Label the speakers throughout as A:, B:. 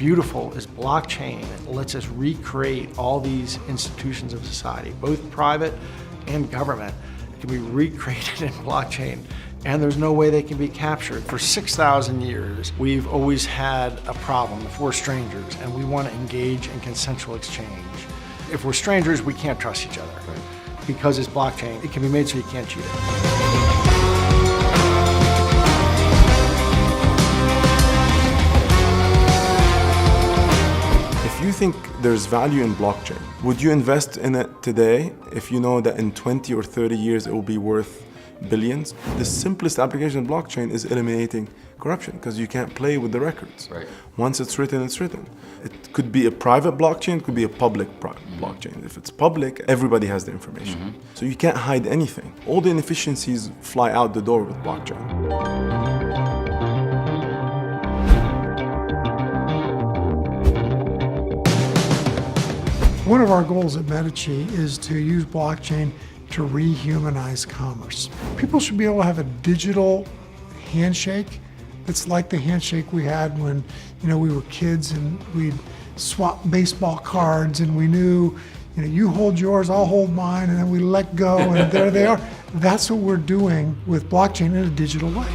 A: beautiful is blockchain lets us recreate all these institutions of society, both private and government, can be recreated in blockchain, and there's no way they can be captured. For 6,000 years, we've always had a problem if we're strangers and we want to engage in consensual exchange. If we're strangers, we can't trust each other. Right. Because it's blockchain, it can be made so you can't cheat it.
B: If you think there's value in blockchain, would you invest in it today if you know that in 20 or 30 years it will be worth billions? The simplest application of blockchain is eliminating corruption because you can't play with the records.
C: Right.
B: Once it's written, it's written. It could be a private blockchain, it could be a public blockchain. If it's public, everybody has the information. So you can't hide anything. All the inefficiencies fly out the door with blockchain.
D: One of our goals at Medici is to use blockchain to rehumanize commerce. People should be able to have a digital handshake that's like the handshake we had when we were kids and we'd swap baseball cards and we knew you hold yours, I'll hold mine, and then we let go and there they are. That's what we're doing with blockchain in a digital way.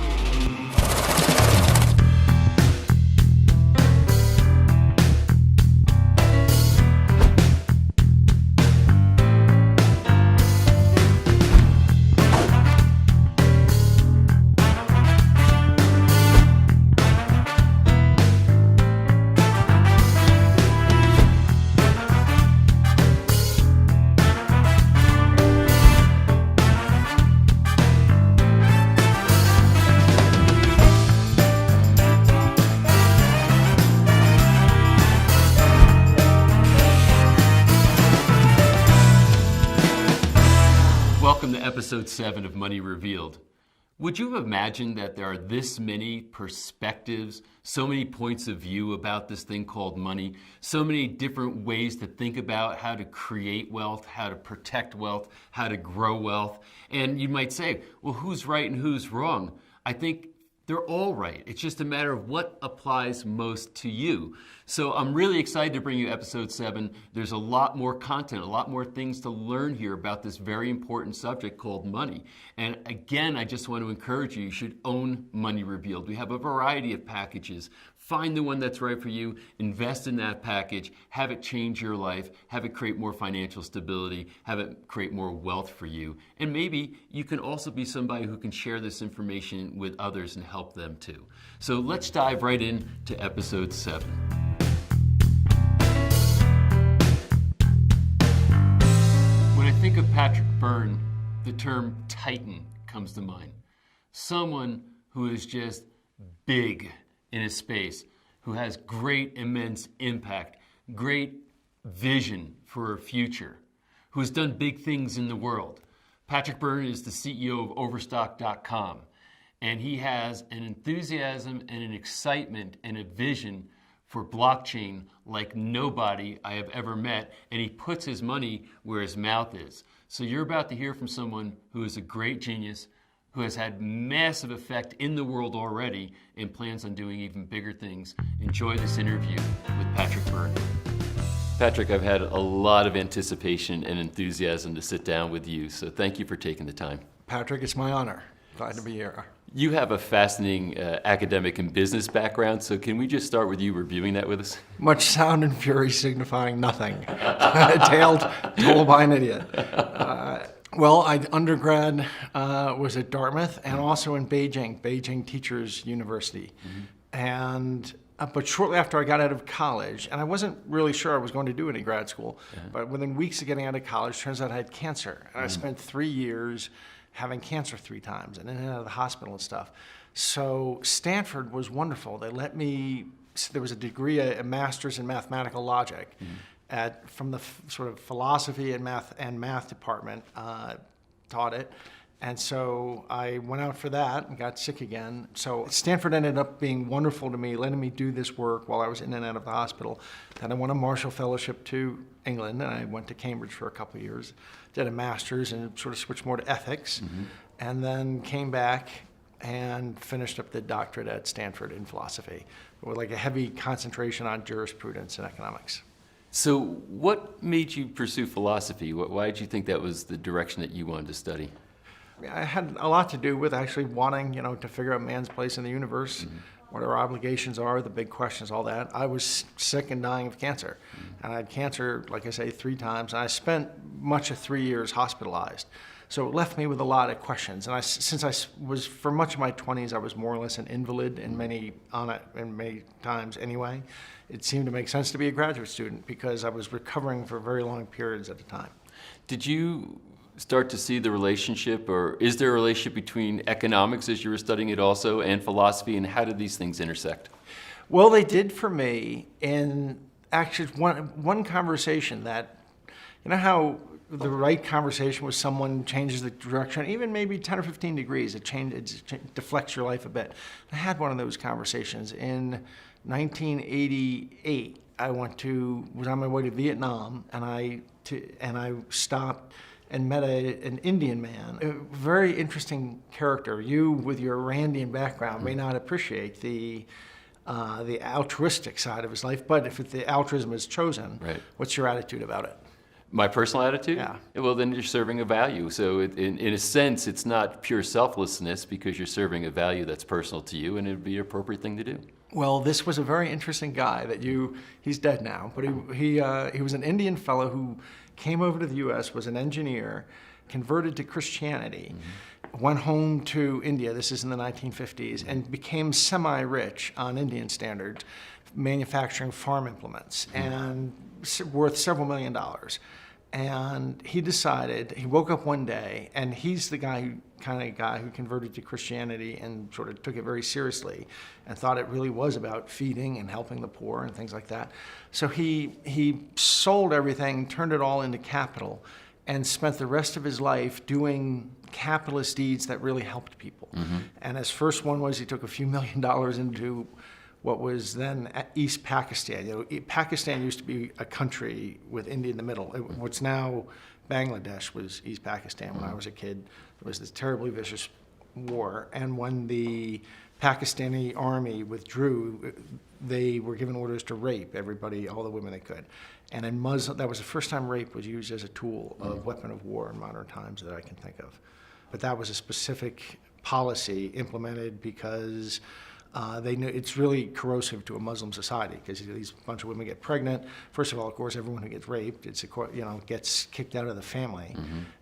C: Welcome to episode 7 of Money Revealed. Would you have imagined that there are this many perspectives, so many points of view about this thing called money, so many different ways to think about how to create wealth, how to protect wealth, how to grow wealth? And you might say, well, who's right and who's wrong? I think they're all right. It's just a matter of what applies most to you. So I'm really excited to bring you episode 7. There's a lot more content, a lot more things to learn here about this very important subject called money. And again, I just want to encourage you should own Money Revealed. We have a variety of packages. Find the one that's right for you, invest in that package, have it change your life, have it create more financial stability, have it create more wealth for you. And maybe you can also be somebody who can share this information with others and help them too. So let's dive right into episode 7. When I think of Patrick BYRNE, the term Titan comes to mind. Someone who is just big in a space, who has great, immense impact, great vision for a future, who has done big things in the world. Patrick BYRNE is the CEO of Overstock.com, and he has an enthusiasm and an excitement and a vision for blockchain like nobody I have ever met, and he puts his money where his mouth is. So you're about to hear from someone who is a great genius, who has had massive effect in the world already and plans on doing even bigger things. Enjoy this interview with Patrick BYRNE. Patrick, I've had a lot of anticipation and enthusiasm to sit down with you, so thank you for taking the time.
A: Patrick, it's my honor. Glad to be here.
C: You have a fascinating academic and business background, so can we just start with you reviewing that with us?
A: Much sound and fury signifying nothing. Told by an idiot. Well, undergrad was at Dartmouth and also in Beijing Teachers University. And but shortly after I got out of college, and I wasn't really sure I was going to do any grad school, but within weeks of getting out of college, turns out I had cancer. And I spent 3 years having cancer 3 times and in and out of the hospital and stuff. So Stanford was wonderful. They let me, there was a degree, a master's in mathematical logic. From the sort of philosophy and math department, taught it. And so I went out for that and got sick again. So Stanford ended up being wonderful to me, letting me do this work while I was in and out of the hospital. Then I won a Marshall Fellowship to England, and I went to Cambridge for a couple of years, did a master's and sort of switched more to ethics, and then came back and finished up the doctorate at Stanford in philosophy, with like a heavy concentration on jurisprudence and economics.
C: So what made you pursue philosophy? Why did you think that was the direction that you wanted to study?
A: I had a lot to do with actually wanting, to figure out man's place in the universe, what our obligations are, the big questions, all that. I was sick and dying of cancer. And I had cancer, like I say, 3 times. And I spent much of 3 years hospitalized. So it left me with a lot of questions. And since I was, for much of my 20s, I was more or less an invalid in many times anyway. It seemed to make sense to be a graduate student because I was recovering for very long periods at a time.
C: Did you start to see the relationship, or is there a relationship between economics as you were studying it also and philosophy, and how did these things intersect?
A: Well, they did for me in actually one conversation that, how the right conversation with someone changes the direction, even maybe 10 or 15 degrees, it deflects your life a bit. I had one of those conversations in 1988. I was on my way to Vietnam, and I stopped and met an Indian man, a very interesting character. You, with your Randian background, may not appreciate the altruistic side of his life, but if the altruism is chosen,
C: Right.
A: What's your attitude about it?
C: My personal attitude?
A: Yeah.
C: Well, then you're serving a value. So in a sense, it's not pure selflessness because you're serving a value that's personal to you, and it would be an appropriate thing to do.
A: Well, this was a very interesting guy he's dead now, but he was an Indian fellow who came over to the U.S., was an engineer, converted to Christianity, went home to India, this is in the 1950s, and became semi-rich on Indian standards, manufacturing farm implements, and worth several $1 million. And he woke up one day, and he's the kind of guy who converted to Christianity and sort of took it very seriously and thought it really was about feeding and helping the poor and things like that. So he sold everything, turned it all into capital, and spent the rest of his life doing capitalist deeds that really helped people. And his first one was he took a few $1 million into what was then East Pakistan. Pakistan used to be a country with India in the middle. What's now Bangladesh was East Pakistan. When I was a kid, there was this terribly vicious war. And when the Pakistani army withdrew, they were given orders to rape everybody, all the women they could. And in Muslim, that was the first time rape was used as a tool of weapon of war in modern times that I can think of. But that was a specific policy implemented because they knew it's really corrosive to a Muslim society because these bunch of women get pregnant. First of all, of course, everyone who gets raped, gets kicked out of the family.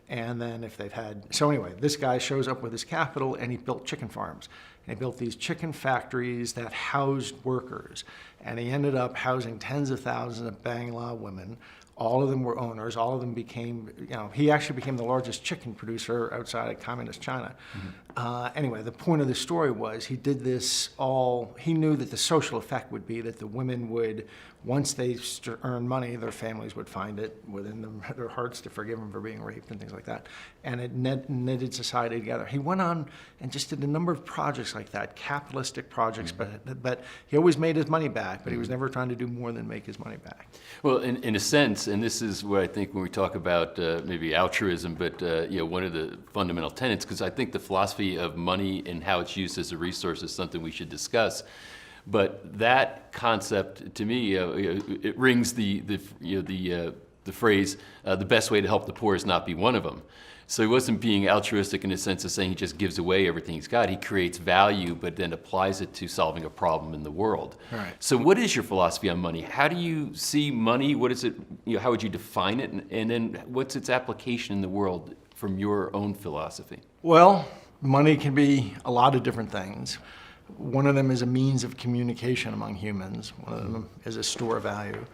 A: And then if they've had, so anyway, this guy shows up with his capital and he built chicken farms. And he built these chicken factories that housed workers. And he ended up housing tens of thousands of Bangla women. All of them were owners. All of them became, he actually became the largest chicken producer outside of communist China. Anyway, the point of the story was he did this he knew that the social effect would be that the women would, once they earned money, their families would find it within their hearts to forgive them for being raped and things like that. And it knitted society together. He went on and just did a number of projects like that, capitalistic projects, but he always made his money back, but he was never trying to do more than make his money back.
C: Well, in a sense, and this is what I think when we talk about maybe altruism, but one of the fundamental tenets, because I think the philosophy of money and how it's used as a resource is something we should discuss. But that concept, to me, it rings the phrase, the best way to help the poor is not be one of them. So he wasn't being altruistic in the sense of saying he just gives away everything he's got. He creates value, but then applies it to solving a problem in the world.
A: Right.
C: So what is your philosophy on money? How do you see money? What is it? How would you define it? And then what's its application in the world from your own philosophy?
A: Well, money can be a lot of different things. One of them is a means of communication among humans. One of them is a store of value.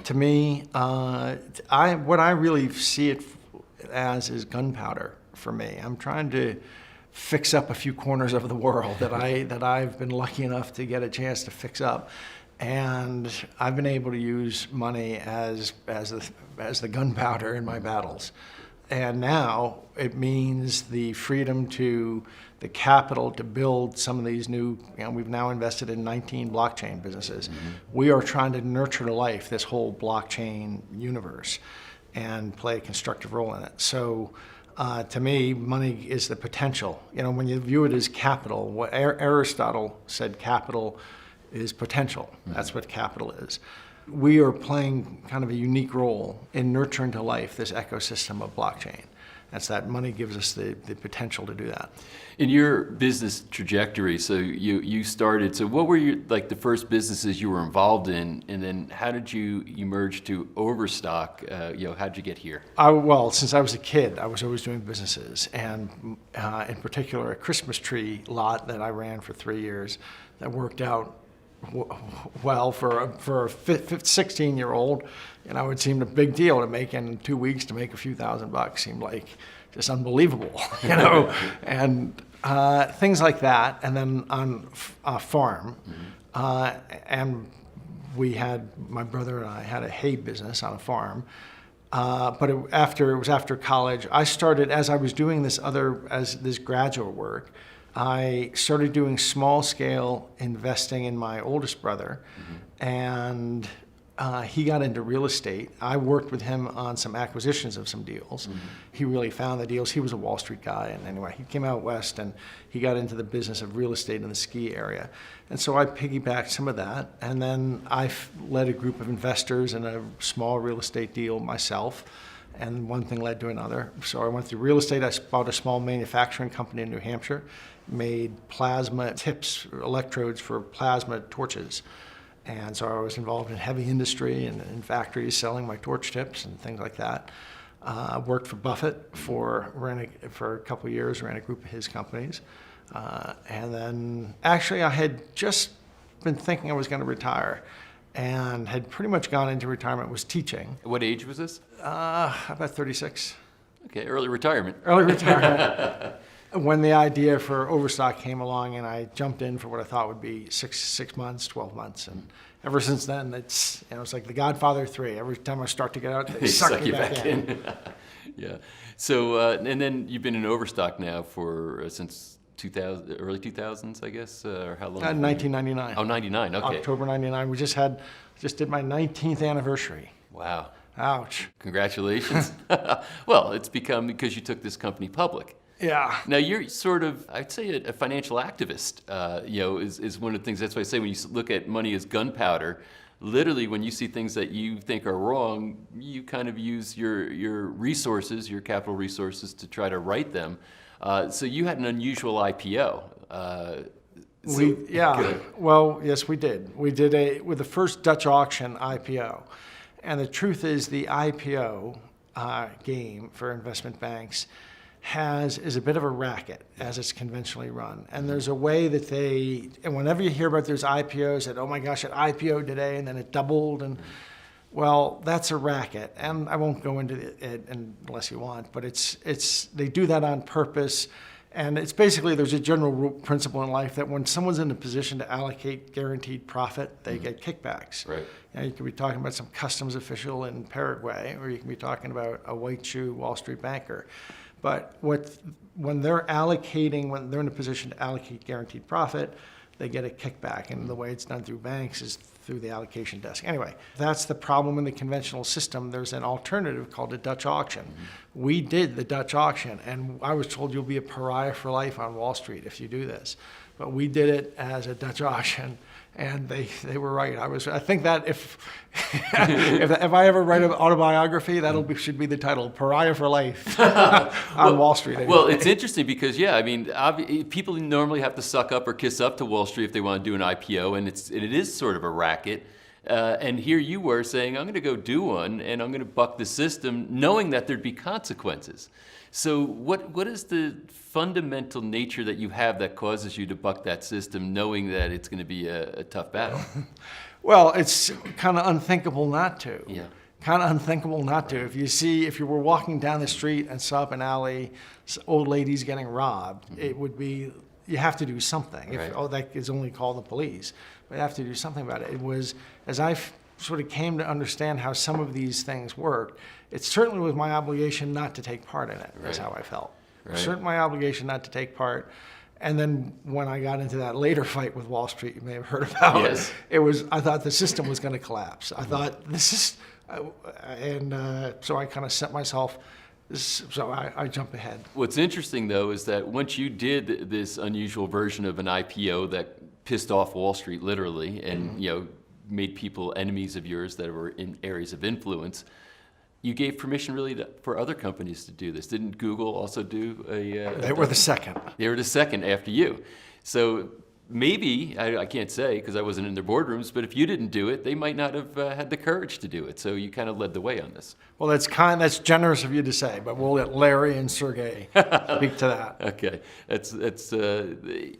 A: To me, what I really see it as is gunpowder for me. I'm trying to fix up a few corners of the world that I've been lucky enough to get a chance to fix up. And I've been able to use money as the gunpowder in my battles. And now it means the freedom to the capital to build some of these new, we've now invested in 19 blockchain businesses. We are trying to nurture to life this whole blockchain universe and play a constructive role in it. So To me, money is the potential. You know, when you view it as capital, what Aristotle said capital is potential. That's what capital is. We are playing kind of a unique role in nurturing to life this ecosystem of blockchain. That's that money gives us the potential to do that.
C: In your business trajectory, so you started, so what were like the first businesses you were involved in, and then how did you emerge to Overstock? How did you get here?
A: Well, since I was a kid, I was always doing businesses, and in particular a Christmas tree lot that I ran for 3 years that worked out well for a 16-year-old. You know, it seemed a big deal to make in 2 weeks to make a few $1,000 seemed like just unbelievable, you know, and things like that. And then on a farm, and my brother and I had a hay business on a farm. But it was after college. I started, as I was doing this graduate work, I started doing small-scale investing in my oldest brother, and he got into real estate. I worked with him on some acquisitions of some deals. He really found the deals. He was a Wall Street guy, and anyway, he came out west and he got into the business of real estate in the ski area. And so I piggybacked some of that, and then I led a group of investors in a small real estate deal myself, and one thing led to another. So I went through real estate. I bought a small manufacturing company in New Hampshire, made plasma tips, electrodes for plasma torches. And so I was involved in heavy industry and in factories selling my torch tips and things like that. Worked for Buffett for a couple of years, ran a group of his companies. And then actually I had just been thinking I was going to retire and had pretty much gone into retirement, was teaching.
C: What age was this?
A: About 36.
C: Okay, early retirement.
A: Early retirement. When the idea for Overstock came along, and I jumped in for what I thought would be six months, 12 months, and ever since then, it's like The Godfather 3. Every time I start to get out, they suck you back in.
C: Yeah. So, and then you've been in Overstock now for since 2000, early 2000s, I guess, or how long?
A: 1999.
C: Oh, 99. Okay.
A: October 99. We just did my 19th anniversary.
C: Wow.
A: Ouch.
C: Congratulations. Well, it's become because you took this company public.
A: Yeah.
C: Now you're sort of, I'd say, a financial activist. Is one of the things. That's why I say when you look at money as gunpowder, literally when you see things that you think are wrong, you kind of use your resources, your capital resources, to try to right them. So you had an unusual IPO.
A: Well, yes, we did. We did with the first Dutch auction IPO, and the truth is the IPO game for investment banks is a bit of a racket as it's conventionally run. And there's a way that and whenever you hear about those IPOs that, oh my gosh, it IPO'd today and then it doubled, and well, that's a racket. And I won't go into it unless you want, but they do that on purpose. And it's basically, there's a general principle in life that when someone's in a position to allocate guaranteed profit, they get kickbacks.
C: Right.
A: You could be talking about some customs official in Paraguay, or you can be talking about a white shoe Wall Street banker. But when they're in a position to allocate guaranteed profit, they get a kickback. And the way it's done through banks is through the allocation desk. Anyway, that's the problem in the conventional system. There's an alternative called a Dutch auction. We did the Dutch auction, and I was told you'll be a pariah for life on Wall Street if you do this. But we did it as a Dutch auction, and they were right. I think that if I ever write an autobiography, should be the title, Pariah for Life on Wall Street. Anyway.
C: Well, it's interesting because, people normally have to suck up or kiss up to Wall Street if they want to do an IPO, and it is sort of a racket. And here you were saying, I'm going to go do one, and I'm going to buck the system, knowing that there'd be consequences. So what is the fundamental nature that you have that causes you to buck that system, knowing that it's going to be a tough battle?
A: Well, it's kind of unthinkable not to.
C: Yeah.
A: Kind of unthinkable not to. If you were walking down the street and saw up an alley, old ladies getting robbed, it would be, you have to do something.
C: Right.
A: That is only call the police. But you have to do something about it. It was, as I sort of came to understand how some of these things worked, it certainly was my obligation not to take part in it. That's how I felt.
C: Right.
A: Certainly my obligation not to take part. And then when I got into that later fight with Wall Street, you may have heard about it, I thought the system was going to collapse. I thought so I kind of set myself So I jump ahead.
C: What's interesting, though, is that once you did this unusual version of an IPO that pissed off Wall Street literally and made people enemies of yours that were in areas of influence, you gave permission really for other companies to do this. Didn't Google also do a...
A: They were the second.
C: They were the second after you. So maybe, I can't say because I wasn't in their boardrooms, but if you didn't do it, they might not have had the courage to do it. So you kind of led the way on this.
A: Well, that's generous of you to say, but we'll let Larry and Sergey speak to that.
C: Okay, that's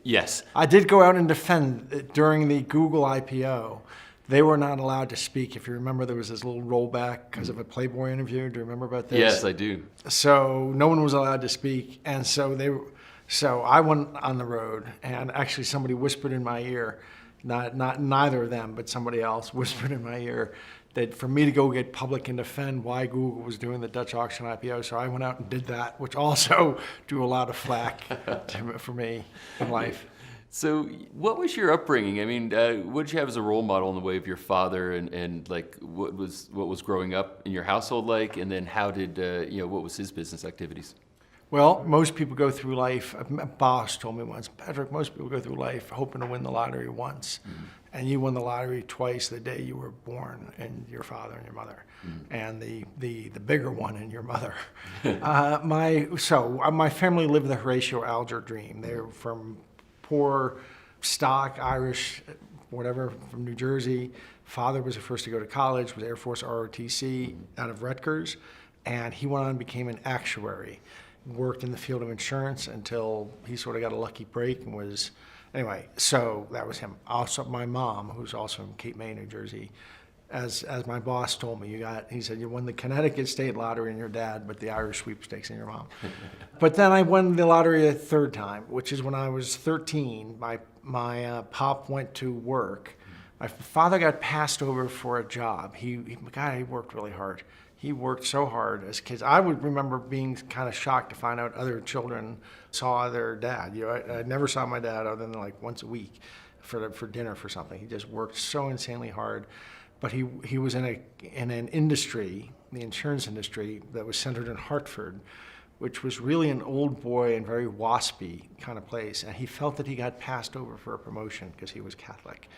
C: yes.
A: I did go out and defend during the Google IPO. They were not allowed to speak. If you remember, there was this little rollback because of a Playboy interview. Do you remember about this?
C: Yes, I do.
A: So no one was allowed to speak, and so I went on the road, and actually somebody whispered in my ear, neither of them, but somebody else whispered in my ear that for me to go get public and defend why Google was doing the Dutch auction IPO. So I went out and did that, which also drew a lot of flack for me in life.
C: So what was your upbringing? I mean, what did you have as a role model in the way of your father, and like what was growing up in your household like, and then how did what was his business activities?
A: Well, most people go through life, a boss told me once, Patrick, most people go through life hoping to win the lottery once. Mm-hmm. And you won the lottery twice the day you were born, and your father and your mother, and the bigger one in your mother. My family lived the Horatio Alger dream. They're from poor stock, Irish, whatever, from New Jersey. Father was the first to go to college, was Air Force ROTC out of Rutgers, and he went on and became an actuary. Worked in the field of insurance until he sort of got a lucky break and was, anyway, so that was him. Also, my mom, who's also in Cape May, New Jersey, as my boss told me, he said, you won the Connecticut State Lottery in your dad, but the Irish sweepstakes in your mom. But then I won the lottery a third time, which is when I was 13. My pop went to work. My father got passed over for a job. He worked really hard. He worked so hard as kids. I would remember being kind of shocked to find out other children saw their dad. I never saw my dad other than like once a week for dinner for something. He just worked so insanely hard. But he was in an industry, the insurance industry, that was centered in Hartford, which was really an old boy and very waspy kind of place. And he felt that he got passed over for a promotion because he was Catholic.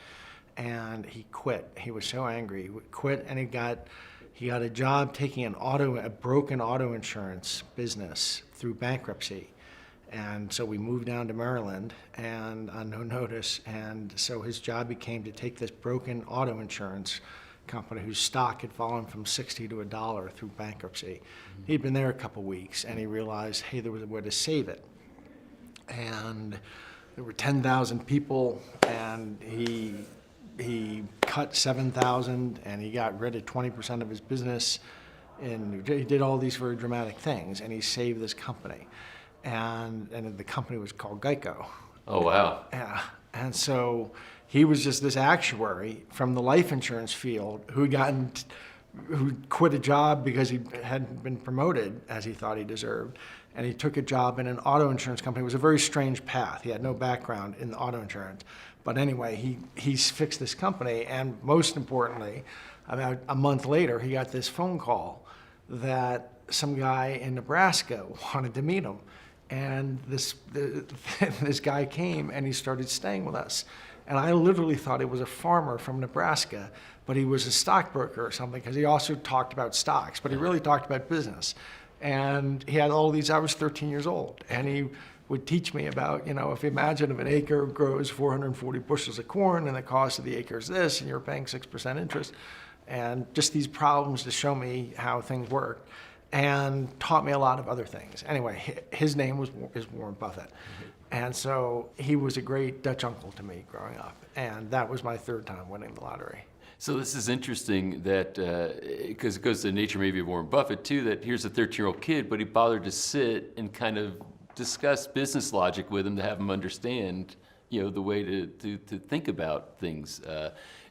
A: And he quit. He was so angry. He quit, and he got a job taking a broken auto insurance business through bankruptcy. And so we moved down to Maryland and on no notice. And so his job became to take this broken auto insurance company whose stock had fallen from 60 to $1 through bankruptcy. He'd been there a couple weeks, and he realized, hey, there was a way to save it. And there were 10,000 people, and he cut 7,000, and he got rid of 20% of his business, and he did all these very dramatic things, and he saved this company, and the company was called Geico.
C: Oh wow!
A: Yeah, and so he was just this actuary from the life insurance field who quit a job because he hadn't been promoted as he thought he deserved, and he took a job in an auto insurance company. It was a very strange path. He had no background in auto insurance. But anyway, he's fixed this company, and most importantly, about a month later, he got this phone call that some guy in Nebraska wanted to meet him. And this guy came, and he started staying with us. And I literally thought he was a farmer from Nebraska, but he was a stockbroker or something, because he also talked about stocks, but he really talked about business. And he had all these, I was 13 years old, and he would teach me about, if you imagine if an acre grows 440 bushels of corn and the cost of the acre is this, and you're paying 6% interest, and just these problems to show me how things work, and taught me a lot of other things. Anyway, his name is Warren Buffett. And so he was a great Dutch uncle to me growing up, and that was my third time winning the lottery.
C: So this is interesting that, because it goes to the nature maybe of Warren Buffett too, that here's a 13-year-old kid, but he bothered to sit and kind of discuss business logic with him to have him understand, the way to think about things.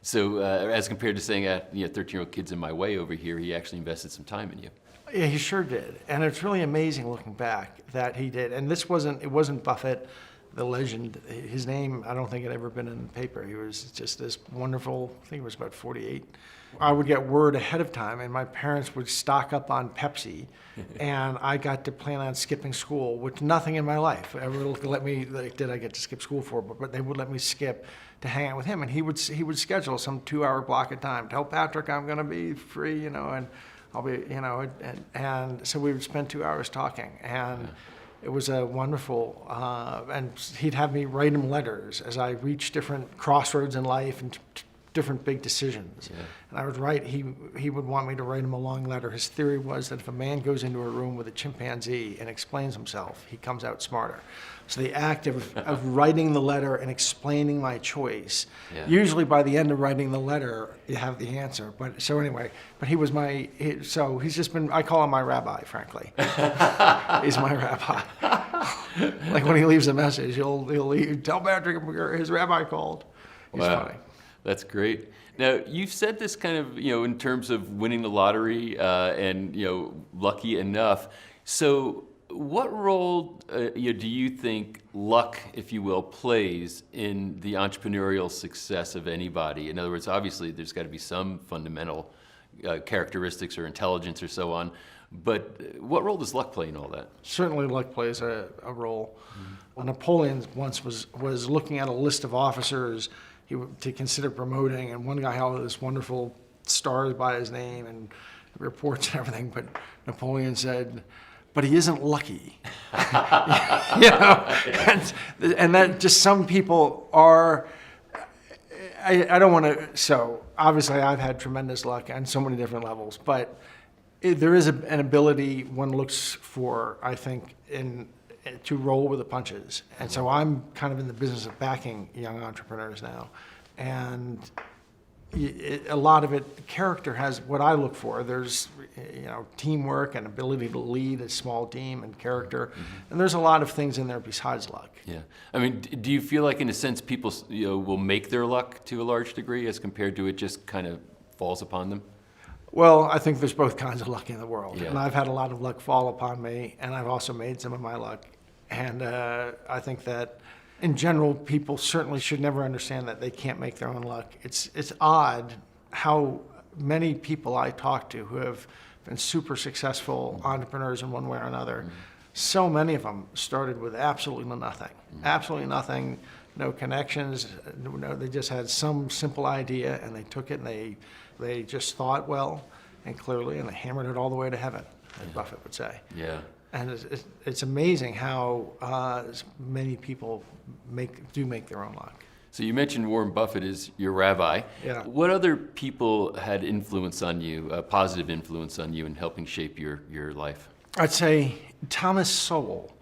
C: So as compared to saying, 13-year-old kid's in my way over here, he actually invested some time in you.
A: Yeah, he sure did. And it's really amazing looking back that he did. And it wasn't Buffett the legend. His name, I don't think had ever been in the paper. He was just this wonderful, I think he was about 48. I would get word ahead of time, and my parents would stock up on Pepsi, and I got to plan on skipping school, which nothing in my life ever let me, like, did I get to skip school for, but they would let me skip to hang out with him, and he would schedule some 2-hour block of time. Tell Patrick I'm going to be free, you know, and I'll be, you know, and so we would spend 2 hours talking, and it was a wonderful, and he'd have me write him letters as I reached different crossroads in life and different big decisions.
C: Yeah.
A: And I would write, he would want me to write him a long letter. His theory was that if a man goes into a room with a chimpanzee and explains himself, he comes out smarter. So the act of writing the letter and explaining my choice,
C: Yeah.
A: usually by the end of writing the letter, you have the answer. But so anyway, but he was so he's just been, I call him my rabbi, frankly. He's my rabbi. Like when he leaves a message, he'll leave, tell Patrick his rabbi called. He's
C: Wow.
A: funny.
C: That's great. Now, you've said this kind of, you know, in terms of winning the lottery and, you know, lucky enough. So what role do you think luck, if you will, plays in the entrepreneurial success of anybody? In other words, obviously, there's got to be some fundamental characteristics or intelligence or so on. But what role does luck play in all that?
A: Certainly luck plays a role. Napoleon once was looking at a list of officers to consider promoting, and one guy held this wonderful stars by his name and reports and everything, but Napoleon said, but he isn't lucky. You know, and that just some people are, I don't want to, so obviously I've had tremendous luck on so many different levels, but there is an ability one looks for, I think, to roll with the punches. And so I'm kind of in the business of backing young entrepreneurs now. And a lot of it, character has what I look for. There's, you know, teamwork and ability to lead a small team and character. And there's a lot of things in there besides luck.
C: Yeah. I mean, do you feel like in a sense people, you know, will make their luck to a large degree as compared to it just kind of falls upon them?
A: Well, I think there's both kinds of luck in the world.
C: Yeah.
A: And I've had a lot of luck fall upon me, and I've also made some of my luck. And I think that in general, people certainly should never understand that they can't make their own luck. It's odd how many people I talk to who have been super successful entrepreneurs in one way or another, so many of them started with absolutely nothing. Absolutely nothing, no connections, no, they just had some simple idea and they took it and they just thought well and clearly and they hammered it all the way to heaven, as Buffett would say.
C: Yeah.
A: And it's amazing how many people do make their own luck.
C: So you mentioned Warren Buffett is your rabbi.
A: Yeah.
C: What other people had influence on you, a positive influence on you in helping shape your life?
A: I'd say Thomas Sowell,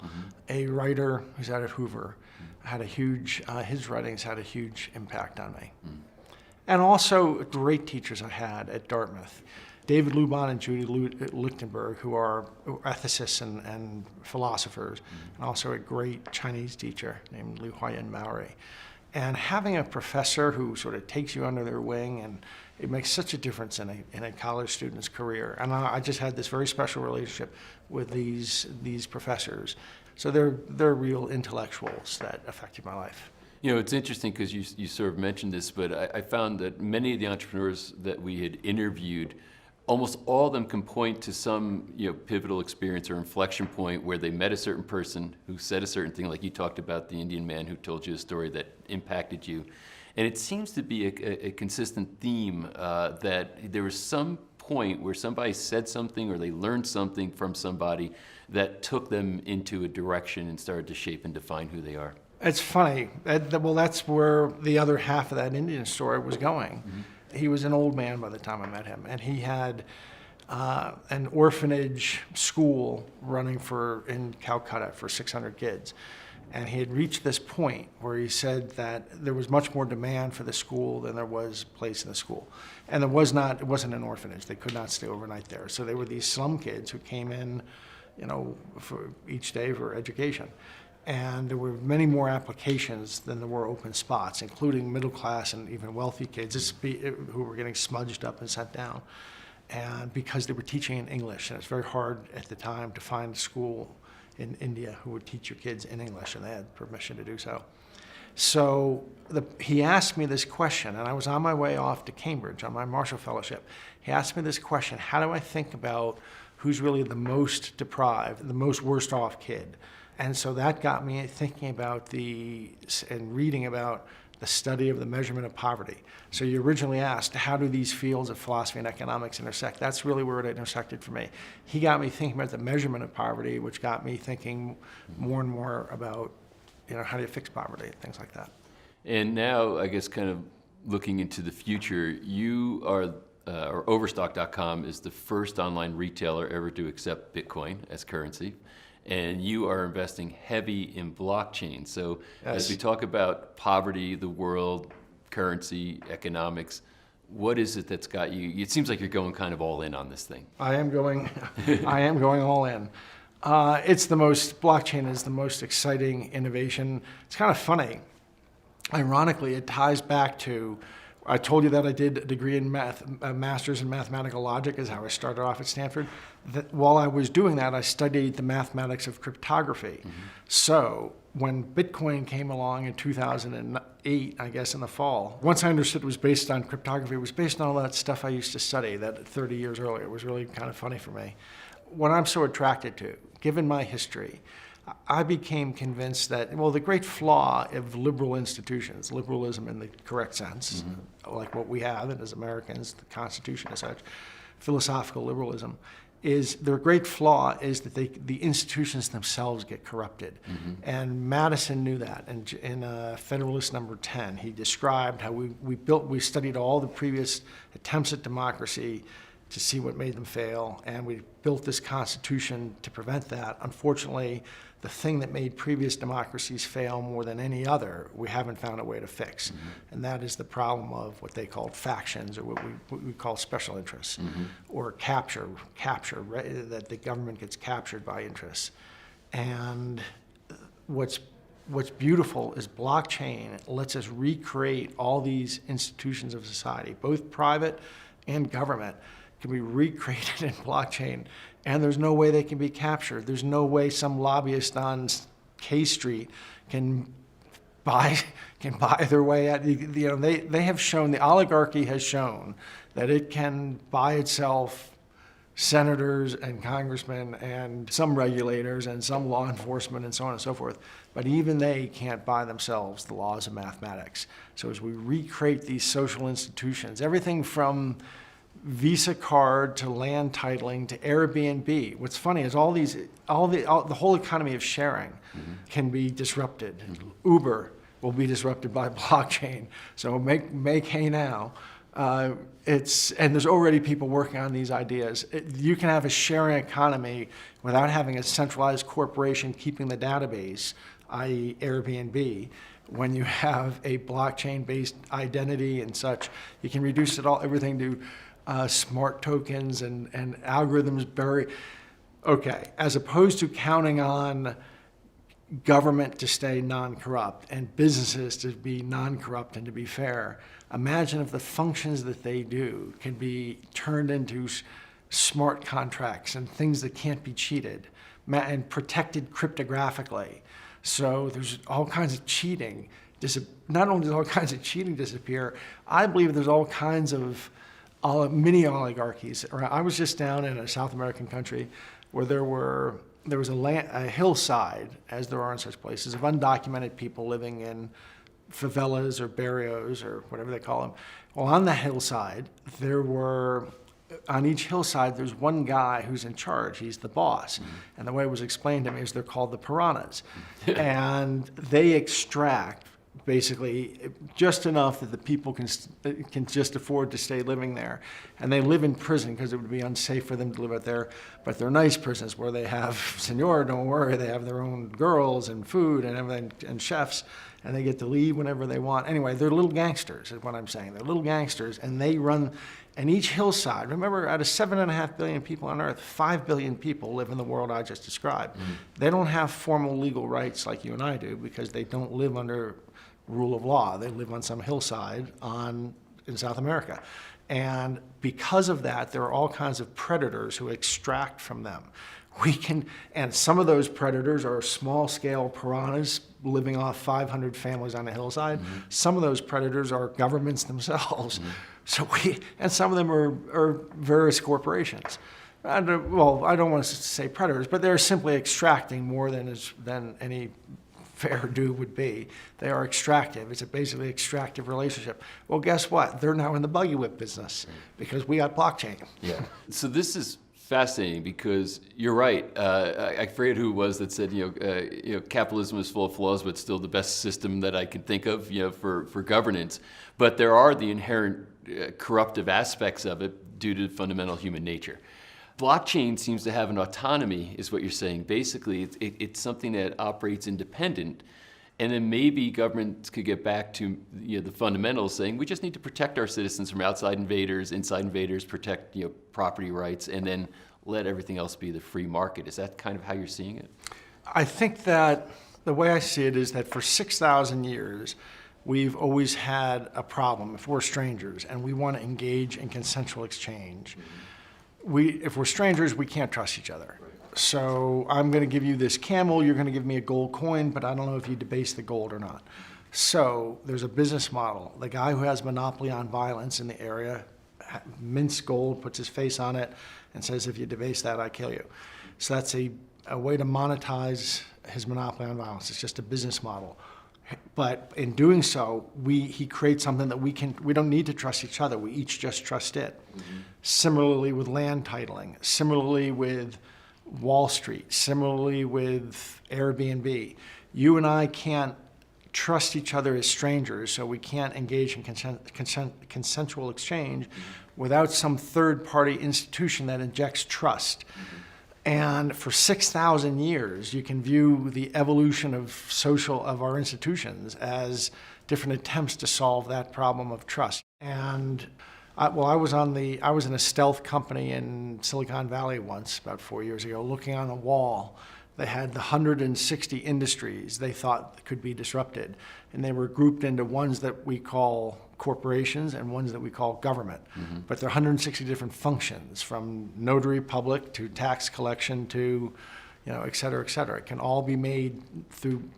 A: a writer who's out at Hoover, had a huge, his writings had a huge impact on me. And also great teachers I had at Dartmouth. David Lubon and Judy Lichtenberg, who are ethicists and philosophers, and also a great Chinese teacher named Liu Huayan Maori. And having a professor who sort of takes you under their wing, and it makes such a difference in a college student's career. And I just had this very special relationship with these professors. So they're real intellectuals that affected my life.
C: You know, it's interesting because you sort of mentioned this, but I found that many of the entrepreneurs that we had interviewed, almost all of them can point to some, you know, pivotal experience or inflection point where they met a certain person who said a certain thing, like you talked about the Indian man who told you a story that impacted you. And it seems to be a consistent theme that there was some point where somebody said something or they learned something from somebody that took them into a direction and started to shape and define who they are.
A: It's funny. Well, that's where the other half of that Indian story was going. He was an old man by the time I met him, and he had an orphanage school running in Calcutta for 600 kids. And he had reached this point where he said that there was much more demand for the school than there was place in the school. And it wasn't an orphanage. They could not stay overnight there. So they were these slum kids who came in, you know, for each day for education. And there were many more applications than there were open spots, including middle class and even wealthy kids who were getting smudged up and sent down. And because they were teaching in English, and it's very hard at the time to find a school in India who would teach your kids in English, and they had permission to do so. So he asked me this question, and I was on my way off to Cambridge on my Marshall Fellowship. He asked me this question: how do I think about who's really the most deprived, the most worst off kid? And so that got me thinking about and reading about the study of the measurement of poverty. So you originally asked, how do these fields of philosophy and economics intersect? That's really where it intersected for me. He got me thinking about the measurement of poverty, which got me thinking more and more about, how do you fix poverty, things like that.
C: And now, I guess, kind of looking into the future, you are, or Overstock.com is the first online retailer ever to accept Bitcoin as currency. And you are investing heavy in blockchain. So
A: Yes.
C: as we talk about poverty, the world, currency, economics, what is it that's got you? It seems like you're going kind of all in on this thing.
A: I am going all in. Blockchain is the most exciting innovation. It's kind of funny. Ironically, it ties back to, I told you that I did a degree in math, a master's in mathematical logic is how I started off at Stanford. While I was doing that, I studied the mathematics of cryptography. Mm-hmm. So when Bitcoin came along in 2008, I guess in the fall, once I understood it was based on cryptography, it was based on all that stuff I used to study that 30 years earlier. It was really kind of funny for me. What I'm so attracted to, given my history, I became convinced that, the great flaw of liberal institutions, liberalism in the correct sense, like what we have as Americans, the Constitution and such, philosophical liberalism, is their great flaw is that the institutions themselves get corrupted. And Madison knew that. And in Federalist Number 10, he described how we studied all the previous attempts at democracy to see what made them fail, and we built this Constitution to prevent that. Unfortunately, the thing that made previous democracies fail more than any other, we haven't found a way to fix. And that is the problem of what they called factions, or what we call special interests, or capture, right? That the government gets captured by interests. And what's beautiful is blockchain lets us recreate all these institutions of society, both private and government, can be recreated in blockchain, and there's no way they can be captured. There's no way some lobbyist on K Street can buy their way out. They have shown, the oligarchy has shown that it can buy itself senators and congressmen and some regulators and some law enforcement and so on and so forth. But even they can't buy themselves the laws of mathematics. So as we recreate these social institutions, everything from Visa card to land titling to Airbnb. What's funny is the whole economy of sharing can be disrupted. Uber will be disrupted by blockchain. So make hay now. And there's already people working on these ideas. You can have a sharing economy without having a centralized corporation keeping the database, i.e. Airbnb. When you have a blockchain-based identity and such, you can reduce everything to smart tokens and algorithms as opposed to counting on government to stay non-corrupt and businesses to be non-corrupt and to be fair. Imagine if the functions that they do can be turned into smart contracts and things that can't be cheated and protected cryptographically. So there's all kinds of cheating. Not only does all kinds of cheating disappear, I believe there's all kinds of mini oligarchies. I was just down in a South American country where there was a hillside, as there are in such places, of undocumented people living in favelas or barrios or whatever they call them. Well, on the hillside, on each hillside, there's one guy who's in charge. He's the boss. And the way it was explained to me is they're called the piranhas. And they extract basically just enough that the people can just afford to stay living there. And they live in prison because it would be unsafe for them to live out there. But they're nice prisons where they have, senor, don't worry, they have their own girls and food and everything and chefs, and they get to leave whenever they want. Anyway, they're little gangsters is what I'm saying. They're little gangsters, and they run, and each hillside, remember, out of 7.5 billion people on Earth, 5 billion people live in the world I just described. They don't have formal legal rights like you and I do because they don't live under rule of law. They live on some hillside in South America. And because of that, there are all kinds of predators who extract from them. We can, and some of those predators are small-scale piranhas living off 500 families on a hillside. Some of those predators are governments themselves. So and some of them are various corporations. I don't want to say predators, but they're simply extracting more than any fair do would be. They are extractive. It's a basically extractive relationship. Well, guess what? They're now in the buggy whip business because we got blockchain.
C: Yeah. So this is fascinating because you're right. I forget who it was that said, capitalism is full of flaws, but still the best system that I can think of, for governance. But there are the inherent corruptive aspects of it due to fundamental human nature. Blockchain seems to have an autonomy, is what you're saying. Basically, it's something that operates independent, and then maybe governments could get back to the fundamentals, saying we just need to protect our citizens from outside invaders, inside invaders, protect property rights, and then let everything else be the free market. Is that kind of how you're seeing it?
A: I think that the way I see it is that for 6,000 years, we've always had a problem. If we're strangers and we want to engage in consensual exchange, if we're strangers, we can't trust each other. So I'm going to give you this camel, you're going to give me a gold coin, but I don't know if you debase the gold or not. So there's a business model. The guy who has monopoly on violence in the area mints gold, puts his face on it, and says, if you debase that, I kill you. So that's a way to monetize his monopoly on violence. It's just a business model. But in doing so, he creates something that we don't need to trust each other. We each just trust it. Similarly with land titling, similarly with Wall Street, similarly with Airbnb. You and I can't trust each other as strangers, so we can't engage in consensual exchange without some third-party institution that injects trust. And for 6,000 years, you can view the evolution of our institutions as different attempts to solve that problem of trust. And I was in a stealth company in Silicon Valley once, about 4 years ago, looking on a wall. They had the 160 industries they thought could be disrupted, and they were grouped into ones that we call corporations and ones that we call government. But there are 160 different functions, from notary public to tax collection to, et cetera, et cetera. It can all be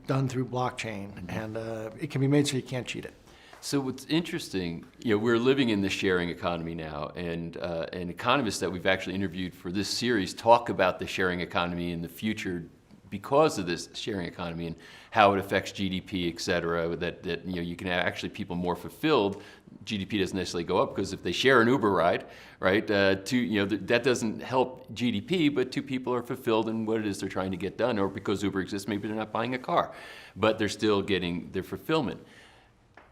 A: done through blockchain, and it can be made so you can't cheat it.
C: So what's interesting, we're living in the sharing economy now, and economists that we've actually interviewed for this series talk about the sharing economy in the future because of this sharing economy and how it affects GDP, et cetera, that you can have actually people more fulfilled. GDP doesn't necessarily go up because if they share an Uber ride, right, that doesn't help GDP, but two people are fulfilled in what it is they're trying to get done, or because Uber exists, maybe they're not buying a car, but they're still getting their fulfillment.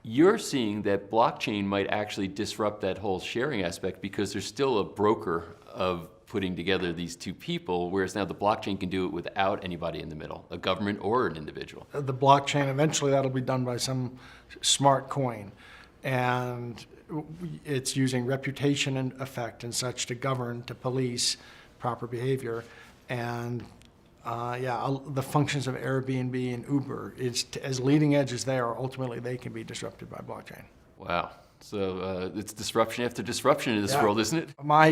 C: You're seeing that blockchain might actually disrupt that whole sharing aspect because there's still a broker of putting together these two people, whereas now the blockchain can do it without anybody in the middle, a government or an individual.
A: The blockchain, eventually that'll be done by some smart coin. And it's using reputation and effect and such to govern, to police proper behavior. And the functions of Airbnb and Uber, as leading edge as they are, ultimately they can be disrupted by blockchain.
C: Wow. So it's disruption after disruption in this world, isn't it?
A: My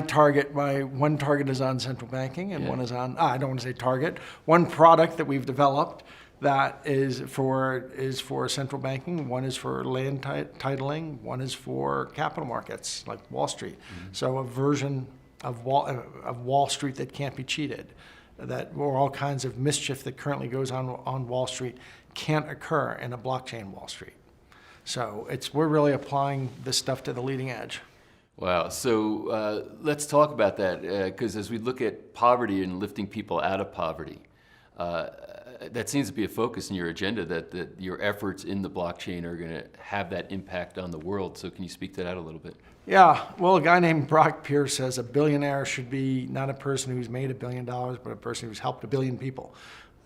A: one target is on central banking, and one is on, I don't want to say target, one product that we've developed that is for central banking, one is for land titling, one is for capital markets, like Wall Street. So a version of Wall Street that can't be cheated, or all kinds of mischief that currently goes on Wall Street can't occur in a blockchain Wall Street. So we're really applying this stuff to the leading edge.
C: Wow. So let's talk about that, because as we look at poverty and lifting people out of poverty, that seems to be a focus in your agenda, that your efforts in the blockchain are going to have that impact on the world. So can you speak to that a little bit?
A: Yeah. Well, a guy named Brock Pierce says a billionaire should be not a person who's made $1 billion, but a person who's helped 1 billion people.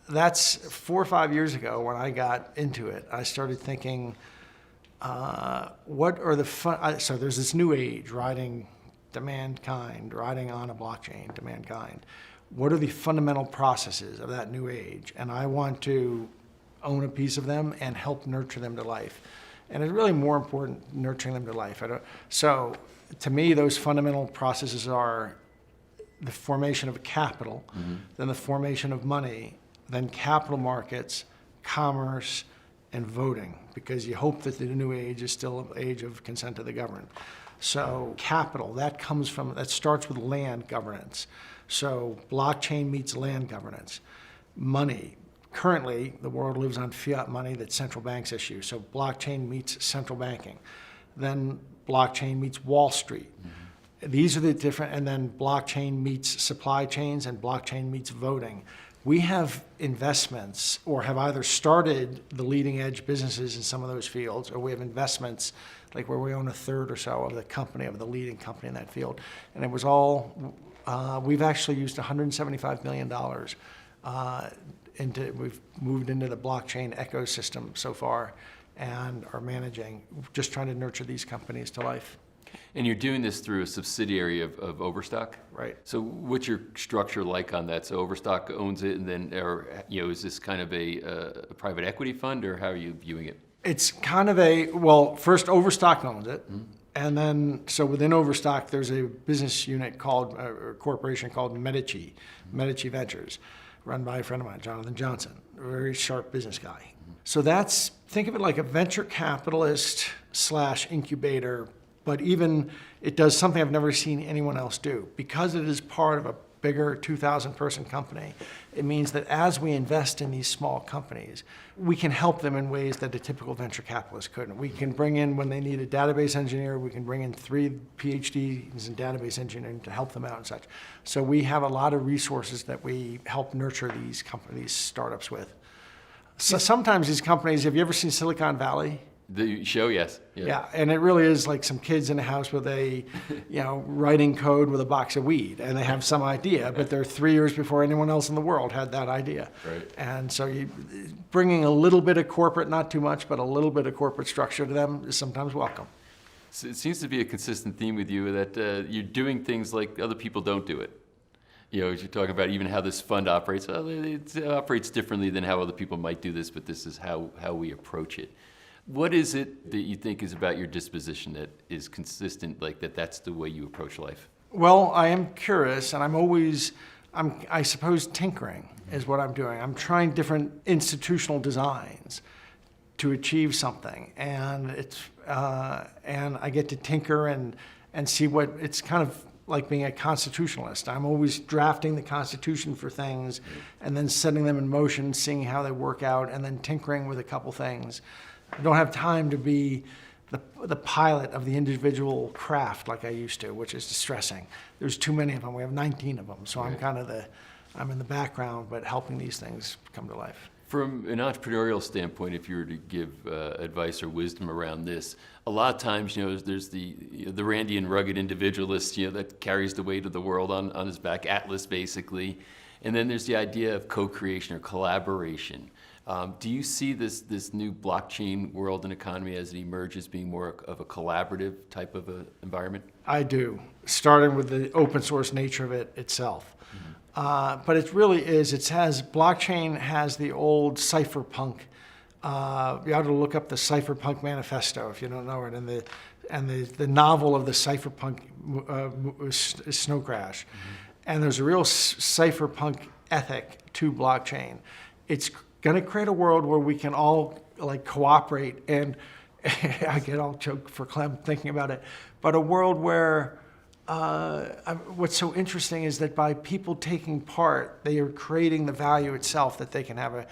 A: That's 4 or 5 years ago when I got into it. I started thinking, what are the so there's this new age riding on a blockchain to mankind. What are the fundamental processes of that new age? And I want to own a piece of them and help nurture them to life. And it's really more important nurturing them to life. So to me, those fundamental processes are the formation of capital, then the formation of money, then capital markets, commerce, and voting, because you hope that the new age is still an age of consent of the governed. So capital, that starts with land governance. So blockchain meets land governance. Money, currently the world lives on fiat money that central banks issue. So blockchain meets central banking. Then blockchain meets Wall Street. These are the different, and then blockchain meets supply chains and blockchain meets voting. We have investments, or have either started the leading edge businesses in some of those fields, or we have investments like where we own a third or so of the company, of the leading company in that field. And it was all, we've actually used $175 million we've moved into the blockchain ecosystem so far and are managing, just trying to nurture these companies to life.
C: And you're doing this through a subsidiary of Overstock?
A: Right.
C: So what's your structure like on that? So Overstock owns it, and then, or, is this kind of a private equity fund, or how are you viewing it?
A: It's kind of well, first Overstock owns it. And then, so within Overstock, there's a business unit called, or corporation called Medici Ventures, run by a friend of mine, Jonathan Johnson, a very sharp business guy. So think of it like a venture capitalist / incubator, but even it does something I've never seen anyone else do. Because it is part of a bigger 2,000 person company, it means that as we invest in these small companies, we can help them in ways that a typical venture capitalist couldn't. We can bring in, when they need a database engineer, we can bring in 3 PhDs in database engineering to help them out and such. So we have a lot of resources that we help nurture these companies, startups with. So sometimes these companies, have you ever seen Silicon Valley?
C: The show, yes.
A: Yeah, and it really is like some kids in a house with writing code with a box of weed, and they have some idea, but they're 3 years before anyone else in the world had that idea.
C: Right.
A: And so bringing a little bit of corporate, not too much, but a little bit of corporate structure to them is sometimes welcome.
C: So it seems to be a consistent theme with you that you're doing things like other people don't do it. As you're talking about even how this fund operates, it operates differently than how other people might do this, but this is how we approach it. What is it that you think is about your disposition that is consistent, like that's the way you approach life?
A: Well, I am curious, and I suppose tinkering is what I'm doing. I'm trying different institutional designs to achieve something, and and I get to tinker and see what it's kind of like being a constitutionalist. I'm always drafting the Constitution for things and then setting them in motion, seeing how they work out, and then tinkering with a couple things. I don't have time to be the pilot of the individual craft like I used to, which is distressing. There's too many of them. We have 19 of them, so
C: Right.
A: I'm in the background, but helping these things come to life.
C: From an entrepreneurial standpoint, if you were to give advice or wisdom around this, a lot of times, there's the randy and rugged individualist, that carries the weight of the world on his back, Atlas basically, and then there's the idea of co-creation or collaboration. Do you see this new blockchain world and economy as it emerges being more of a collaborative type of a environment?
A: I do, starting with the open source nature of it itself. But it really is, blockchain has the old cypherpunk. You ought to look up the Cypherpunk Manifesto if you don't know it, and the novel of the cypherpunk is Snow Crash. And there's a real cypherpunk ethic to blockchain. It's going to create a world where we can all cooperate, and I get all choked for Clem thinking about it, but a world where what's so interesting is that by people taking part, they are creating the value itself that they can have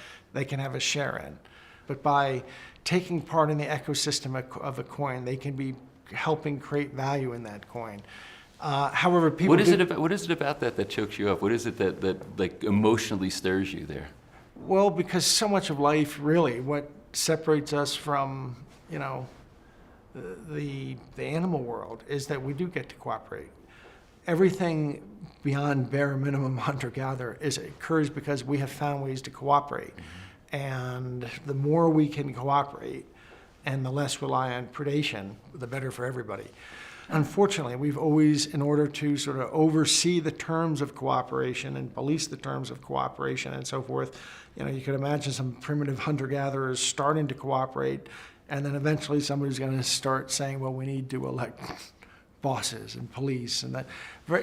A: a share in. But by taking part in the ecosystem of a coin, they can be helping create value in that coin. However, people.
C: What is it about that chokes you up? What is it that emotionally stirs you there?
A: Well, because so much of life, really, what separates us from, the animal world is that we do get to cooperate. Everything beyond bare minimum hunter-gatherer occurs because we have found ways to cooperate. And the more we can cooperate and the less rely on predation, the better for everybody. Unfortunately, we've always, in order to sort of oversee the terms of cooperation and police the terms of cooperation and so forth, you could imagine some primitive hunter-gatherers starting to cooperate, and then eventually somebody's going to start saying, well, we need to elect bosses and police, and that,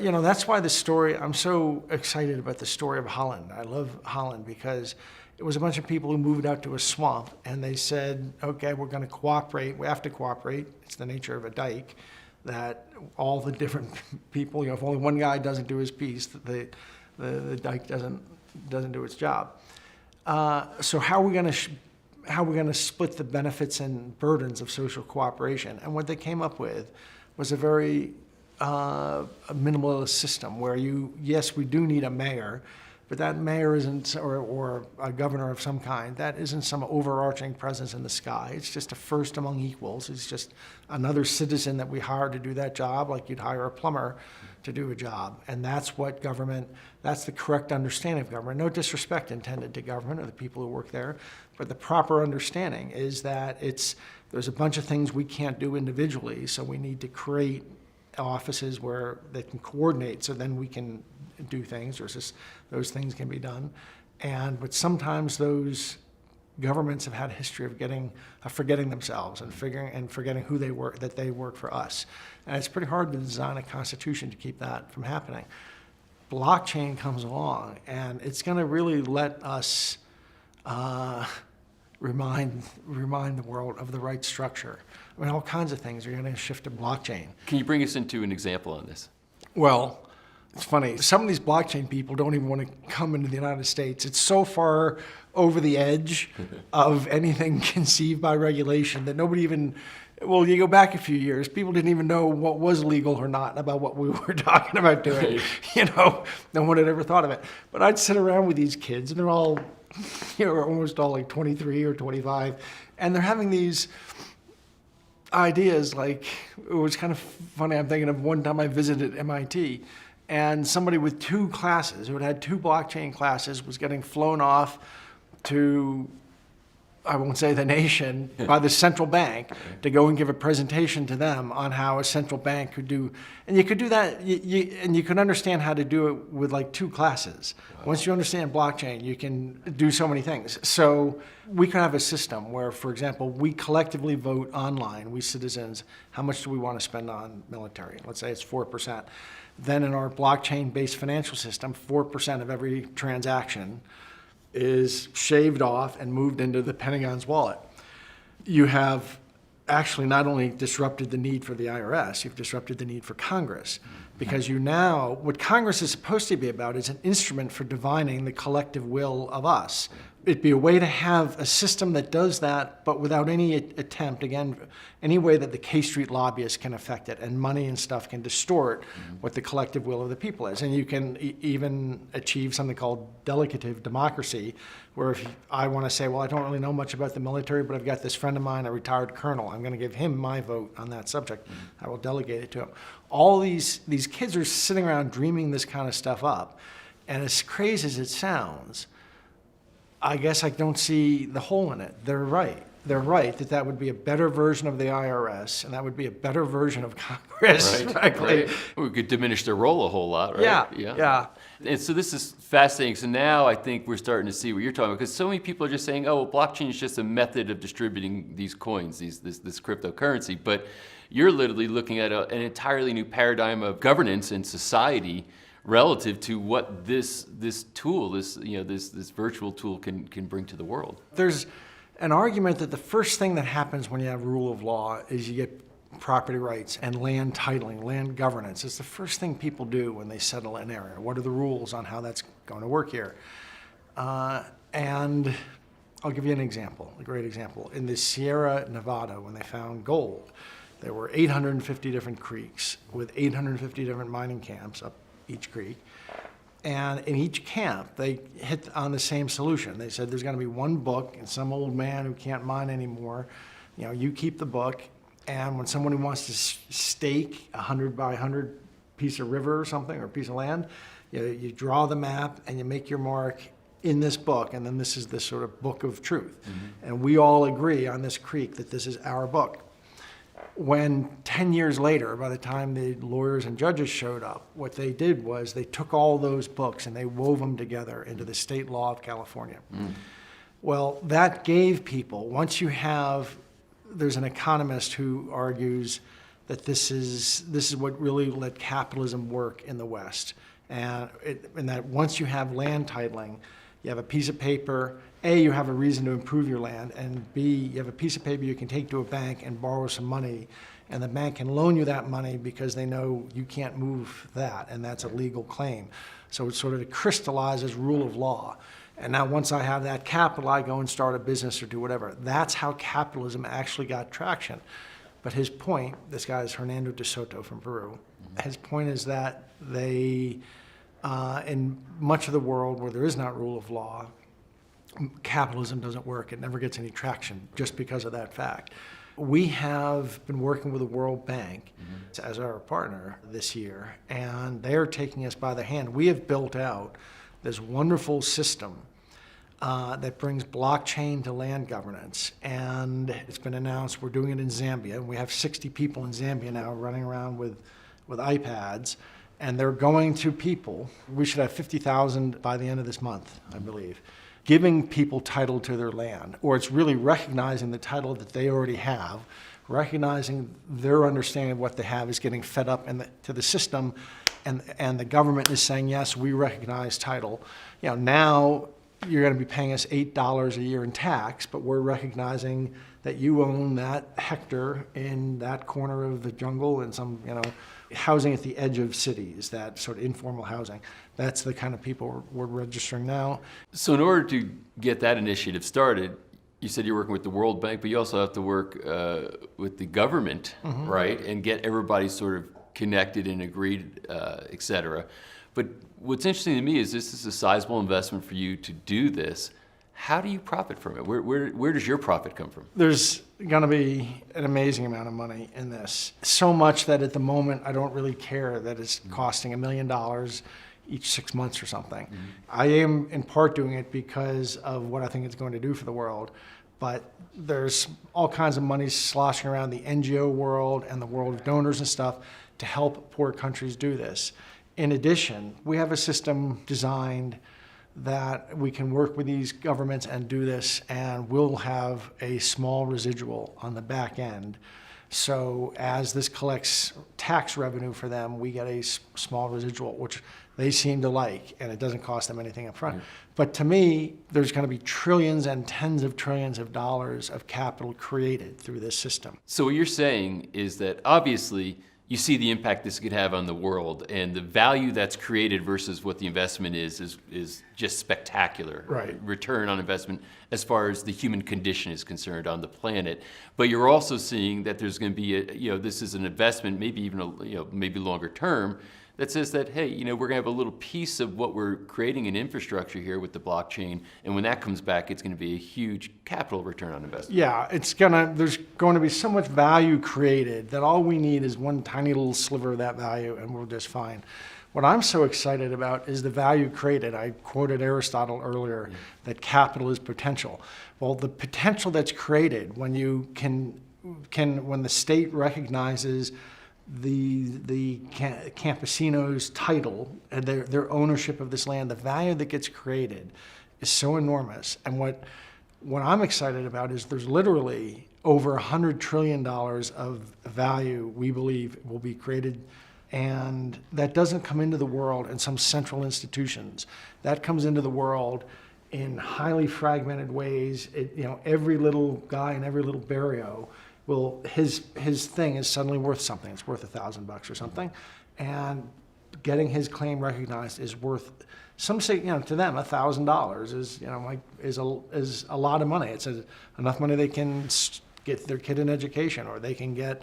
A: you know, that's why the story, I'm so excited about the story of Holland. I love Holland because it was a bunch of people who moved out to a swamp, and they said, okay, we're going to cooperate. We have to cooperate. It's the nature of a dike, that all the different people, you know, if only one guy doesn't do his piece, the dike doesn't do its job. So how are we going to split the benefits and burdens of social cooperation? And what they came up with was a very a minimalist system where yes, we do need a mayor, but that mayor isn't, or a governor of some kind, that isn't some overarching presence in the sky. It's just a first among equals. It's just another citizen that we hire to do that job, like you'd hire a plumber to do a job. And that's what government, that's the correct understanding of government. No disrespect intended to government or the people who work there, but the proper understanding is that there's a bunch of things we can't do individually, so we need to create offices where they can coordinate, so then we can do things, or just those things can be done. But sometimes those governments have had a history of forgetting themselves and forgetting who they work, that they work for us. And it's pretty hard to design a constitution to keep that from happening. Blockchain comes along, and it's going to really let us remind the world of the right structure. I mean, all kinds of things are going to shift to blockchain.
C: Can you bring us into an example on this?
A: Well, it's funny. Some of these blockchain people don't even want to come into the United States. It's so far over the edge of anything conceived by regulation that nobody even, well, you go back a few years, people didn't even know what was legal or not about what we were talking about doing. Right. You know, no one had ever thought of it. But I'd sit around with these kids, and they're all, you know, almost all like 23 or 25, and they're having these ideas. Like, it was kind of funny. I'm thinking of one time I visited MIT, and somebody with 2 classes, who had 2 blockchain classes, was getting flown off to, I won't say the nation, by the central bank to go and give a presentation to them on how a central bank could do, and you could do that, and you can understand how to do it with like 2 classes. Wow. Once you understand blockchain, you can do so many things. So we can have a system where, for example, we collectively vote online, we citizens, how much do we want to spend on military? Let's say it's 4%. Then in our blockchain-based financial system, 4% of every transaction is shaved off and moved into the Pentagon's wallet. You have actually not only disrupted the need for the IRS, you've disrupted the need for Congress, because what Congress is supposed to be about is an instrument for divining the collective will of us. It'd be a way to have a system that does that, but without any attempt, again, any way that the K Street lobbyists can affect it, and money and stuff can distort what the collective will of the people is. And you can even achieve something called delegative democracy, where if I want to say, well, I don't really know much about the military, but I've got this friend of mine, a retired colonel, I'm going to give him my vote on that subject. I will delegate it to him. All these kids are sitting around dreaming this kind of stuff up. And as crazy as it sounds, I guess I don't see the hole in it. They're right. They're right that would be a better version of the IRS, and that would be a better version of Congress, frankly.
C: Right. We could diminish their role a whole lot, right?
A: Yeah.
C: And so this is fascinating. So now I think we're starting to see what you're talking about, because so many people are just saying, oh, well, blockchain is just a method of distributing these coins, this cryptocurrency. But you're literally looking at an entirely new paradigm of governance and society relative to what this tool, this virtual tool can bring to the world.
A: There's an argument that the first thing that happens when you have rule of law is you get property rights and land titling, land governance. It's the first thing people do when they settle an area. What are the rules on how that's going to work here? And I'll give you an example, a great example. In the Sierra Nevada, when they found gold, there were 850 different creeks with 850 different mining camps up each creek. And in each camp, they hit on the same solution. They said there's going to be one book, and some old man who can't mine anymore, you keep the book, and when someone who wants to stake a 100 by 100 piece of river or something, or piece of land, you draw the map and you make your mark in this book, and then this is the sort of book of truth. Mm-hmm. And we all agree on this creek that this is our book. When 10 years later, by the time the lawyers and judges showed up, what they did was they took all those books and they wove them together into the state law of California. Well, that gave people, there's an economist who argues that this is what really let capitalism work in the West. And that once you have land titling, you have a piece of paper, A, you have a reason to improve your land, and B, you have a piece of paper you can take to a bank and borrow some money, and the bank can loan you that money because they know you can't move that, and that's a legal claim. So it sort of crystallizes rule of law. And now once I have that capital, I go and start a business or do whatever. That's how capitalism actually got traction. But his point, this guy is Hernando de Soto from Peru, his point is that they, in much of the world where there is not rule of law, capitalism doesn't work. It never gets any traction just because of that fact. We have been working with the World Bank as our partner this year, and they're taking us by the hand. We have built out this wonderful system that brings blockchain to land governance, and it's been announced we're doing it in Zambia, and we have 60 people in Zambia now running around with iPads, and they're going to people. We should have 50,000 by the end of this month, I believe, giving people title to their land, or it's really recognizing the title that they already have, recognizing their understanding of what they have is getting fed up to the system, and the government is saying, yes, we recognize title. You know, now you're going to be paying us $8 a year in tax, but we're recognizing that you own that hectare in that corner of the jungle and some, housing at the edge of cities, that sort of informal housing. That's the kind of people we're registering now.
C: So in order to get that initiative started, you said you're working with the World Bank, but you also have to work with the government, right? And get everybody sort of connected and agreed, et cetera. But what's interesting to me is this is a sizable investment for you to do this. How do you profit from it? Where does your profit come from?
A: There's going to be an amazing amount of money in this. So much that at the moment I don't really care that it's costing $1 million each 6 months or something. I am in part doing it because of what I think it's going to do for the world. But there's all kinds of money sloshing around the NGO world and the world of donors and stuff to help poor countries do this. In addition, we have a system designed that we can work with these governments and do this, and we'll have a small residual on the back end. So as this collects tax revenue for them, we get a small residual, which they seem to like, and it doesn't cost them anything up front. But to me, there's going to be trillions and tens of trillions of dollars of capital created through this system.
C: So what you're saying is that obviously you see the impact this could have on the world, and the value that's created versus what the investment is just spectacular.
A: Right.
C: Return on investment as far as the human condition is concerned on the planet. But you're also seeing that there's going to be this is an investment, maybe even maybe longer term, that says that, hey, we're going to have a little piece of what we're creating in infrastructure here with the blockchain, and when that comes back, it's going to be a huge capital return on investment.
A: Yeah, there's going to be so much value created that all we need is one tiny little sliver of that value, and we're just fine. What I'm so excited about is the value created. I quoted Aristotle earlier that capital is potential. Well, the potential that's created when you when the state recognizes the campesinos' title and their ownership of this land, the value that gets created is so enormous. And what I'm excited about is there's literally over $100 trillion of value we believe will be created, and that doesn't come into the world in some central institutions. That comes into the world in highly fragmented ways. Every little guy in every little barrio his thing is suddenly worth something. It's worth $1,000 or something, and getting his claim recognized is worth. Some say, to them, $1,000 is a lot of money. It's enough money they can get their kid an education, or they can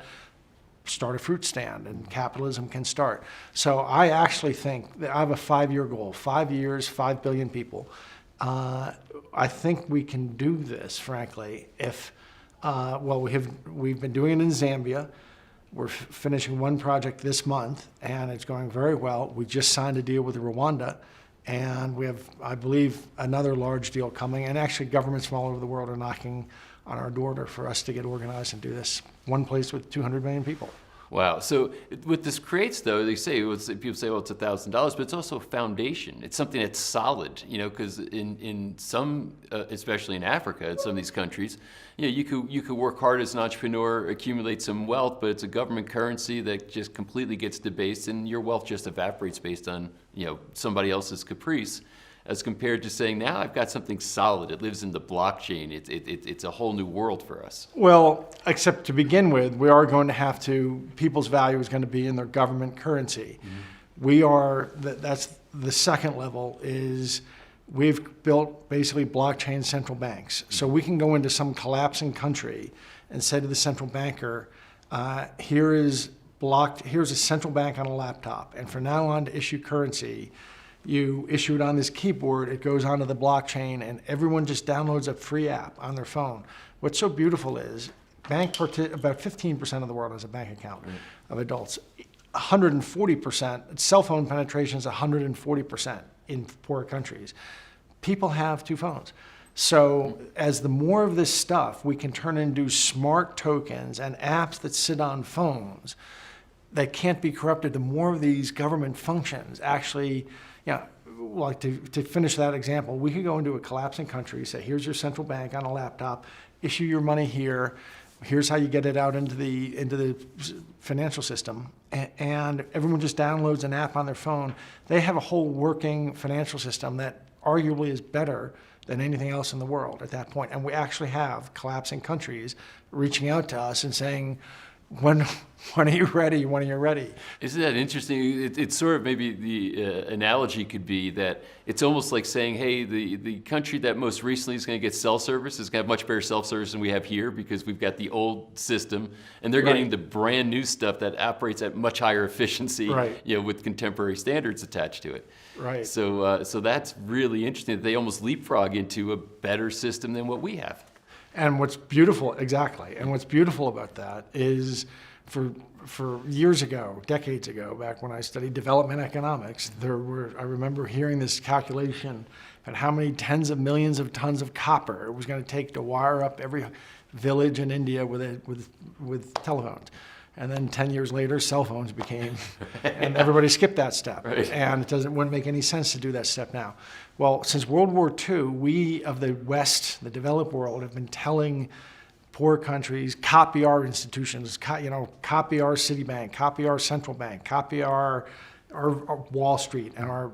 A: start a fruit stand, and capitalism can start. So I actually think that I have a 5-year goal: 5 years, 5 billion people. I think we can do this, frankly, if. We've been doing it in Zambia. We're finishing one project this month, and it's going very well. We just signed a deal with Rwanda, and we have, I believe, another large deal coming. And actually, governments from all over the world are knocking on our door for us to get organized and do this. One place with 200 million people.
C: Wow. So what this creates, though, they say, people say, well, it's $1,000, but it's also a foundation. It's something that's solid, because in some, especially in Africa, in some of these countries, you could work hard as an entrepreneur, accumulate some wealth, but it's a government currency that just completely gets debased, and your wealth just evaporates based on, somebody else's caprice. As compared to saying, now I've got something solid. It lives in the blockchain. It's a whole new world for us.
A: Well, except to begin with, we are going to have to, people's value is going to be in their government currency. That's the second level, is we've built basically blockchain central banks. So we can go into some collapsing country and say to the central banker, here's a central bank on a laptop, and from now on to issue currency, you issue it on this keyboard, it goes onto the blockchain, and everyone just downloads a free app on their phone. What's so beautiful is about 15% of the world has a bank account of adults. 140%, cell phone penetration is 140% in poor countries. People have 2 phones. So as the more of this stuff we can turn into smart tokens and apps that sit on phones that can't be corrupted, the more of these government functions actually, like to finish that example, we could go into a collapsing country, say, here's your central bank on a laptop, issue your money here, here's how you get it out into the financial system, and everyone just downloads an app on their phone. They have a whole working financial system that arguably is better than anything else in the world at that point. And we actually have collapsing countries reaching out to us and saying, when are you ready? When are you ready?
C: Isn't that interesting? It's sort of, maybe the analogy could be that it's almost like saying, hey, the country that most recently is going to get cell service is going to have much better cell service than we have here, because we've got the old system, and they're getting the brand new stuff that operates at much higher efficiency, with contemporary standards attached to it.
A: Right.
C: So that's really interesting that they almost leapfrog into a better system than what we have.
A: And what's beautiful, exactly, and what's beautiful about that is for years ago, decades ago, back when I studied development economics, I remember hearing this calculation at how many tens of millions of tons of copper it was going to take to wire up every village in India with telephones. And then 10 years later, cell phones became, and everybody skipped that step.
C: Right.
A: And it wouldn't make any sense to do that step now. Well, since World War II, we of the West, the developed world, have been telling poor countries, copy our institutions, copy our Citibank, copy our central bank, copy our Wall Street, and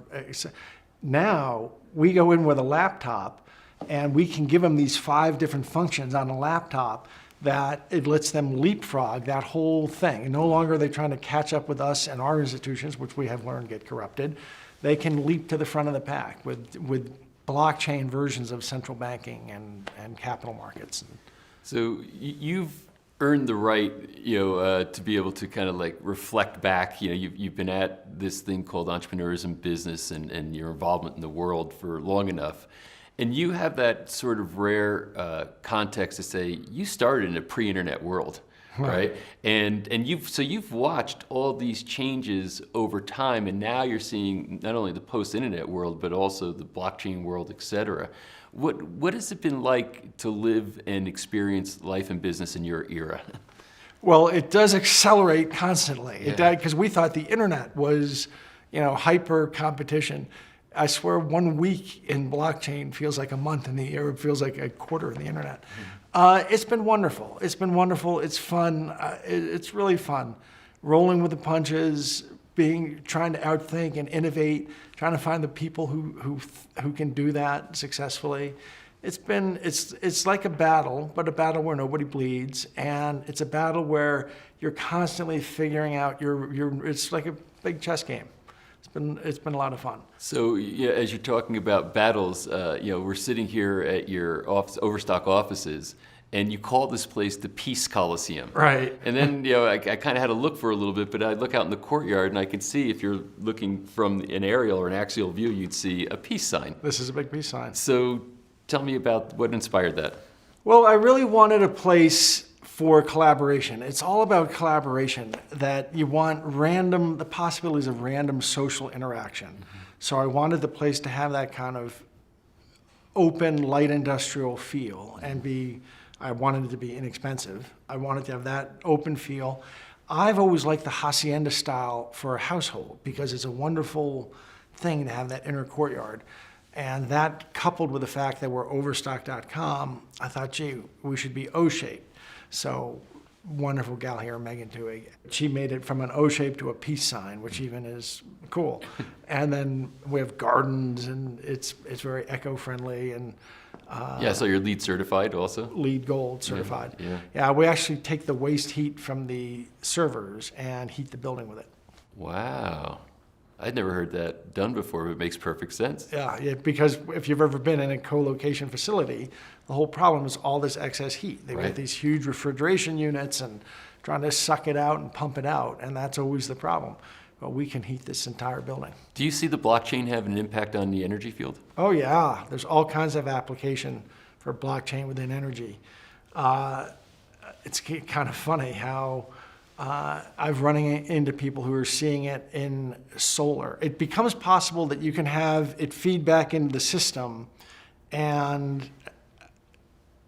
A: now we go in with a laptop, and we can give them these 5 different functions on a laptop that it lets them leapfrog that whole thing. And no longer are they trying to catch up with us and our institutions, which we have learned get corrupted. They can leap to the front of the pack with blockchain versions of central banking and capital markets.
C: So you've earned the right, to be able to kind of like reflect back. You've been at this thing called entrepreneurism business and your involvement in the world for long enough. And you have that sort of rare context to say you started in a pre-internet world, right? And you've watched all these changes over time, and now you're seeing not only the post-internet world but also the blockchain world, et cetera. What has it been like to live and experience life and business in your era?
A: Well, it does accelerate constantly. Because we thought the internet was, hyper competition. I swear 1 week in blockchain feels like a month in the year. It feels like a quarter in the internet. It's been wonderful. It's been wonderful. It's fun. It's really fun. Rolling with the punches, trying to outthink and innovate, trying to find the people who can do that successfully. It's like a battle, but a battle where nobody bleeds, and it's a battle where you're constantly figuring out it's like a big chess game. It's been a lot of fun.
C: So as you're talking about battles, we're sitting here at your Overstock offices, and you call this place the Peace Coliseum.
A: Right.
C: And then I kind of had to look for a little bit, but I look out in the courtyard, and I can see, if you're looking from an aerial or an axial view, you'd see a peace sign.
A: This is a big peace sign.
C: So tell me about what inspired that.
A: Well, I really wanted a place for collaboration. It's all about collaboration, that you want the possibilities of random social interaction. So I wanted the place to have that kind of open, light industrial feel, and I wanted it to be inexpensive. I wanted to have that open feel. I've always liked the hacienda style for a household because it's a wonderful thing to have that inner courtyard. And that coupled with the fact that we're overstock.com, I thought, gee, we should be O-shaped. So wonderful gal here, Megan Twohig. She made it from an O shape to a peace sign, which even is cool. And then we have gardens, and it's very eco-friendly and
C: Yeah, so you're LEED certified also?
A: LEED Gold certified.
C: Yeah.
A: Yeah, we actually take the waste heat from the servers and heat the building with it.
C: Wow. I'd never heard that done before, but it makes perfect sense.
A: Yeah, because if you've ever been in a co-location facility, the whole problem is all this excess heat. They've
C: Right.
A: got these huge refrigeration units and trying to suck it out and pump it out, and that's always the problem. But we can heat this entire building.
C: Do you see the blockchain have an impact on the energy field?
A: Oh yeah, there's all kinds of application for blockchain within energy. It's kind of funny how I've running into people who are seeing it in solar. It becomes possible that you can have it feed back into the system, and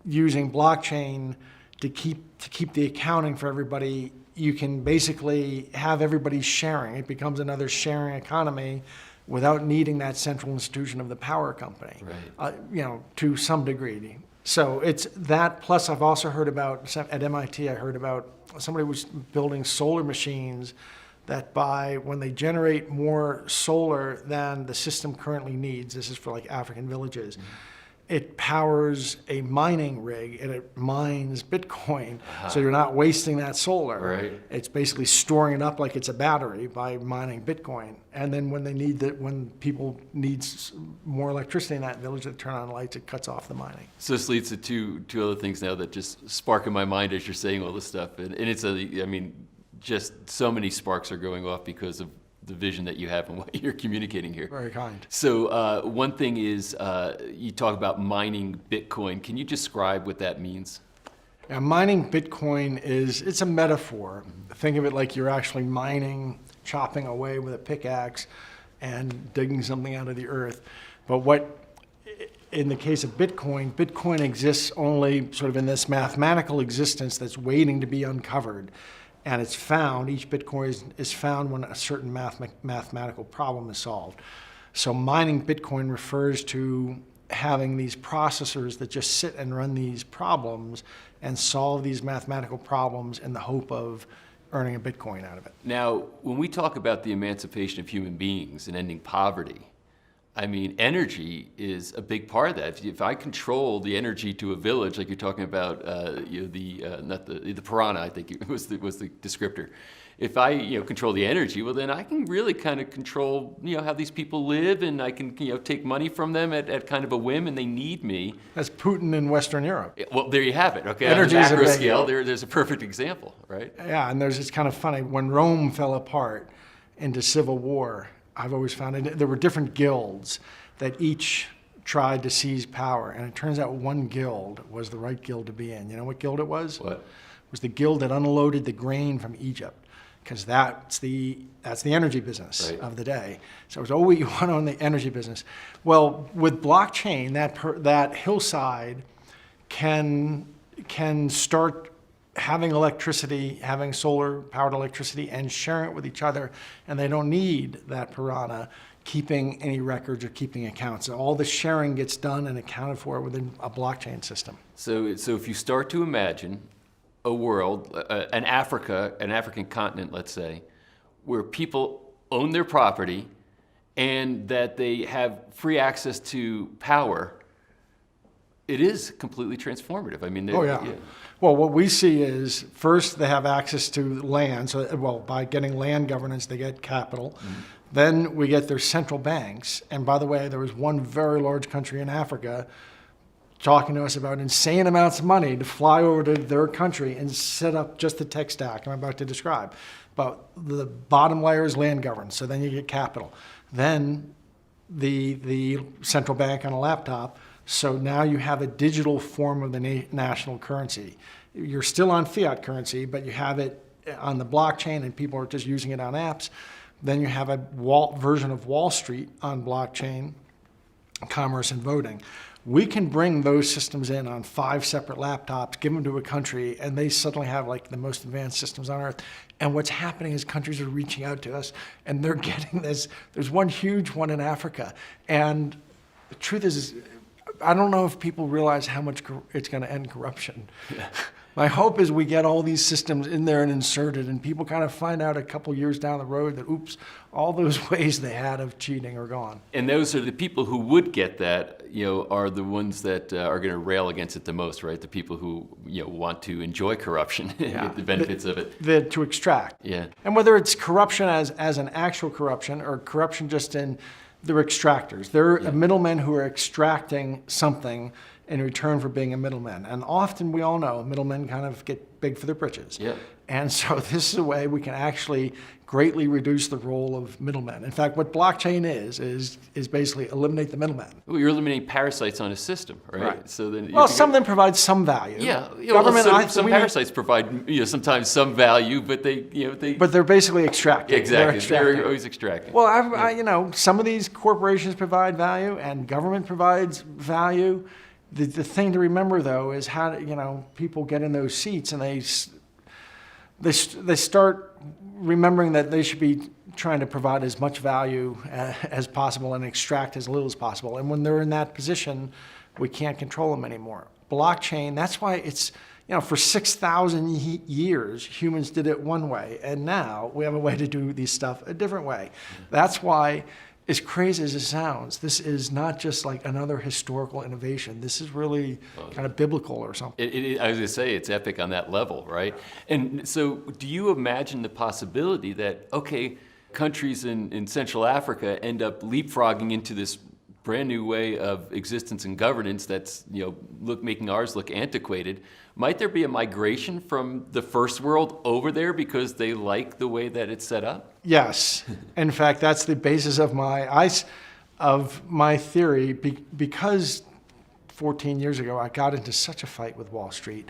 A: using blockchain to keep the accounting for everybody, you can basically have everybody sharing. It becomes another sharing economy without needing that central institution of the power company,
C: Right.
A: to some degree. So it's that, plus I've also heard about, at MIT, I heard about somebody was building solar machines that when they generate more solar than the system currently needs, this is for like African villages, it powers a mining rig and it mines Bitcoin. So you're not wasting that solar.
C: Right.
A: It's basically storing it up like it's a battery by mining Bitcoin. And then when people need more electricity in that village, they turn on lights, it cuts off the mining.
C: So this leads to two other things now that just spark in my mind as you're saying all this stuff. And it's just so many sparks are going off because of the vision that you have and what you're communicating here.
A: Very kind.
C: So one thing is you talk about mining Bitcoin. Can you describe what that means?
A: Yeah, mining Bitcoin it's a metaphor. Think of it like you're actually mining, chopping away with a pickaxe and digging something out of the earth. But in the case of Bitcoin exists only sort of in this mathematical existence that's waiting to be uncovered. And it's found, each Bitcoin is found when a certain mathematical problem is solved. So mining Bitcoin refers to having these processors that just sit and run these problems and solve these mathematical problems in the hope of earning a Bitcoin out of it.
C: Now, when we talk about the emancipation of human beings and ending poverty, I mean, energy is a big part of that. If I control the energy to a village, like you're talking about, the piranha, I think it was the descriptor. If I control the energy, well, then I can really kind of control how these people live, and I can take money from them at kind of a whim, and they need me.
A: That's Putin in Western Europe.
C: Well, there you have it. Okay,
A: Energy
C: on
A: is
C: a
A: a
C: macro
A: big-
C: scale, there's a perfect example, right?
A: Yeah, and it's kind of funny. When Rome fell apart into civil war, I've always found there were different guilds that each tried to seize power, and it turns out one guild was the right guild to be in. You know what guild it was?
C: What?
A: It was the guild that unloaded the grain from Egypt, because that's the energy business
C: Right.
A: of the day. So it's always you want to own the energy business. Well, with blockchain, that hillside can start having electricity, having solar-powered electricity, and sharing it with each other, and they don't need that piranha keeping any records or keeping accounts. So all the sharing gets done and accounted for within a blockchain system.
C: So if you start to imagine a world, an African continent, let's say, where people own their property and that they have free access to power, it is completely transformative. I mean,
A: Oh, yeah. Well, what we see is first they have access to land. So, by getting land governance, they get capital.
C: Mm-hmm.
A: Then we get their central banks. And by the way, there was one very large country in Africa talking to us about insane amounts of money to fly over to their country and set up just the tech stack I'm about to describe. But the bottom layer is land governance. So then you get capital. Then the central bank on a laptop. So now you have a digital form of the national currency. You're still on fiat currency, but you have it on the blockchain and people are just using it on apps. Then you have a version of Wall Street on blockchain, commerce and voting. We can bring those systems in on 5 separate laptops, give them to a country, and they suddenly have like the most advanced systems on earth. And what's happening is countries are reaching out to us, and they're getting this. There's one huge one in Africa, and the truth is, I don't know if people realize how much it's going to end corruption. Yeah. My hope is we get all these systems in there and inserted, and people kind of find out a couple years down the road that, oops, all those ways they had of cheating are gone.
C: And those are the people who would get that, are the ones that are going to rail against it the most, right? The people who, want to enjoy corruption, get the benefits of it.
A: To extract.
C: Yeah.
A: And whether it's corruption as an actual corruption or corruption just in, they're extractors. They're middlemen who are extracting something in return for being a middleman. And often we all know middlemen kind of get big for their britches.
C: Yeah.
A: And so this is a way we can actually greatly reduce the role of middlemen. In fact, what blockchain is basically eliminate the middleman.
C: Well, you're eliminating parasites on a system, right? So then
A: some of them provide some value.
C: Yeah.
A: Government,
C: some parasites provide sometimes some value, but
A: But they're basically extracting.
C: Exactly.
A: They're
C: always extracting.
A: Well, some of these corporations provide value and government provides value. The thing to remember, though, is how people get in those seats and they start remembering that they should be trying to provide as much value as possible and extract as little as possible. And when they're in that position, we can't control them anymore. Blockchain, that's why it's, for 6,000 years, humans did it one way. And now we have a way to do these stuff a different way. That's why, as crazy as it sounds, this is not just like another historical innovation. This is really kind of biblical or something.
C: I was going to say, it's epic on that level, right? And so do you imagine the possibility that, countries in Central Africa end up leapfrogging into this brand new way of existence and governance that's, making ours look antiquated? Might there be a migration from the first world over there because they like the way that it's set up?
A: Yes. In fact, that's the basis of my theory, because 14 years ago I got into such a fight with Wall Street,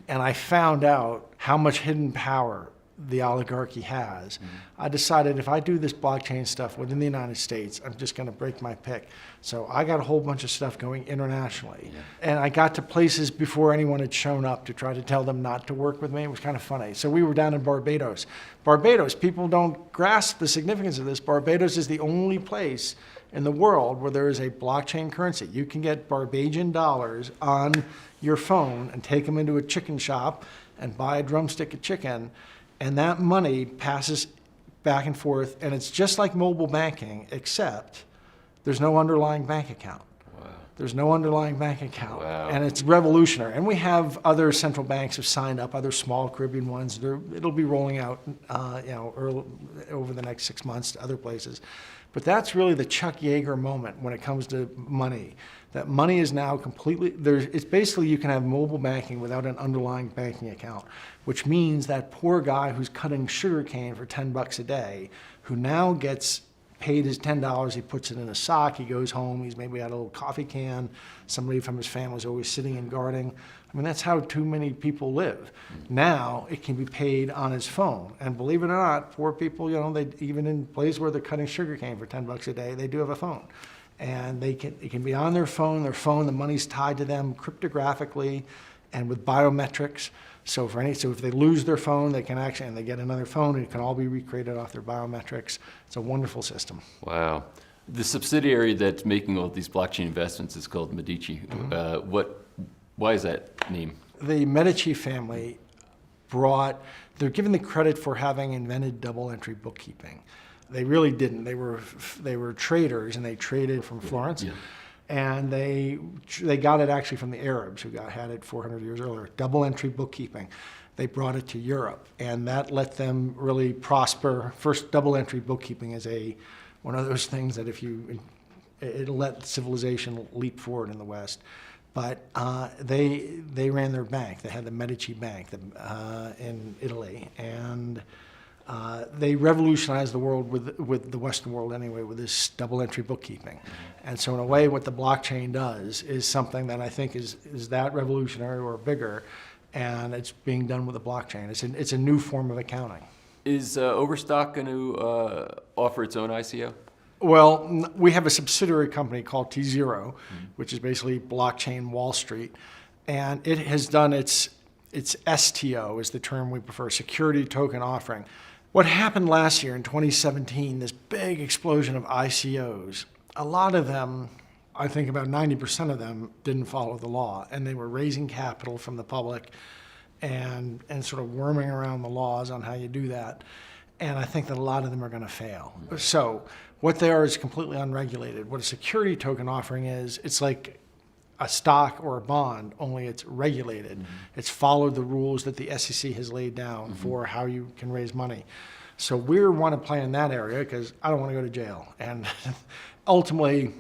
A: and I found out how much hidden power the oligarchy has. I decided if I do this blockchain stuff within the United States, I'm just going to break my pick. So I got a whole bunch of stuff going internationally. And I got to places before anyone had shown up to try to tell them not to work with me. It was kind of funny. So we were down in Barbados. Barbados, people don't grasp the significance of this. Barbados is the only place in the world where there is a blockchain currency. You can get Barbadian dollars on your phone and take them into a chicken shop and buy a drumstick of chicken. And that money passes back and forth, and it's just like mobile banking, except there's no underlying bank account.
C: Wow.
A: There's no underlying bank account.
C: Wow.
A: And it's revolutionary. And we have other central banks have signed up, other small Caribbean ones. It'll be rolling out over the next 6 months to other places. But that's really the Chuck Yeager moment when it comes to money. That money is now completely, it's basically you can have mobile banking without an underlying banking account, which means that poor guy who's cutting sugarcane for $10 a day, who now gets paid his $10, he puts it in a sock, he goes home, he's maybe got a little coffee can, somebody from his family is always sitting and guarding. I mean, that's how too many people live. Now it can be paid on his phone. And believe it or not, poor people, they even in places where they're cutting sugarcane for $10 a day, they do have a phone. And it can be on their phone, the money's tied to them cryptographically and with biometrics. So if they lose their phone, they can actually, and they get another phone, it can all be recreated off their biometrics. It's a wonderful system.
C: Wow. The subsidiary that's making all these blockchain investments is called Medici. Why is that name?
A: The Medici family they're given the credit for having invented double entry bookkeeping. They really didn't. They were traders, and they traded from Florence. Yeah. And they got it actually from the Arabs, who had it 400 years earlier. Double entry bookkeeping. They brought it to Europe, and that let them really prosper. First, double entry bookkeeping is one of those things that it'll let civilization leap forward in the West. But they ran their bank. They had the Medici Bank in Italy, and they revolutionized the world with the Western world anyway with this double entry bookkeeping. And so in a way, what the blockchain does is something that I think is that revolutionary or bigger, and it's being done with a blockchain. It's a new form of accounting.
C: Is Overstock going to offer its own ICO?
A: Well, we have a subsidiary company called T0, which is basically blockchain Wall Street, and it has done its STO is the term we prefer, security token offering. What happened last year in 2017, this big explosion of ICOs, a lot of them, I think about 90% of them didn't follow the law, and they were raising capital from the public and sort of worming around the laws on how you do that. And I think that a lot of them are going to fail. So what they are is completely unregulated. What a security token offering is, it's like a stock or a bond, only it's regulated. It's followed the rules that the SEC has laid down for how you can raise money. So we want to play in that area because I don't want to go to jail. And ultimately,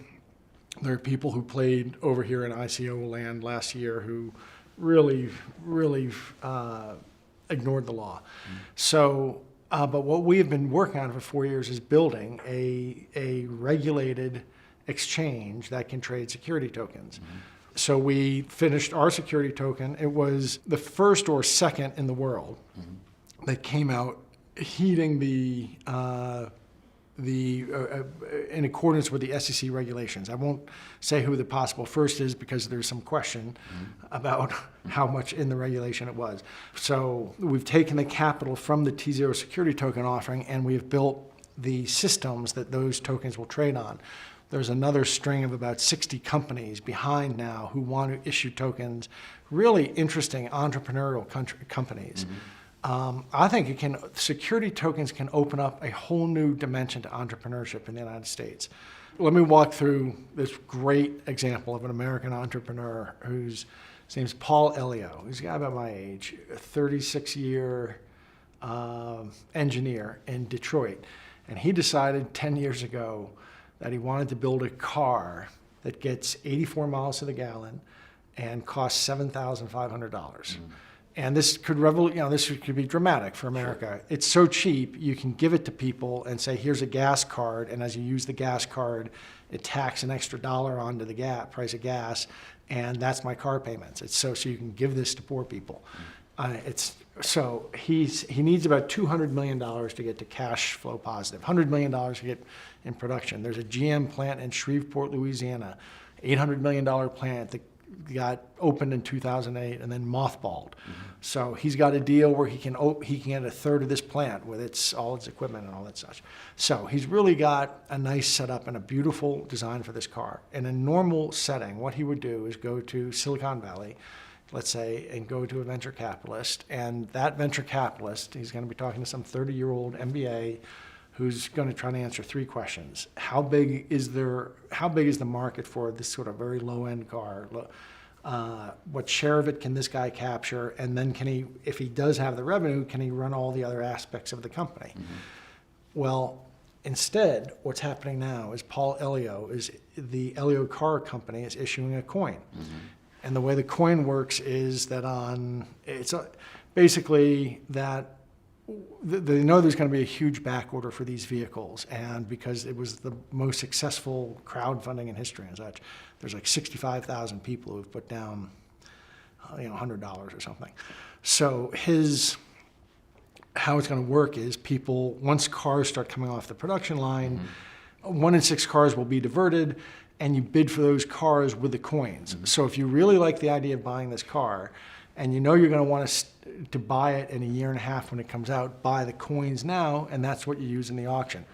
A: there are people who played over here in ICO land last year who really ignored the law. So, but what we have been working on for 4 years is building a regulated exchange that can trade security tokens. So we finished our security token. It was the first or second in the world that came out heeding in accordance with the SEC regulations. I won't say who the possible first is because there's some question about how much in the regulation it was. So we've taken the capital from the T0 security token offering and we've built the systems that those tokens will trade on. There's another string of about 60 companies behind now who want to issue tokens, really interesting entrepreneurial companies. I think security tokens can open up a whole new dimension to entrepreneurship in the United States. Let me walk through this great example of an American entrepreneur his name's Paul Elio. He's a guy about my age, a 36-year engineer in Detroit. And he decided 10 years ago that he wanted to build a car that gets 84 miles to the gallon and costs $7,500. And this could this could be dramatic for America. Sure. It's so cheap, you can give it to people and say, here's a gas card, and as you use the gas card, it tacks an extra $1 onto the price of gas, and that's my car payments. It's so you can give this to poor people. He needs about $200 million to get to cash flow positive, $100 million to get in production. There's a GM plant in Shreveport, Louisiana, $800 million plant that got opened in 2008 and then mothballed. So he's got a deal where he can get a third of this plant with all its equipment and all that such. So he's really got a nice setup and a beautiful design for this car. In a normal setting, what he would do is go to Silicon Valley, let's say, and go to a venture capitalist. And that venture capitalist, he's going to be talking to some 30-year-old MBA who's going to try to answer 3 questions. How big is the market for this sort of very low-end car? What share of it can this guy capture? And then if he does have the revenue, can he run all the other aspects of the company? Well, instead, what's happening now is Paul Elio, the Elio car company is issuing a coin. And the way the coin works is that basically that they know there's going to be a huge back order for these vehicles, and because it was the most successful crowdfunding in history and such, there's like 65,000 people who've put down, $100 or something. So how it's going to work is once cars start coming off the production line, 1 in 6 cars will be diverted, and you bid for those cars with the coins. So if you really like the idea of buying this car, and you know you're going to want to buy it in a year and a half when it comes out, buy the coins now, and that's what you use in the auction.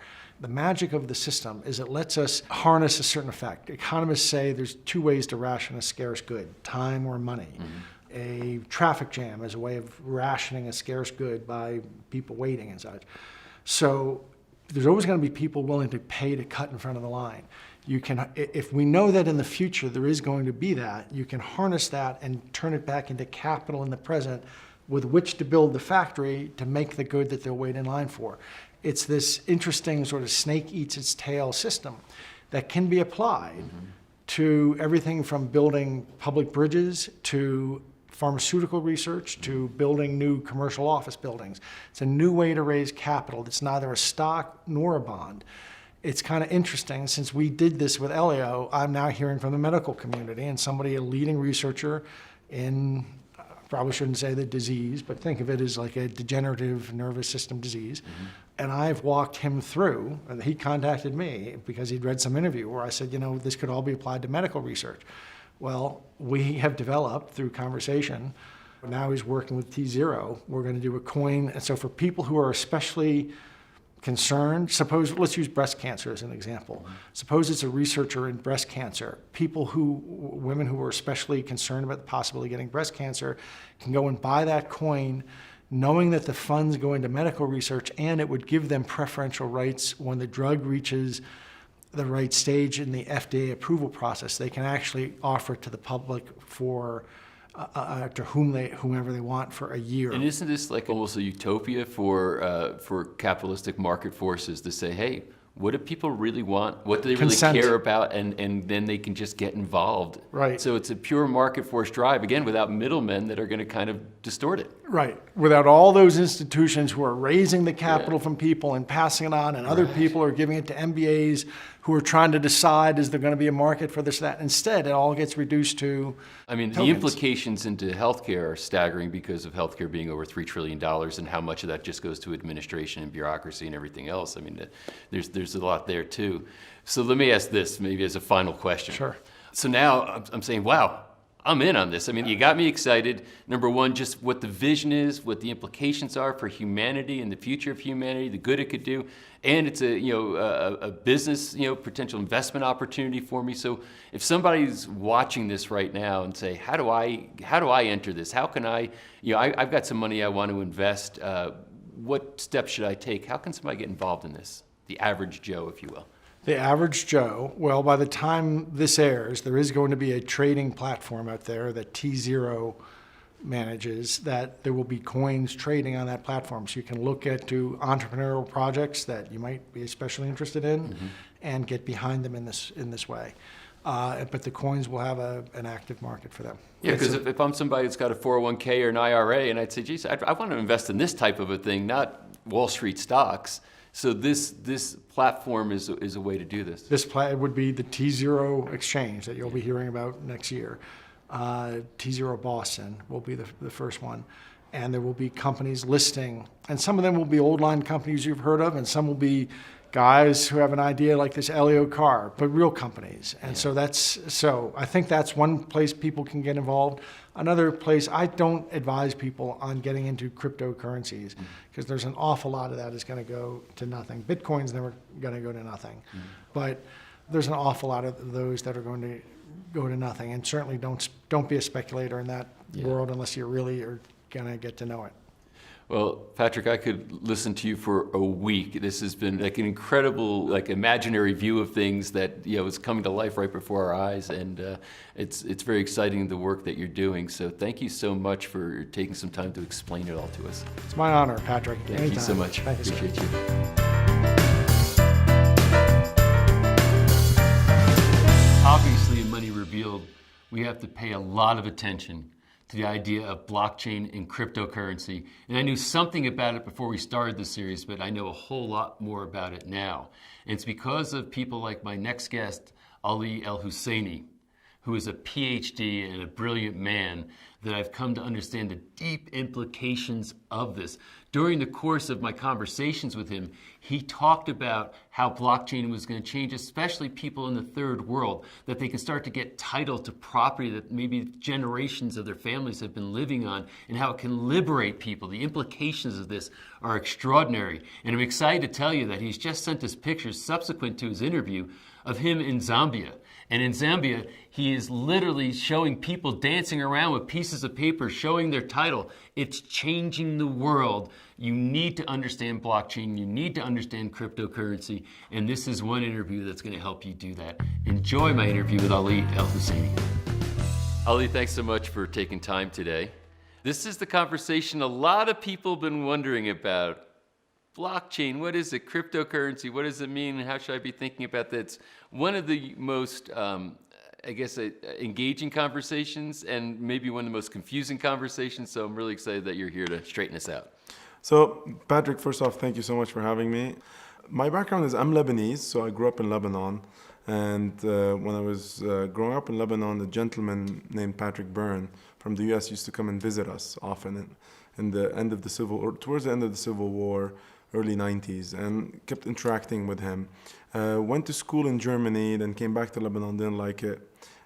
A: The magic of the system is it lets us harness a certain effect. Economists say there's 2 ways to ration a scarce good, time or money. A traffic jam is a way of rationing a scarce good by people waiting and such. So there's always going to be people willing to pay to cut in front of the line. If we know that in the future there is going to be that, you can harness that and turn it back into capital in the present with which to build the factory to make the good that they'll wait in line for. It's this interesting sort of snake eats its tail system that can be applied to everything from building public bridges to pharmaceutical research to building new commercial office buildings. It's a new way to raise capital that's neither a stock nor a bond. It's kind of interesting, since we did this with Elio, I'm now hearing from the medical community and a leading researcher in probably shouldn't say the disease, but think of it as like a degenerative nervous system disease. And I've walked him through, and he contacted me because he'd read some interview where I said, this could all be applied to medical research. Well, we have developed through conversation, now he's working with T0, we're going to do a coin. And so for people who are especially concerned, let's use breast cancer as an example. Suppose it's a researcher in breast cancer. Women who are especially concerned about the possibility of getting breast cancer can go and buy that coin knowing that the funds go into medical research, and it would give them preferential rights when the drug reaches the right stage in the FDA approval process. They can actually offer it to the public for to whomever they want for a year.
C: And isn't this like almost a utopia for capitalistic market forces to say, hey, what do people really want? What do they really care about? And then they can just get involved.
A: Right.
C: So it's a pure market force drive, again, without middlemen that are going to kind of distort it.
A: Right. Without all those institutions who are raising the capital from people and passing it on, and other people are giving it to MBAs who are trying to decide, is there going to be a market for this, that? Instead, it all gets reduced to tokens.
C: The implications into healthcare are staggering because of healthcare being over $3 trillion and how much of that just goes to administration and bureaucracy and everything else. There's a lot there too. So let me ask this, maybe as a final question.
A: Sure.
C: So now I'm saying, wow, I'm in on this. You got me excited. Number one, just what the vision is, what the implications are for humanity and the future of humanity, the good it could do, and it's a business potential investment opportunity for me. So if somebody's watching this right now and say, how do I enter this? How can I've got some money I want to invest. What steps should I take? How can somebody get involved in this? The average Joe, if you will.
A: The average Joe, well, by the time this airs, there is going to be a trading platform out there that T0 manages, that there will be coins trading on that platform. So you can look at entrepreneurial projects that you might be especially interested in and get behind them in this way. But the coins will have an active market for them.
C: Yeah, because if I'm somebody that's got a 401k or an IRA, and I'd say, geez, I want to invest in this type of a thing, not Wall Street stocks. So this platform is a way to do this.
A: It would be the T0 exchange that you'll be hearing about next year. T0 Boston will be the first one. And there will be companies listing. And some of them will be old line companies you've heard of, and some will be guys who have an idea like this Elio car, but real companies. And so I think that's one place people can get involved. Another place, I don't advise people on getting into cryptocurrencies because there's an awful lot of that is going to go to nothing. Bitcoin's never going to go to nothing. But there's an awful lot of those that are going to go to nothing. And certainly don't be a speculator in that world unless you really are going to get to know it.
C: Well, Patrick, I could listen to you for a week. This has been like an incredible, like imaginary view of things that is coming to life right before our eyes, and it's very exciting the work that you're doing. So thank you so much for taking some time to explain it all to us.
A: It's my honor, Patrick.
C: Thank you so much.
A: Thank you,
C: Appreciate you. Obviously, in Money Revealed, we have to pay a lot of attention to the idea of blockchain and cryptocurrency. And I knew something about it before we started the series, but I know a whole lot more about it now. And it's because of people like my next guest, Ali El-Husseini, who is a PhD and a brilliant man, that I've come to understand the deep implications of this. During the course of my conversations with him, he talked about how blockchain was going to change, especially people in the third world, that they can start to get title to property that maybe generations of their families have been living on, and how it can liberate people. The implications of this are extraordinary. And I'm excited to tell you that he's just sent us pictures subsequent to his interview of him in Zambia. And in Zambia, he is literally showing people dancing around with pieces of paper, showing their title. It's changing the world. You need to understand blockchain. You need to understand cryptocurrency. And this is one interview that's going to help you do that. Enjoy my interview with Ali El-Husseini. Ali, thanks so much for taking time today. This is the conversation a lot of people have been wondering about. Blockchain, what is it? Cryptocurrency, what does it mean? How should I be thinking about that? It's one of the most, engaging conversations, and maybe one of the most confusing conversations. So I'm really excited that you're here to straighten us out.
B: So, Patrick, first off, thank you so much for having me. My background is I'm Lebanese, so I grew up in Lebanon. And when I was growing up in Lebanon, a gentleman named Patrick BYRNE from the U.S. used to come and visit us often in the end of the towards the end of the Civil War, early 90s, and kept interacting with him. Went to school in Germany, then came back to Lebanon, didn't like it.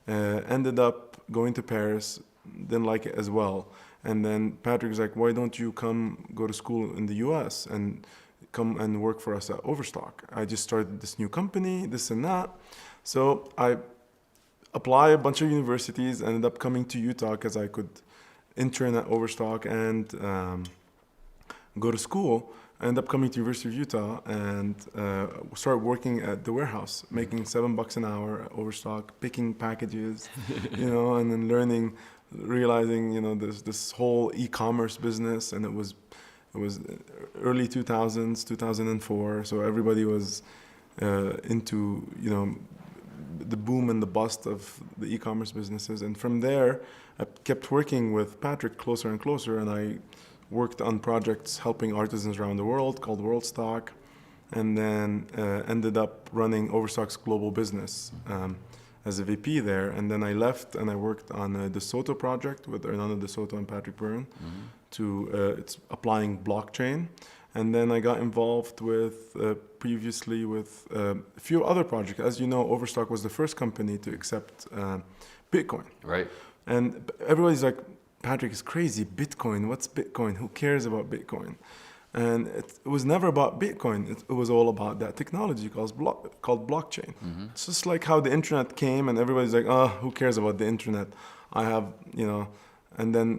B: Ended up going to Paris, didn't like it as well. And then Patrick was like, why don't you go to school in the US and come and work for us at Overstock? I just started this new company, this and that. So I applied a bunch of universities, ended up coming to Utah because I could intern at Overstock and go to school. I ended up coming to University of Utah and started working at the warehouse, making $7 an hour at Overstock, picking packages, and then realizing, this whole e-commerce business, and it was early 2000s, 2004, so everybody was into, the boom and the bust of the e-commerce businesses. And from there, I kept working with Patrick closer and closer, and I worked on projects helping artisans around the world called World Stock, and then ended up running Overstock's global business as a VP there. And then I left and I worked on a DeSoto project with Hernando DeSoto and Patrick BYRNE it's applying blockchain. And then I got involved previously with a few other projects. As you know, Overstock was the first company to accept Bitcoin.
C: Right.
B: And everybody's like, Patrick is crazy. Bitcoin, what's Bitcoin? Who cares about Bitcoin? And it was never about Bitcoin. It was all about that technology called blockchain. It's just like how the internet came and everybody's like, oh, who cares about the internet? And then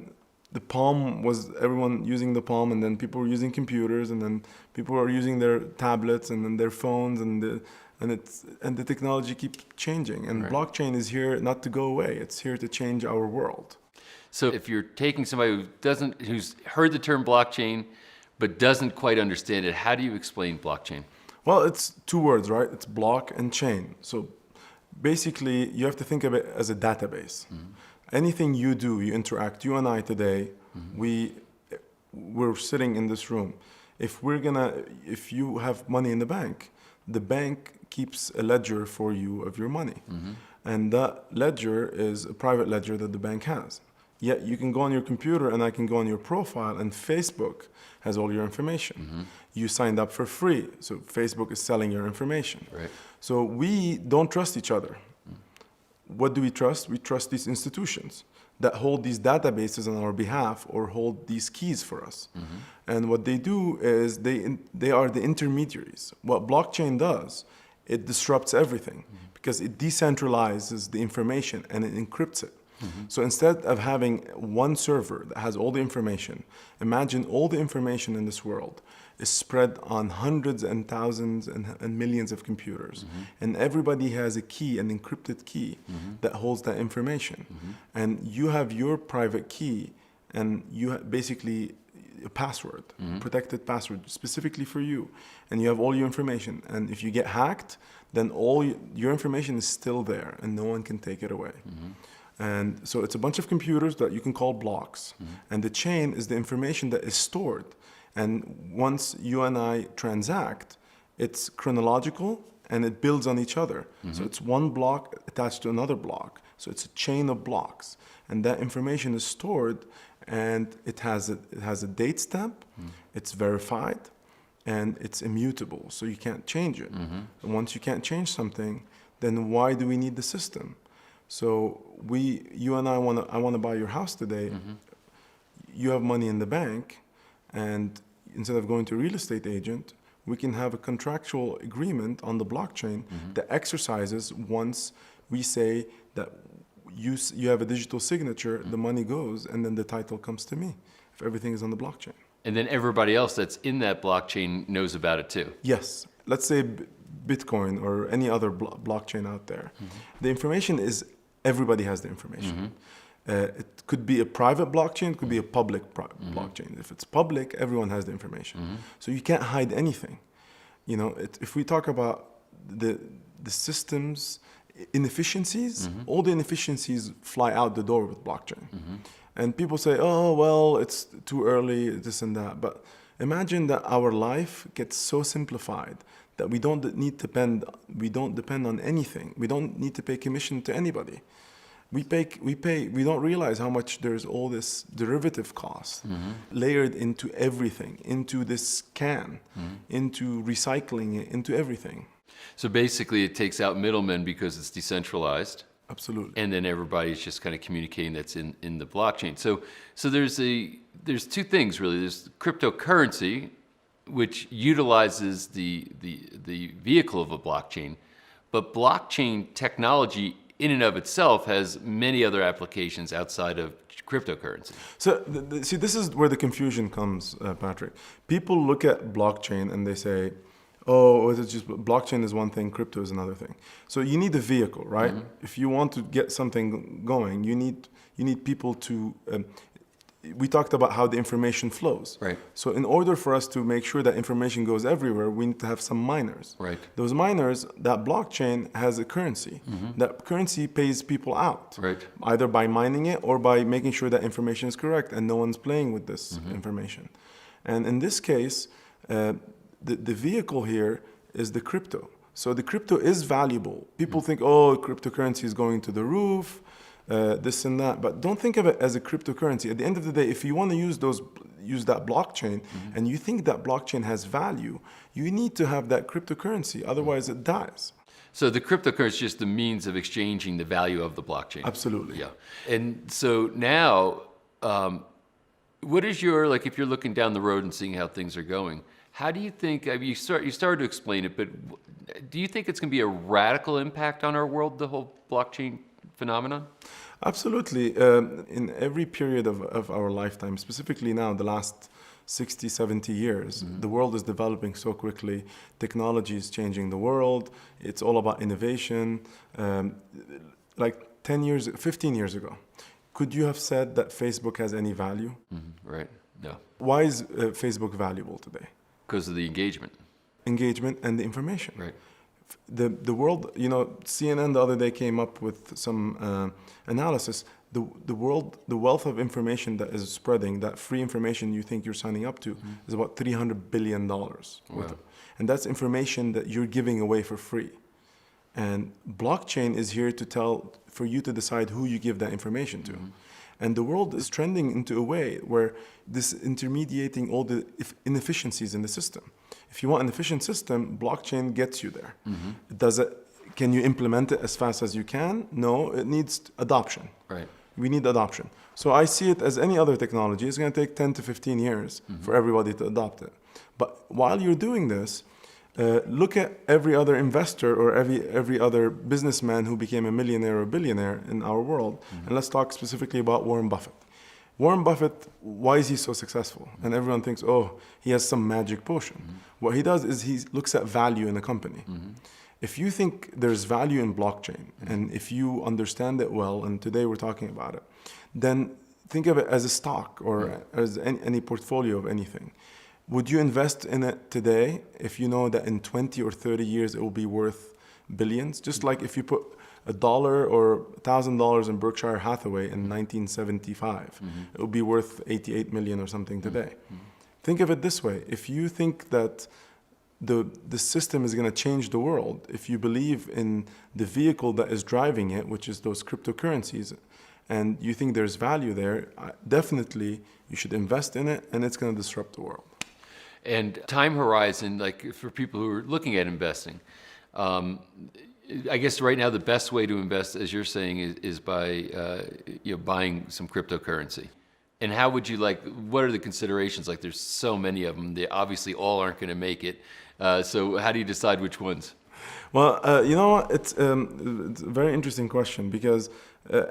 B: the palm was everyone using the palm, and then people were using computers, and then people were using their tablets and then their phones, and the technology keeps changing. And blockchain is here not to go away. It's here to change our world.
C: So if you're taking somebody who's heard the term blockchain but doesn't quite understand it, how do you explain blockchain?
B: Well, it's two words, right? It's block and chain. So basically, you have to think of it as a database. Anything you do, you interact. You and I today, we're sitting in this room. If you have money in the bank keeps a ledger for you of your money. And that ledger is a private ledger that the bank has. Yet you can go on your computer and I can go on your profile, and Facebook has all your information. You signed up for free, so Facebook is selling your information.
C: Right.
B: So we don't trust each other. What do we trust? We trust these institutions that hold these databases on our behalf or hold these keys for us. And what they do is they are the intermediaries. What blockchain does, it disrupts everything because it decentralizes the information and it encrypts it. So instead of having one server that has all the information, imagine all the information in this world is spread on hundreds and thousands and millions of computers. And everybody has a key, an encrypted key that holds that information. And you have your private key, and you have basically a password, protected password specifically for you. And you have all your information. And if you get hacked, then all your information is still there and no one can take it away. And so it's a bunch of computers that you can call blocks. And the chain is the information that is stored. And once you and I transact, it's chronological and it builds on each other. So it's one block attached to another block. So it's a chain of blocks. And that information is stored, and it has a date stamp, it's verified, and it's immutable. So you can't change it. And once you can't change something, then why do we need the system? So you and I want to buy your house today. You have money in the bank, and instead of going to a real estate agent, we can have a contractual agreement on the blockchain that exercises once we say that you have a digital signature, the money goes, and then the title comes to me if everything is on the blockchain.
C: And then everybody else that's in that blockchain knows about it too.
B: Yes. Let's say Bitcoin or any other blockchain out there. The information is, everybody has the information. It could be a private blockchain, it could be a public blockchain. If it's public, everyone has the information. So you can't hide anything. If we talk about the system's inefficiencies, all the inefficiencies fly out the door with blockchain. And people say, oh, well, it's too early, this and that. But imagine that our life gets so simplified that we don't depend on anything. We don't need to pay commission to anybody. We don't realize how much there's all this derivative cost layered into everything, into this can, into recycling it, into everything.
C: So basically it takes out middlemen because it's decentralized.
B: Absolutely.
C: And then everybody's just kind of communicating that's in the blockchain. So there's two things really. There's cryptocurrency, which utilizes the vehicle of a blockchain, but blockchain technology in and of itself has many other applications outside of cryptocurrency.
B: So see, this is where the confusion comes, Patrick. People look at blockchain and they say, oh, it's just blockchain is one thing, crypto is another thing. So you need a vehicle, right? If you want to get something going, you need people to. We talked about how the information flows.
C: Right.
B: So in order for us to make sure that information goes everywhere, we need to have some miners.
C: Right.
B: Those miners, that blockchain has a currency. That currency pays people out.
C: Right.
B: Either by mining it or by making sure that information is correct and no one's playing with this information. And in this case, the vehicle here is the crypto. So the crypto is valuable. People think, oh, cryptocurrency is going to the roof. This and that, but don't think of it as a cryptocurrency. At the end of the day, if you want to use that blockchain and you think that blockchain has value, you need to have that cryptocurrency, otherwise it dies.
C: So the cryptocurrency is just the means of exchanging the value of the blockchain.
B: Absolutely.
C: Yeah. And so now, what is your, like if you're looking down the road and seeing how things are going, how do you think, I mean, you started to explain it, but do you think it's going to be a radical impact on our world, the whole blockchain phenomenon?
B: Absolutely. In every period of our lifetime, specifically now, the last 60, 70 years, the world is developing so quickly. Technology is changing the world. It's all about innovation. Like 10 years, 15 years ago, could you have said that Facebook has any value?
C: Right. No.
B: Why is Facebook valuable today?
C: Because of the engagement.
B: Engagement and the information.
C: Right.
B: The world, you know, CNN the other day came up with some analysis. The wealth of information that is spreading, that free information you think you're signing up to, is about $300 billion. And that's information that you're giving away for free. And blockchain is here for you to decide who you give that information to. And the world is trending into a way where this intermediating all the inefficiencies in the system. If you want an efficient system, blockchain gets you there. Can you implement it as fast as you can? No, it needs adoption.
C: Right.
B: We need adoption. So I see it as any other technology. It's going to take 10 to 15 years for everybody to adopt it. But while you're doing this, look at every other investor or every other businessman who became a millionaire or billionaire in our world. And let's talk specifically about Warren Buffett. Warren Buffett, why is he so successful? And everyone thinks, oh, he has some magic potion. What he does is he looks at value in a company. If you think there's value in blockchain, and if you understand it well, and today we're talking about it, then think of it as a stock or as any portfolio of anything. Would you invest in it today if you know that in 20 or 30 years it will be worth billions? Just like if you put $1 or $1,000 in Berkshire Hathaway in 1975, it will be worth 88 million or something today. Think of it this way. If you think that the system is going to change the world, if you believe in the vehicle that is driving it, which is those cryptocurrencies, and you think there's value there, definitely you should invest in it, and it's going to disrupt the world.
C: And time horizon, like for people who are looking at investing, I guess right now the best way to invest, as you're saying, is by buying some cryptocurrency. And how would you what are the considerations? Like there's so many of them. They obviously all aren't going to make it. So how do you decide which ones?
B: Well, you know, it's a very interesting question because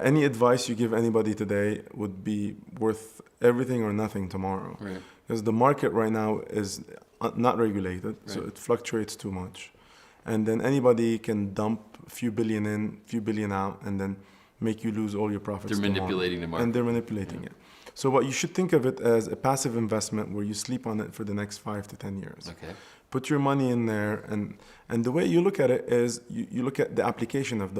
B: any advice you give anybody today would be worth everything or nothing tomorrow.
C: Right.
B: Because the market right now is not regulated, so it fluctuates too much. And then anybody can dump a few billion in, few billion out, and then make you lose all your profits
C: They're
B: tomorrow.
C: manipulating the market.
B: And they're manipulating it. So what you should think of it as a passive investment where you sleep on it for the next 5 to 10 years.
C: Okay.
B: put your money in there, and the way you look at it is you look at the application of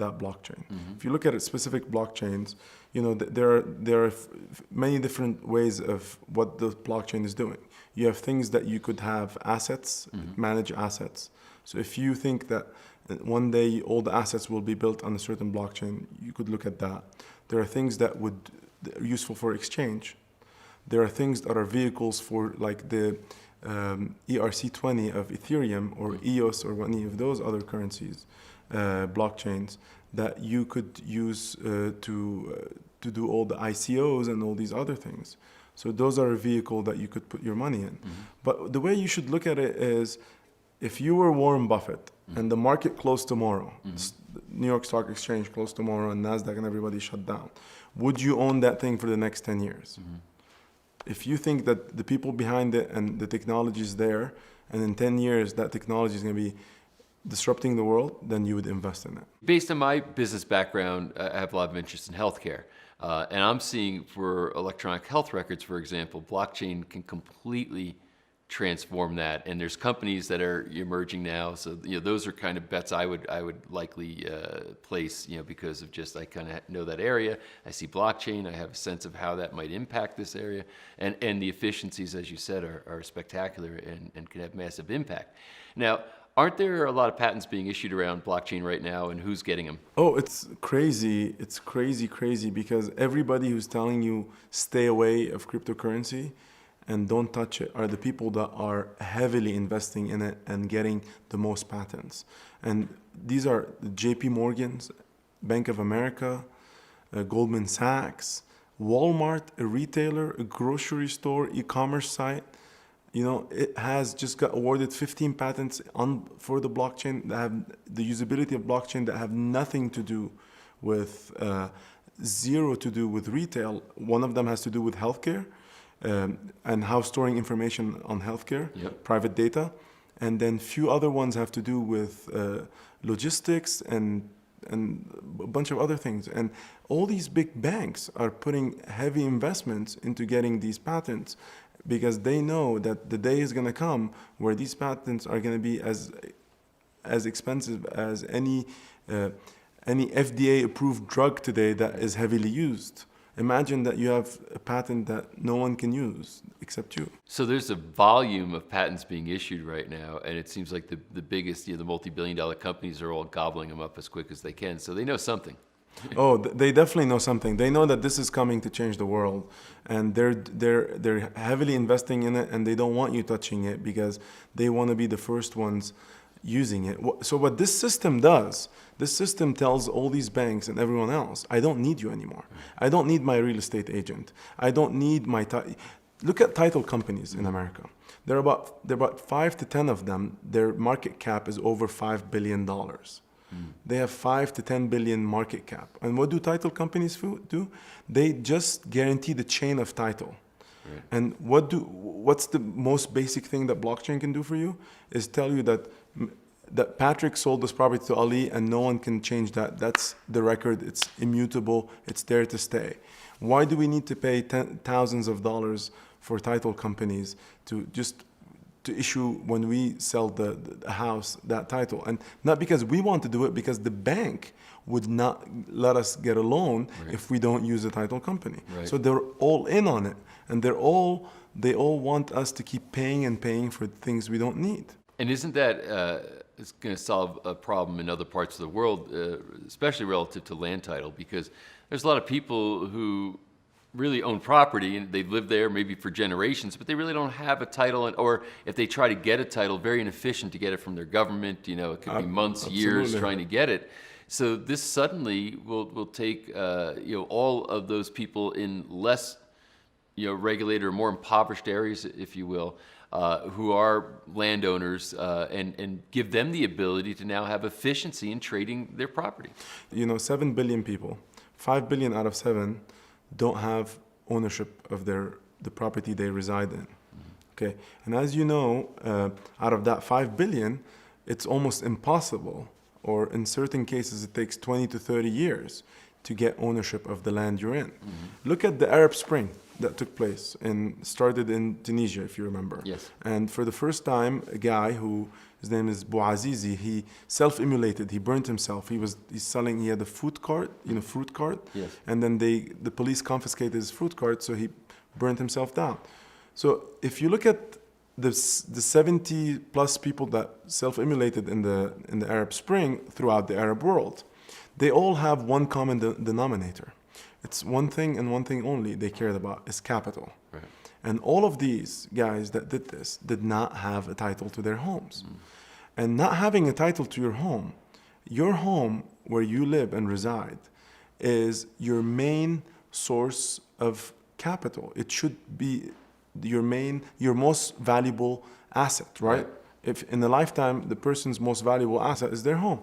B: that blockchain. If you look at it, specific blockchains, there are many different ways of what the blockchain is doing. You have things that you could have assets, manage assets. So if you think that one day all the assets will be built on a certain blockchain, you could look at that. There are things that are useful for exchange. There are things that are vehicles for like the ERC20 of Ethereum or EOS or any of those other currencies, blockchains that you could use to do all the ICOs and all these other things. So those are a vehicle that you could put your money in. But the way you should look at it is, if you were Warren Buffett and the market closed tomorrow, New York Stock Exchange closed tomorrow and NASDAQ and everybody shut down, would you own that thing for the next 10 years? If you think that the people behind it and the technology is there, and in 10 years that technology is going to be disrupting the world, then you would invest in it.
C: Based on my business background, I have a lot of interest in healthcare. And I'm seeing for electronic health records, for example, blockchain can completely transform that. And there's companies that are emerging now. So those are kind of bets I would likely place, because of just I kind of know that area. I see blockchain. I have a sense of how that might impact this area. And the efficiencies, as you said, are spectacular and can have massive impact. Now, aren't there a lot of patents being issued around blockchain right now, and who's getting them?
B: Oh, it's crazy. It's crazy because everybody who's telling you stay away of cryptocurrency and don't touch it are the people that are heavily investing in it and getting the most patents. And these are JP Morgan's, Bank of America, Goldman Sachs, Walmart, a retailer, a grocery store, e-commerce site. It has just got awarded 15 patents for the blockchain that have the usability of blockchain that have nothing to do with, zero to do with retail. One of them has to do with healthcare and how storing information on healthcare, private data. And then few other ones have to do with logistics and a bunch of other things. And all these big banks are putting heavy investments into getting these patents, because they know that the day is going to come where these patents are going to be as expensive as any FDA-approved drug today that is heavily used. Imagine that you have a patent that no one can use except you.
C: So there's a volume of patents being issued right now, and it seems like the biggest, the multi-billion-dollar companies are all gobbling them up as quick as they can. So they know something.
B: Oh, they definitely know something. They know that this is coming to change the world, and they're heavily investing in it, and they don't want you touching it because they want to be the first ones using it. So what this system does, this system tells all these banks and everyone else, I don't need you anymore. I don't need my real estate agent. I don't need my look at title companies in America. There are about 5 to 10 of them. Their market cap is over $5 billion. They have 5 to 10 billion market cap. And what do title companies do? They just guarantee the chain of title. Right. And what's the most basic thing that blockchain can do for you? Is tell you that Patrick sold this property to Ali and no one can change that. That's the record. It's immutable. It's there to stay. Why do we need to pay thousands of dollars for title companies to issue, when we sell the house, that title? And not because we want to do it, because the bank would not let us get a loan if we don't use a title company. Right. So they're all in on it, and they all want us to keep paying and paying for things we don't need.
C: And isn't that it's going to solve a problem in other parts of the world, especially relative to land title? Because there's a lot of people who really own property and they've lived there maybe for generations, but they really don't have a title, or if they try to get a title, very inefficient to get it from their government. It could be months, years trying to get it. So this suddenly will take all of those people in less regulated or more impoverished areas, if you will, who are landowners, and give them the ability to now have efficiency in trading their property.
B: 7 billion people, 5 billion out of 7 don't have ownership of the property they reside in. Okay, and as you know, out of that 5 billion, it's almost impossible, or in certain cases it takes 20 to 30 years to get ownership of the land you're in. Look at the Arab Spring. that took place and started in Tunisia, if you remember.
C: Yes.
B: And for the first time, a guy who, his name is Bouazizi, he self-immolated, he burnt himself. He had a fruit cart.
C: Yes.
B: And then the police confiscated his fruit cart, so he burnt himself down. So if you look at the 70 plus people that self-immolated in the Arab Spring throughout the Arab world, they all have one common denominator. It's one thing and one thing only they cared about is capital.
C: Right.
B: And all of these guys that did this did not have a title to their homes. And not having a title to your home where you live and reside is your main source of capital. It should be your most valuable asset, right? If in a lifetime, the person's most valuable asset is their home.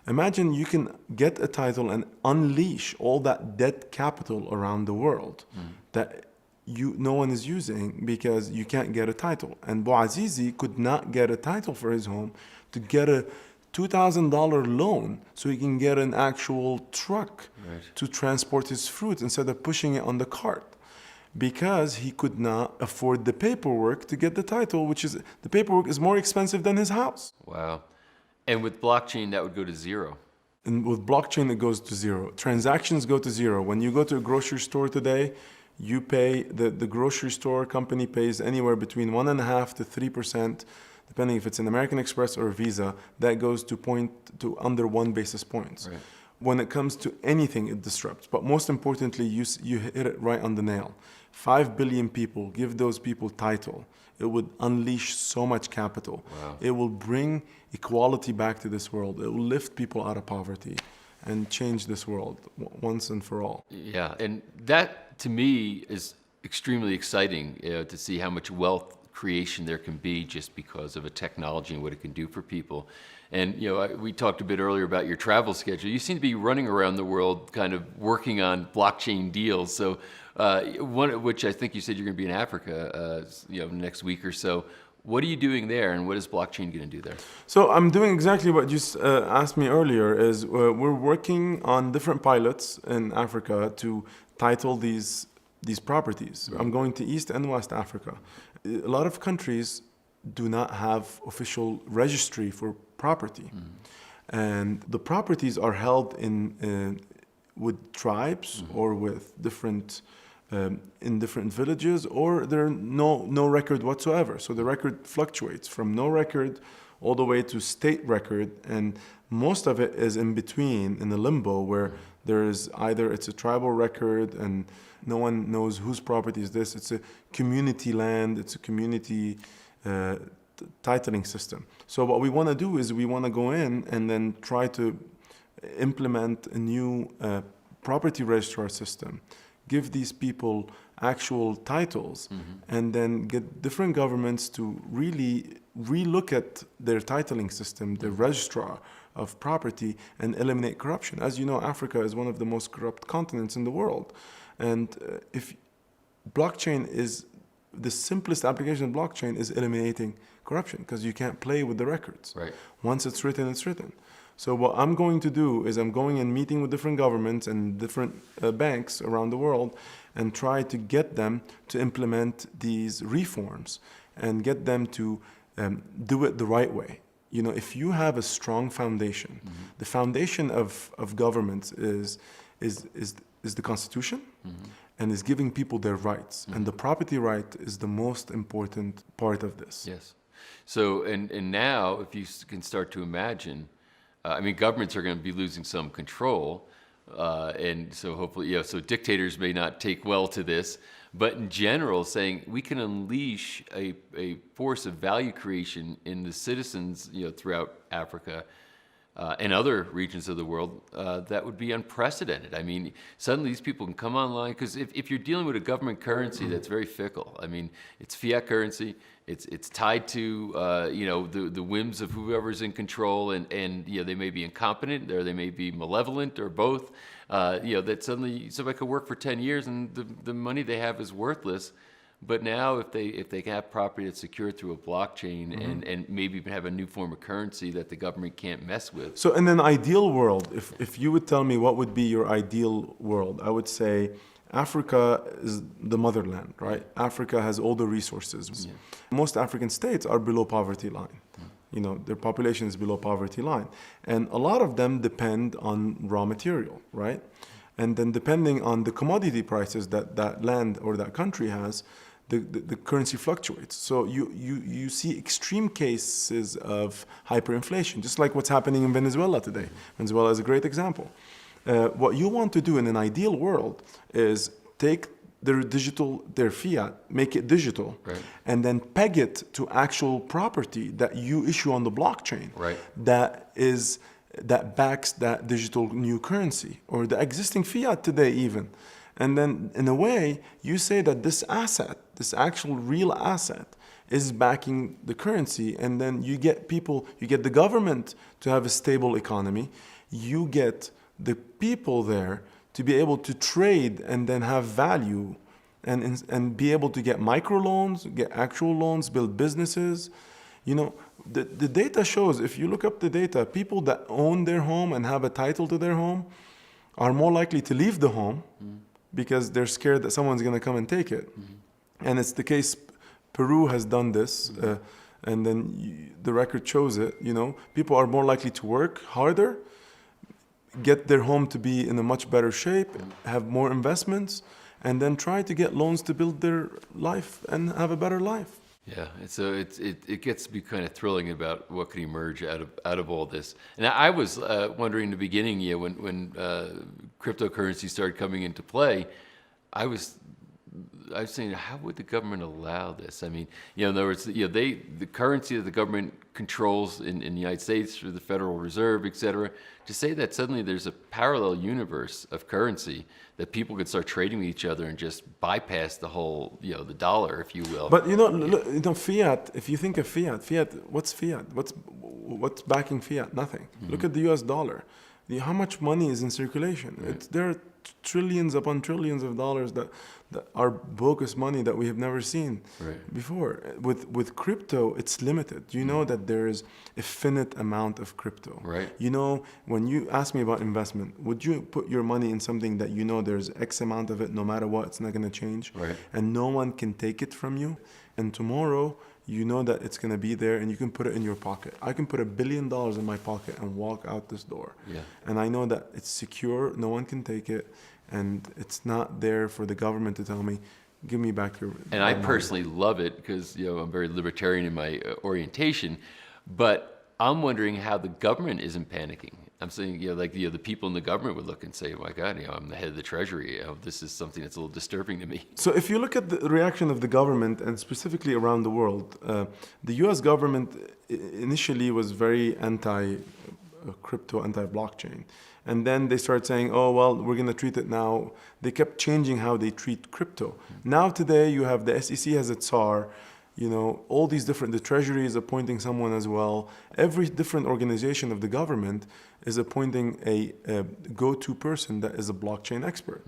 B: Imagine you can get a title and unleash all that dead capital around the world that no one is using because you can't get a title. And Bouazizi could not get a title for his home to get a $2,000 loan so he can get an actual truck to transport his fruit instead of pushing it on the cart, because he could not afford the paperwork to get the title, the paperwork is more expensive than his house.
C: Wow. And with blockchain, that would go to zero.
B: And with blockchain, it goes to zero. Transactions go to zero. When you go to a grocery store today, you pay, the grocery store company pays anywhere between 1.5% to 3%, depending if it's an American Express or a Visa, that goes to under 1 basis points.
C: Right.
B: When it comes to anything, it disrupts. But most importantly, you hit it right on the nail. 5 billion people, give those people title. It would unleash so much capital.
C: Wow.
B: It will bring equality back to this world. It will lift people out of poverty and change this world once and for all.
C: Yeah, and that to me is extremely exciting to see how much wealth creation there can be just because of a technology and what it can do for people. And we talked a bit earlier about your travel schedule. You seem to be running around the world kind of working on blockchain deals. So one, which I think you said you're going to be in Africa next week or so. What are you doing there, and what is blockchain going to do there?
B: So I'm doing exactly what you asked me earlier. Is we're working on different pilots in Africa to title these properties. I'm going to East and West Africa. A lot of countries do not have official registry for property, and the properties are held with tribes or with different. In different villages, or there are no record whatsoever. So the record fluctuates from no record all the way to state record, and most of it is in between, in the limbo, where there is either it's a tribal record and no one knows whose property is this. It's a community land. It's a community titling system. So what we want to do is we want to go in and then try to implement a new property registrar system. Give these people actual titles, and then get different governments to really relook at their titling system, their registrar of property, and eliminate corruption. As you know, Africa is one of the most corrupt continents in the world. And if blockchain is the simplest application of blockchain is eliminating corruption, because you can't play with the records.
C: Right.
B: Once it's written, it's written. So what I'm going to do is I'm going and meeting with different governments and different banks around the world and try to get them to implement these reforms and get them to do it the right way. If you have a strong foundation, the foundation of governments is the Constitution and is giving people their rights. And the property right is the most important part of this.
C: Yes. So, and now if you can start to imagine, governments are going to be losing some control, and so hopefully, so dictators may not take well to this, but in general, saying we can unleash a force of value creation in the citizens, throughout Africa and other regions of the world, that would be unprecedented. Suddenly these people can come online, because if you're dealing with a government currency that's very fickle, it's fiat currency. It's tied to the whims of whoever's in control, and they may be incompetent, or they may be malevolent, or both. That suddenly somebody could work for 10 years and the money they have is worthless. But now if they have property that's secured through a blockchain and maybe even have a new form of currency that the government can't mess with.
B: So in an ideal world, if you would tell me what would be your ideal world, I would say Africa is the motherland, right? Africa has all the resources. Most African states are below poverty line. You know, their population is below poverty line. And a lot of them depend on raw material, right? And then depending on the commodity prices that that land or that country has, the currency fluctuates. So you see extreme cases of hyperinflation, just like what's happening in Venezuela today. Venezuela is a great example. What you want to do in an ideal world is take their fiat, make it digital,
C: right,
B: and then peg it to actual property that you issue on the blockchain,
C: right,
B: that backs that digital new currency or the existing fiat today even. And then in a way, you say that this asset, this actual real asset, is backing the currency, and then you get the government to have a stable economy, you get the people there to be able to trade and then have value and be able to get microloans, get actual loans, build businesses. You know, the data shows, if you look up the data, people that own their home and have a title to their home are more likely to leave the home because they're scared that someone's going to come and take it. And it's the case, Peru has done this, and then the record shows it. You know, people are more likely to work harder, get their home to be in a much better shape, have more investments, and then try to get loans to build their life and have a better life.
C: Yeah, and so it gets to be kind of thrilling about what could emerge out of all this. And I was wondering in the beginning, when cryptocurrency started coming into play, I was saying, how would the government allow this? I mean, in other words, the currency that the government controls in the United States through the Federal Reserve, et cetera, to say that suddenly there's a parallel universe of currency that people could start trading with each other and just bypass the whole, the dollar, if you will.
B: But fiat. If you think of fiat, what's fiat? What's backing fiat? Nothing. Look at the U.S. dollar. How much money is in circulation?
C: Right.
B: There are trillions upon trillions of dollars that are bogus money that we have never seen before. With crypto, it's limited. You know that there is a finite amount of crypto.
C: Right.
B: You know, when you ask me about investment, would you put your money in something that you know there's X amount of it, no matter what, it's not going to change,
C: right,
B: and no one can take it from you, and tomorrow you know that it's going to be there and you can put it in your pocket. I can put $1 billion in my pocket and walk out this door.
C: Yeah.
B: And I know that it's secure, no one can take it, and it's not there for the government to tell me, give me back your
C: And I
B: money.
C: personally love it because, I'm very libertarian in my orientation, but I'm wondering how the government isn't panicking. I'm saying, the people in the government would look and say, oh my God, I'm the head of the Treasury. This is something that's a little disturbing to me.
B: So if you look at the reaction of the government, and specifically around the world, the US government initially was very anti-crypto, anti-blockchain. And then they started saying, oh, well, we're going to treat it now. They kept changing how they treat crypto. Now today you have the SEC has a tsar, all these the Treasury is appointing someone as well. Every different organization of the government is appointing a go-to person that is a blockchain expert,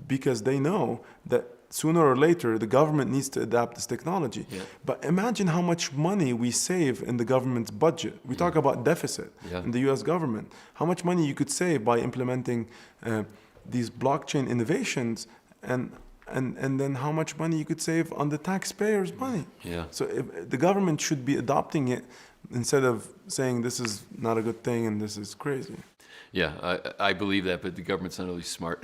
B: because they know that sooner or later the government needs to adapt this technology.
C: Yeah.
B: But imagine how much money we save in the government's budget. We talk about deficit in the US government. How much money you could save by implementing these blockchain innovations, and then how much money you could save on the taxpayers' money.
C: Yeah.
B: So if the government should be adopting it instead of saying this is not a good thing and this is crazy.
C: Yeah, I believe that, but the government's not always smart,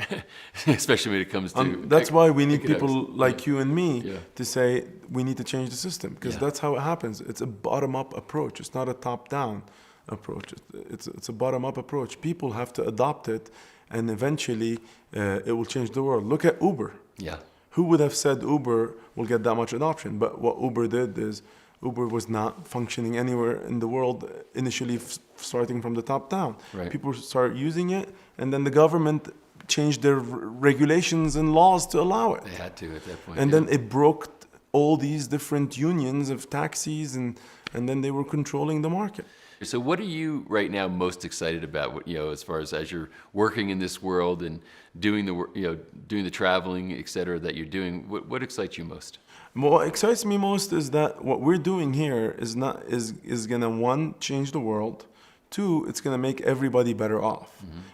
C: especially when it comes to...
B: That's why we need people like you and me
C: Yeah.
B: to say we need to change the system, because that's how it happens. It's a bottom-up approach. It's not a top-down approach. It's a bottom-up approach. People have to adopt it, and eventually it will change the world. Look at Uber.
C: Yeah.
B: Who would have said Uber will get that much adoption? But what Uber did is Uber was not functioning anywhere in the world initially, starting from the top down.
C: Right.
B: People started using it, and then the government changed their regulations and laws to allow it.
C: They had to at that point.
B: And then it broke all these different unions of taxis, and then they were controlling the market.
C: So what are you right now most excited about, as far as you're working in this world and doing the traveling, et cetera, that you're doing? What excites you most?
B: What excites me most is that what we're doing here is gonna, one, change the world, Two, it's going to make everybody better off.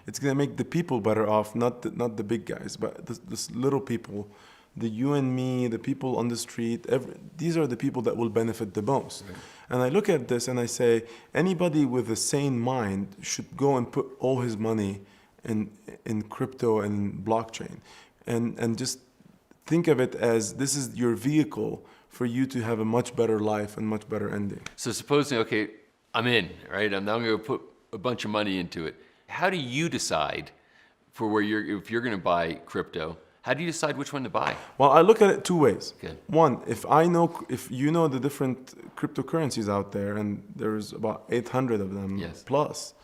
B: It's going to make the people better off, not the big guys, but the little people, the you and me, the people on the street. These are the people that will benefit the most. Right. And I look at this and I say, anybody with a sane mind should go and put all his money in crypto and blockchain, and just think of it as this is your vehicle for you to have a much better life and much better ending.
C: So supposing, okay, I'm in, right? I'm now going to put a bunch of money into it. How do you decide for if you're going to buy crypto? How do you decide which one to buy?
B: Well, I look at it two ways.
C: Okay.
B: One, if you know the different cryptocurrencies out there, and there's about 800 of them plus,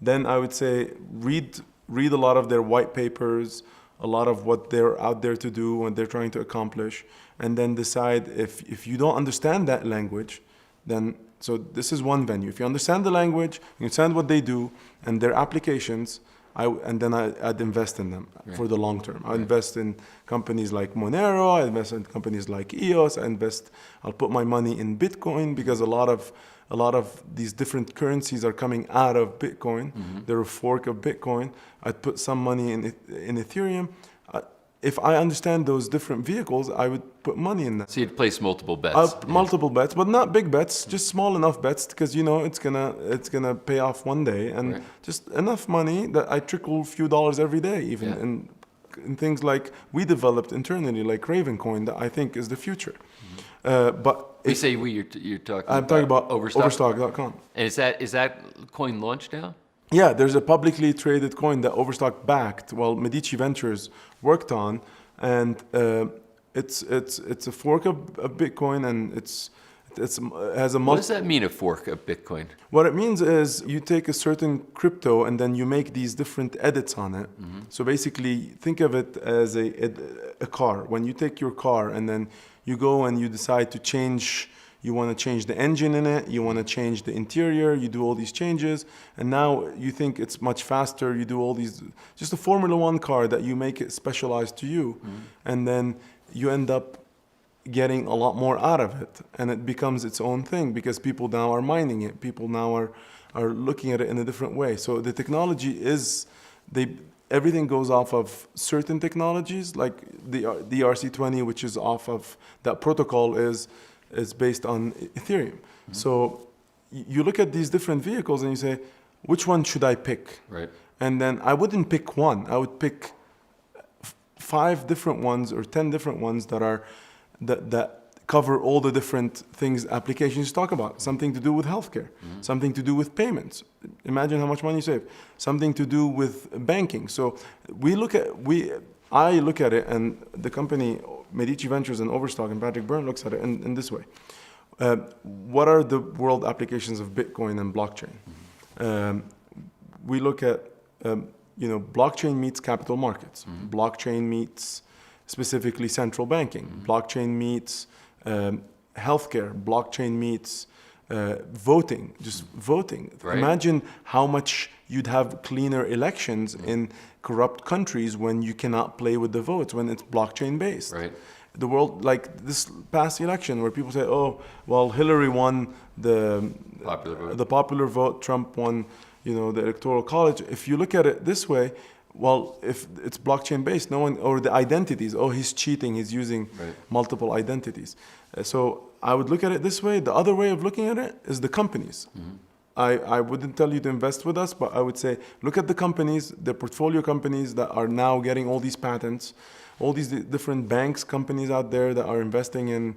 B: then I would say read a lot of their white papers, a lot of what they're out there to do, what they're trying to accomplish, and then decide if you don't understand that language, then, so this is one venue. If you understand the language, you understand what they do and their applications, I'd invest in them for the long term. I invest in companies like Monero, I invest in companies like EOS, I'll put my money in Bitcoin because a lot of these different currencies are coming out of Bitcoin. They're a fork of Bitcoin. I'd put some money in Ethereum. If I understand those different vehicles, I would put money in them.
C: So you'd place multiple bets.
B: Multiple bets, but not big bets, just small enough bets because you know it's gonna pay off one day, and just enough money that I trickle a few dollars every day, even in things like we developed internally, like Ravencoin, that I think is the future. But
C: you say you're talking.
B: I'm talking about
C: Overstock?
B: Overstock.com.
C: And is that coin launched now?
B: Yeah, there's a publicly traded coin that Overstock backed, Medici Ventures worked on, and it's a fork of Bitcoin, and it has a
C: What does that mean, a fork of Bitcoin?
B: What it means is you take a certain crypto and then you make these different edits on it. So basically, think of it as a car. When you take your car and then you go and you decide to change. You want to change the engine in it, you want to change the interior, you do all these changes, and now you think it's much faster, you do all these, just a Formula One car that you make it specialized to you, and then you end up getting a lot more out of it, and it becomes its own thing because people now are mining it, people now are looking at it in a different way. So the technology everything goes off of certain technologies, like the ERC20, which is off of, that protocol is based on Ethereum. So you look at these different vehicles and you say, which one should I pick?
C: Right.
B: And then I wouldn't pick one. I would pick 5 different ones or 10 different ones that cover all the different things, applications you talk about. Something to do with healthcare, something to do with payments. Imagine how much money you save. Something to do with banking. So I look at it, and the company Medici Ventures and Overstock and Patrick BYRNE looks at it in this way. What are the world applications of Bitcoin and blockchain? We look at, blockchain meets capital markets. Blockchain meets specifically central banking. Blockchain meets healthcare. Blockchain meets voting, just voting.
C: Right.
B: Imagine how much you'd have cleaner elections in corrupt countries when you cannot play with the votes, when it's blockchain based.
C: Right.
B: The world, like this past election where people say, oh, well, Hillary won the popular vote, Trump won, the electoral college. If you look at it this way, well, if it's blockchain based, no one, or the identities, oh, he's cheating, he's using multiple identities. So I would look at it this way. The other way of looking at it is the companies. I wouldn't tell you to invest with us, but I would say look at the companies, the portfolio companies that are now getting all these patents, all these different banks, companies out there that are investing in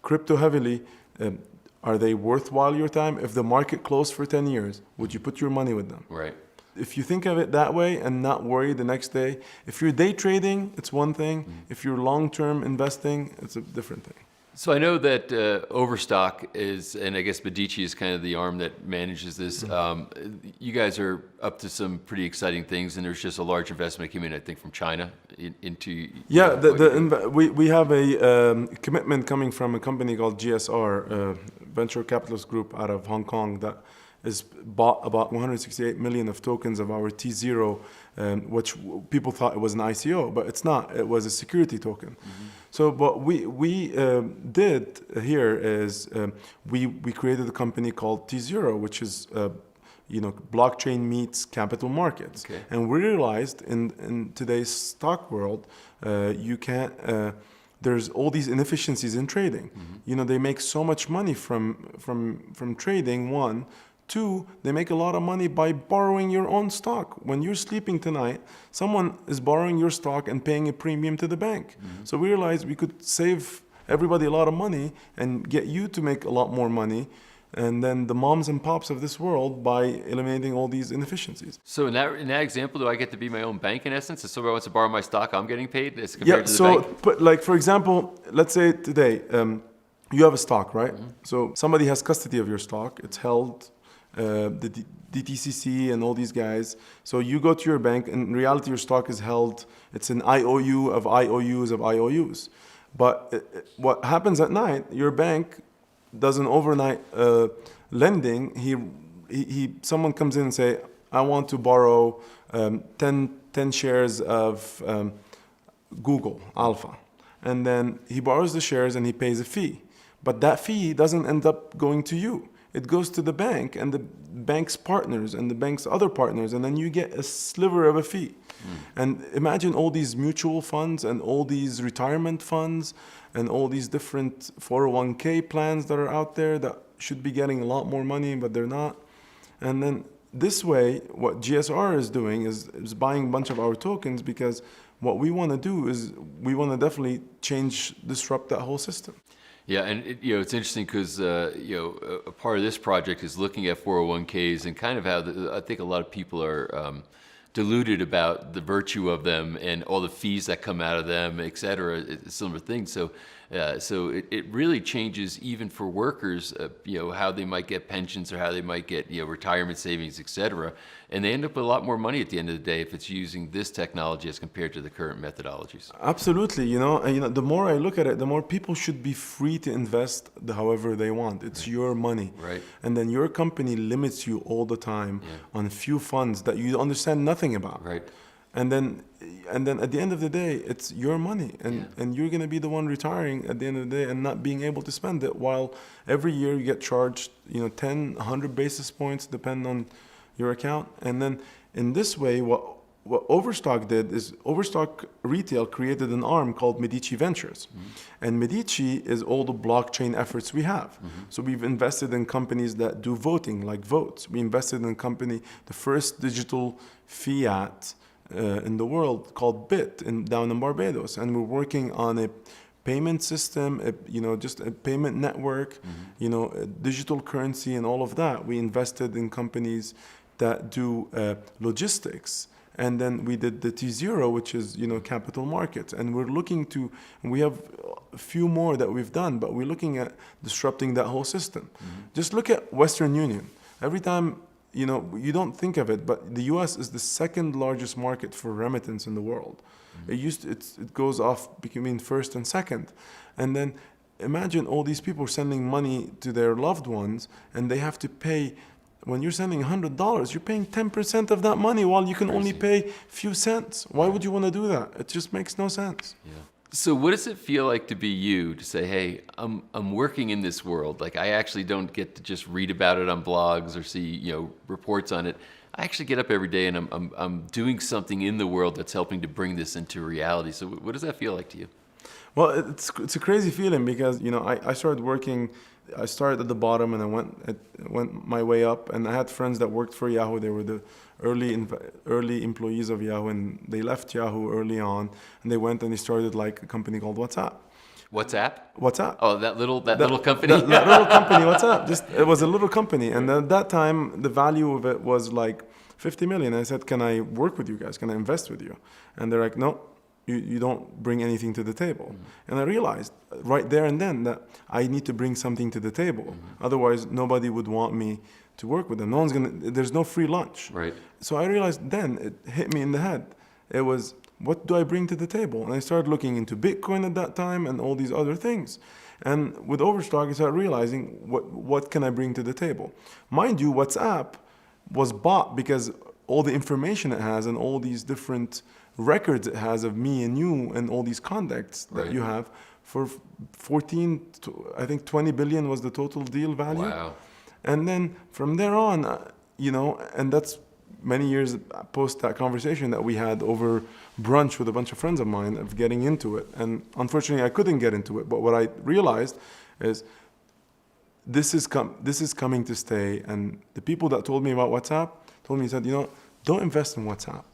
B: crypto heavily. Are they worthwhile your time? If the market closed for 10 years, would you put your money with them?
C: Right.
B: If you think of it that way and not worry the next day, if you're day trading, it's one thing. If you're long-term investing, it's a different thing.
C: So I know that Overstock is, and I guess Medici is kind of the arm that manages this. You guys are up to some pretty exciting things, and there's just a large investment came in, I think, from China into.
B: Yeah, we have a commitment coming from a company called GSR, Venture Capitalist Group out of Hong Kong, that is bought about 168 million of tokens of our T0, which people thought it was an ICO, but it's not. It was a security token. So what we did here is we created a company called T0, which is blockchain meets capital markets.
C: Okay.
B: And we realized in today's stock world, you can't. There's all these inefficiencies in trading. They make so much money from trading. One, two, they make a lot of money by borrowing your own stock. When you're sleeping tonight, someone is borrowing your stock and paying a premium to the bank. So we realized we could save everybody a lot of money and get you to make a lot more money, and then the moms and pops of this world by eliminating all these inefficiencies.
C: So in that example, do I get to be my own bank in essence? If somebody wants to borrow my stock, I'm getting paid as compared to the bank?
B: But like for example, let's say today you have a stock, right? So somebody has custody of your stock. It's held, the DTCC and all these guys. So you go to your bank, and in reality your stock is held. It's an IOU of IOUs of IOUs. But what happens at night? Your bank does an overnight lending. Someone comes in and say, I want to borrow 10 shares of Google Alpha, and then he borrows the shares and he pays a fee. But that fee doesn't end up going to you. It goes to the bank and the bank's partners and the bank's other partners, and then you get a sliver of a fee. And imagine all these mutual funds and all these retirement funds and all these different 401k plans that are out there that should be getting a lot more money, but they're not. And then this way, what GSR is doing is buying a bunch of our tokens, because what we want to do is we want to definitely disrupt that whole system.
C: Yeah, and it's interesting because a part of this project is looking at 401ks and kind of how I think a lot of people are deluded about the virtue of them and all the fees that come out of them, et cetera, similar things. So it really changes even for workers, how they might get pensions or how they might get retirement savings, et cetera. And they end up with a lot more money at the end of the day if it's using this technology as compared to the current methodologies.
B: Absolutely, and, the more I look at it, the more people should be free to invest however they want. It's your money,
C: right?
B: And then your company limits you all the time on a few funds that you understand nothing about,
C: right?
B: And then at the end of the day, it's your money, and you're going to be the one retiring at the end of the day and not being able to spend it, while every year you get charged 10, 100 basis points depending on your account. And then in this way, what Overstock did is Overstock Retail created an arm called Medici Ventures. And Medici is all the blockchain efforts we have. So we've invested in companies that do voting, like Votes. We invested in a company, the first digital fiat in the world, called Bit down in Barbados. And we're working on a payment system, just a payment network, a digital currency and all of that. We invested in companies that do logistics. And then we did the T0, which is, capital markets. And we have a few more that we've done, but we're looking at disrupting that whole system. Just look at Western Union. Every time, you don't think of it, but the US is the second largest market for remittance in the world. It goes off between first and second. And then imagine all these people sending money to their loved ones, and they have to pay. When you're sending $100, you're paying 10% of that money, while you can only pay a few cents. Why would you want to do that? It just makes no sense.
C: Yeah. So what does it feel like to be you, to say, hey, I'm working in this world? Like, I actually don't get to just read about it on blogs or see reports on it. I actually get up every day and I'm doing something in the world that's helping to bring this into reality. So what does that feel like to you?
B: Well, it's a crazy feeling, because I started working. I started at the bottom and I went my way up, and I had friends that worked for Yahoo. They were the early employees of Yahoo, and they left Yahoo early on, and they went and they started like a company called WhatsApp. WhatsApp.
C: Oh, that little company.
B: That little company, WhatsApp. It was a little company, and at that time the value of it was like 50 million. I said, "Can I work with you guys? Can I invest with you?" And they're like, "No. You don't bring anything to the table." And I realized right there and then that I need to bring something to the table. Otherwise, nobody would want me to work with them. There's no free lunch.
C: Right.
B: So I realized then, it hit me in the head. It was, what do I bring to the table? And I started looking into Bitcoin at that time and all these other things. And with Overstock, I started realizing, what can I bring to the table? Mind you, WhatsApp was bought because all the information it has and all these different records it has of me and you and all these contacts that you have, for 20 billion was the total deal value.
C: Wow.
B: And then from there on, and that's many years post that conversation that we had over brunch with a bunch of friends of mine of getting into it. And unfortunately, I couldn't get into it. But what I realized is this is coming to stay. And the people that told me about WhatsApp told me, said, don't invest in WhatsApp.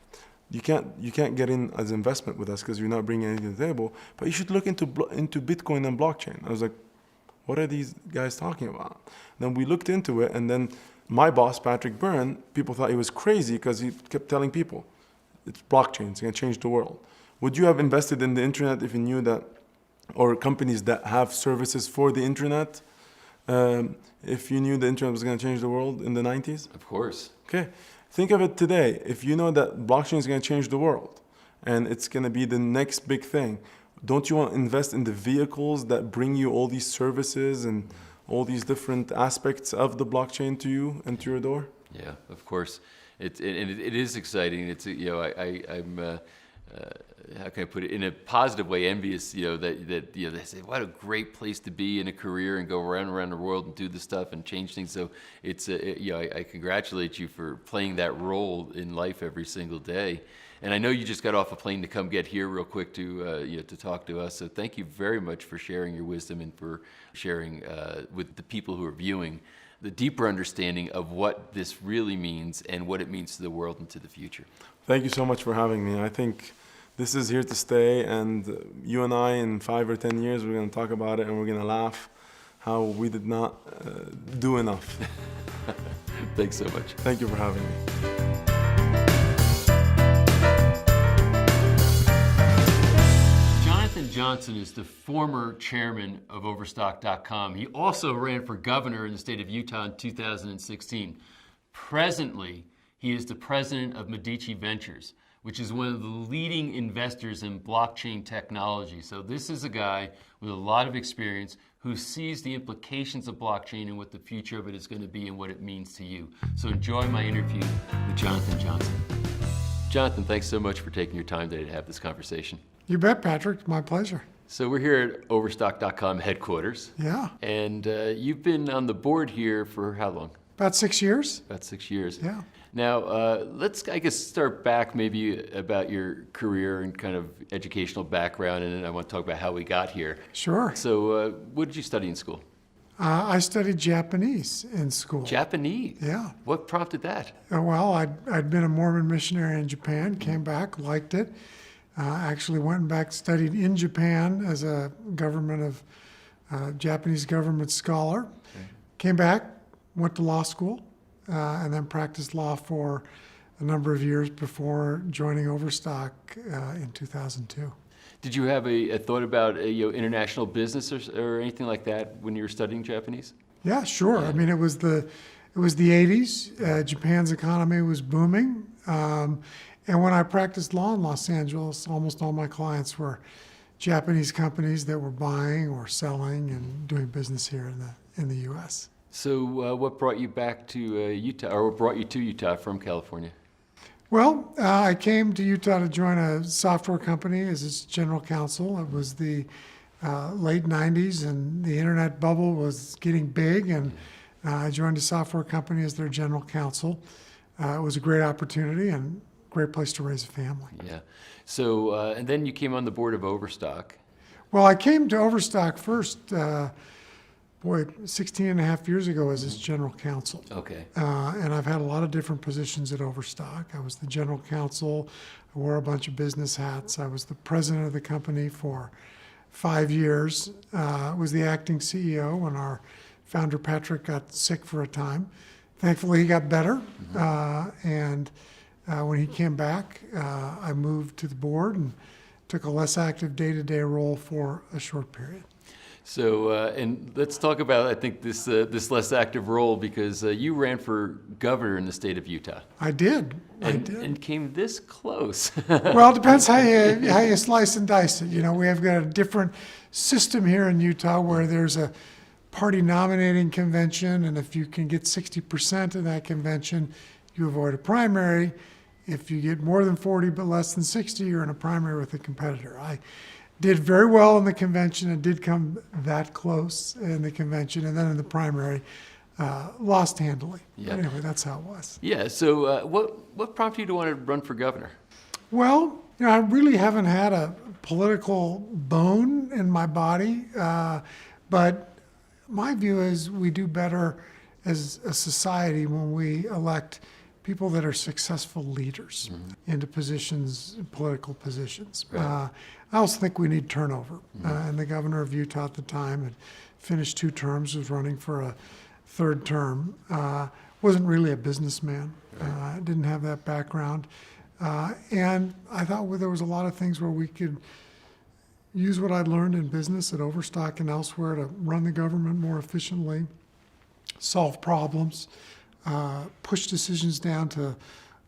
B: You can't get in as investment with us because you're not bringing anything to the table. But you should look into Bitcoin and blockchain. I was like, what are these guys talking about? Then we looked into it, and then my boss, Patrick Byrne, people thought he was crazy because he kept telling people, it's blockchain, it's going to change the world. Would you have invested in the internet if you knew that, or companies that have services for the internet, if you knew the internet was going to change the world in the 90s?
C: Of course.
B: Okay. Think of it today. If you know that blockchain is going to change the world and it's going to be the next big thing, don't you want to invest in the vehicles that bring you all these services and all these different aspects of the blockchain to you and to your door?
C: Yeah, of course. It is exciting. It's I'm how can I put it, in a positive way, envious. That they say what a great place to be in a career and go around the world and do the stuff and change things. So it's I congratulate you for playing that role in life every single day. And I know you just got off a plane to come get here real quick to talk to us. So thank you very much for sharing your wisdom and for sharing with the people who are viewing the deeper understanding of what this really means and what it means to the world and to the future.
B: Thank you so much for having me. I think this is here to stay, and you and I in 5 or 10 years, we're going to talk about it and we're going to laugh how we did not do enough.
C: Thanks so much.
B: Thank you for having me.
C: Jonathan Johnson is the former chairman of Overstock.com. He also ran for governor in the state of Utah in 2016. Presently, he is the president of Medici Ventures, which is one of the leading investors in blockchain technology. So this is a guy with a lot of experience who sees the implications of blockchain and what the future of it is going to be and what it means to you. So enjoy my interview with Jonathan Johnson. Jonathan, thanks so much for taking your time today to have this conversation.
D: You bet, Patrick. My pleasure.
C: So we're here at Overstock.com headquarters.
D: Yeah.
C: And you've been on the board here for how long?
D: About 6 years.
C: About 6 years.
D: Yeah.
C: Now, let's, I guess, start back maybe about your career and kind of educational background, and then I want to talk about how we got here.
D: Sure.
C: So what did you study in school?
D: I studied Japanese in school.
C: Japanese?
D: Yeah.
C: What prompted that?
D: Well, I'd been a Mormon missionary in Japan, came back, liked it. Actually went back, studied in Japan as a Japanese government scholar. Okay. Came back, went to law school, and then practiced law for a number of years before joining Overstock in 2002.
C: Did you have a thought about international business or anything like that when you were studying Japanese?
D: Yeah, sure. Yeah. I mean, it was the 80s. Japan's economy was booming. And when I practiced law in Los Angeles, almost all my clients were Japanese companies that were buying or selling and doing business here in the U.S.
C: So what brought you back to Utah, or what brought you to Utah from California?
D: Well, I came to Utah to join a software company as its general counsel. It was the late 90s, and the internet bubble was getting big, and I joined a software company as their general counsel. It was a great opportunity and great place to raise a family.
C: Yeah. So, and then you came on the board of Overstock.
D: Well, I came to Overstock first, 16 and a half years ago as its general counsel.
C: Okay.
D: And I've had a lot of different positions at Overstock. I was the general counsel. I wore a bunch of business hats. I was the president of the company for 5 years. I was the acting CEO when our founder, Patrick, got sick for a time. Thankfully, he got better. And when he came back, I moved to the board and took a less active day-to-day role for a short period.
C: So, and let's talk about, I think, this less active role, because you ran for governor in the state of Utah.
D: I did.
C: And came this close.
D: Well, it depends how you slice and dice it. You know, we have got a different system here in Utah where there's a party nominating convention, and if you can get 60% of that convention, you avoid a primary. If you get more than 40 but less than 60, you're in a primary with a competitor. I did very well in the convention and did come that close in the convention, and then in the primary, lost handily.
C: Yeah.
D: But anyway, that's how it was.
C: Yeah. So what prompted you to want to run for governor?
D: Well, I really haven't had a political bone in my body, but my view is we do better as a society when we elect people that are successful leaders into positions, political positions.
C: Right.
D: I also think we need turnover. And the governor of Utah at the time had finished 2 terms, was running for a 3rd term. Wasn't really a businessman, didn't have that background. And I thought there was a lot of things where we could use what I'd learned in business at Overstock and elsewhere to run the government more efficiently, solve problems, push decisions down to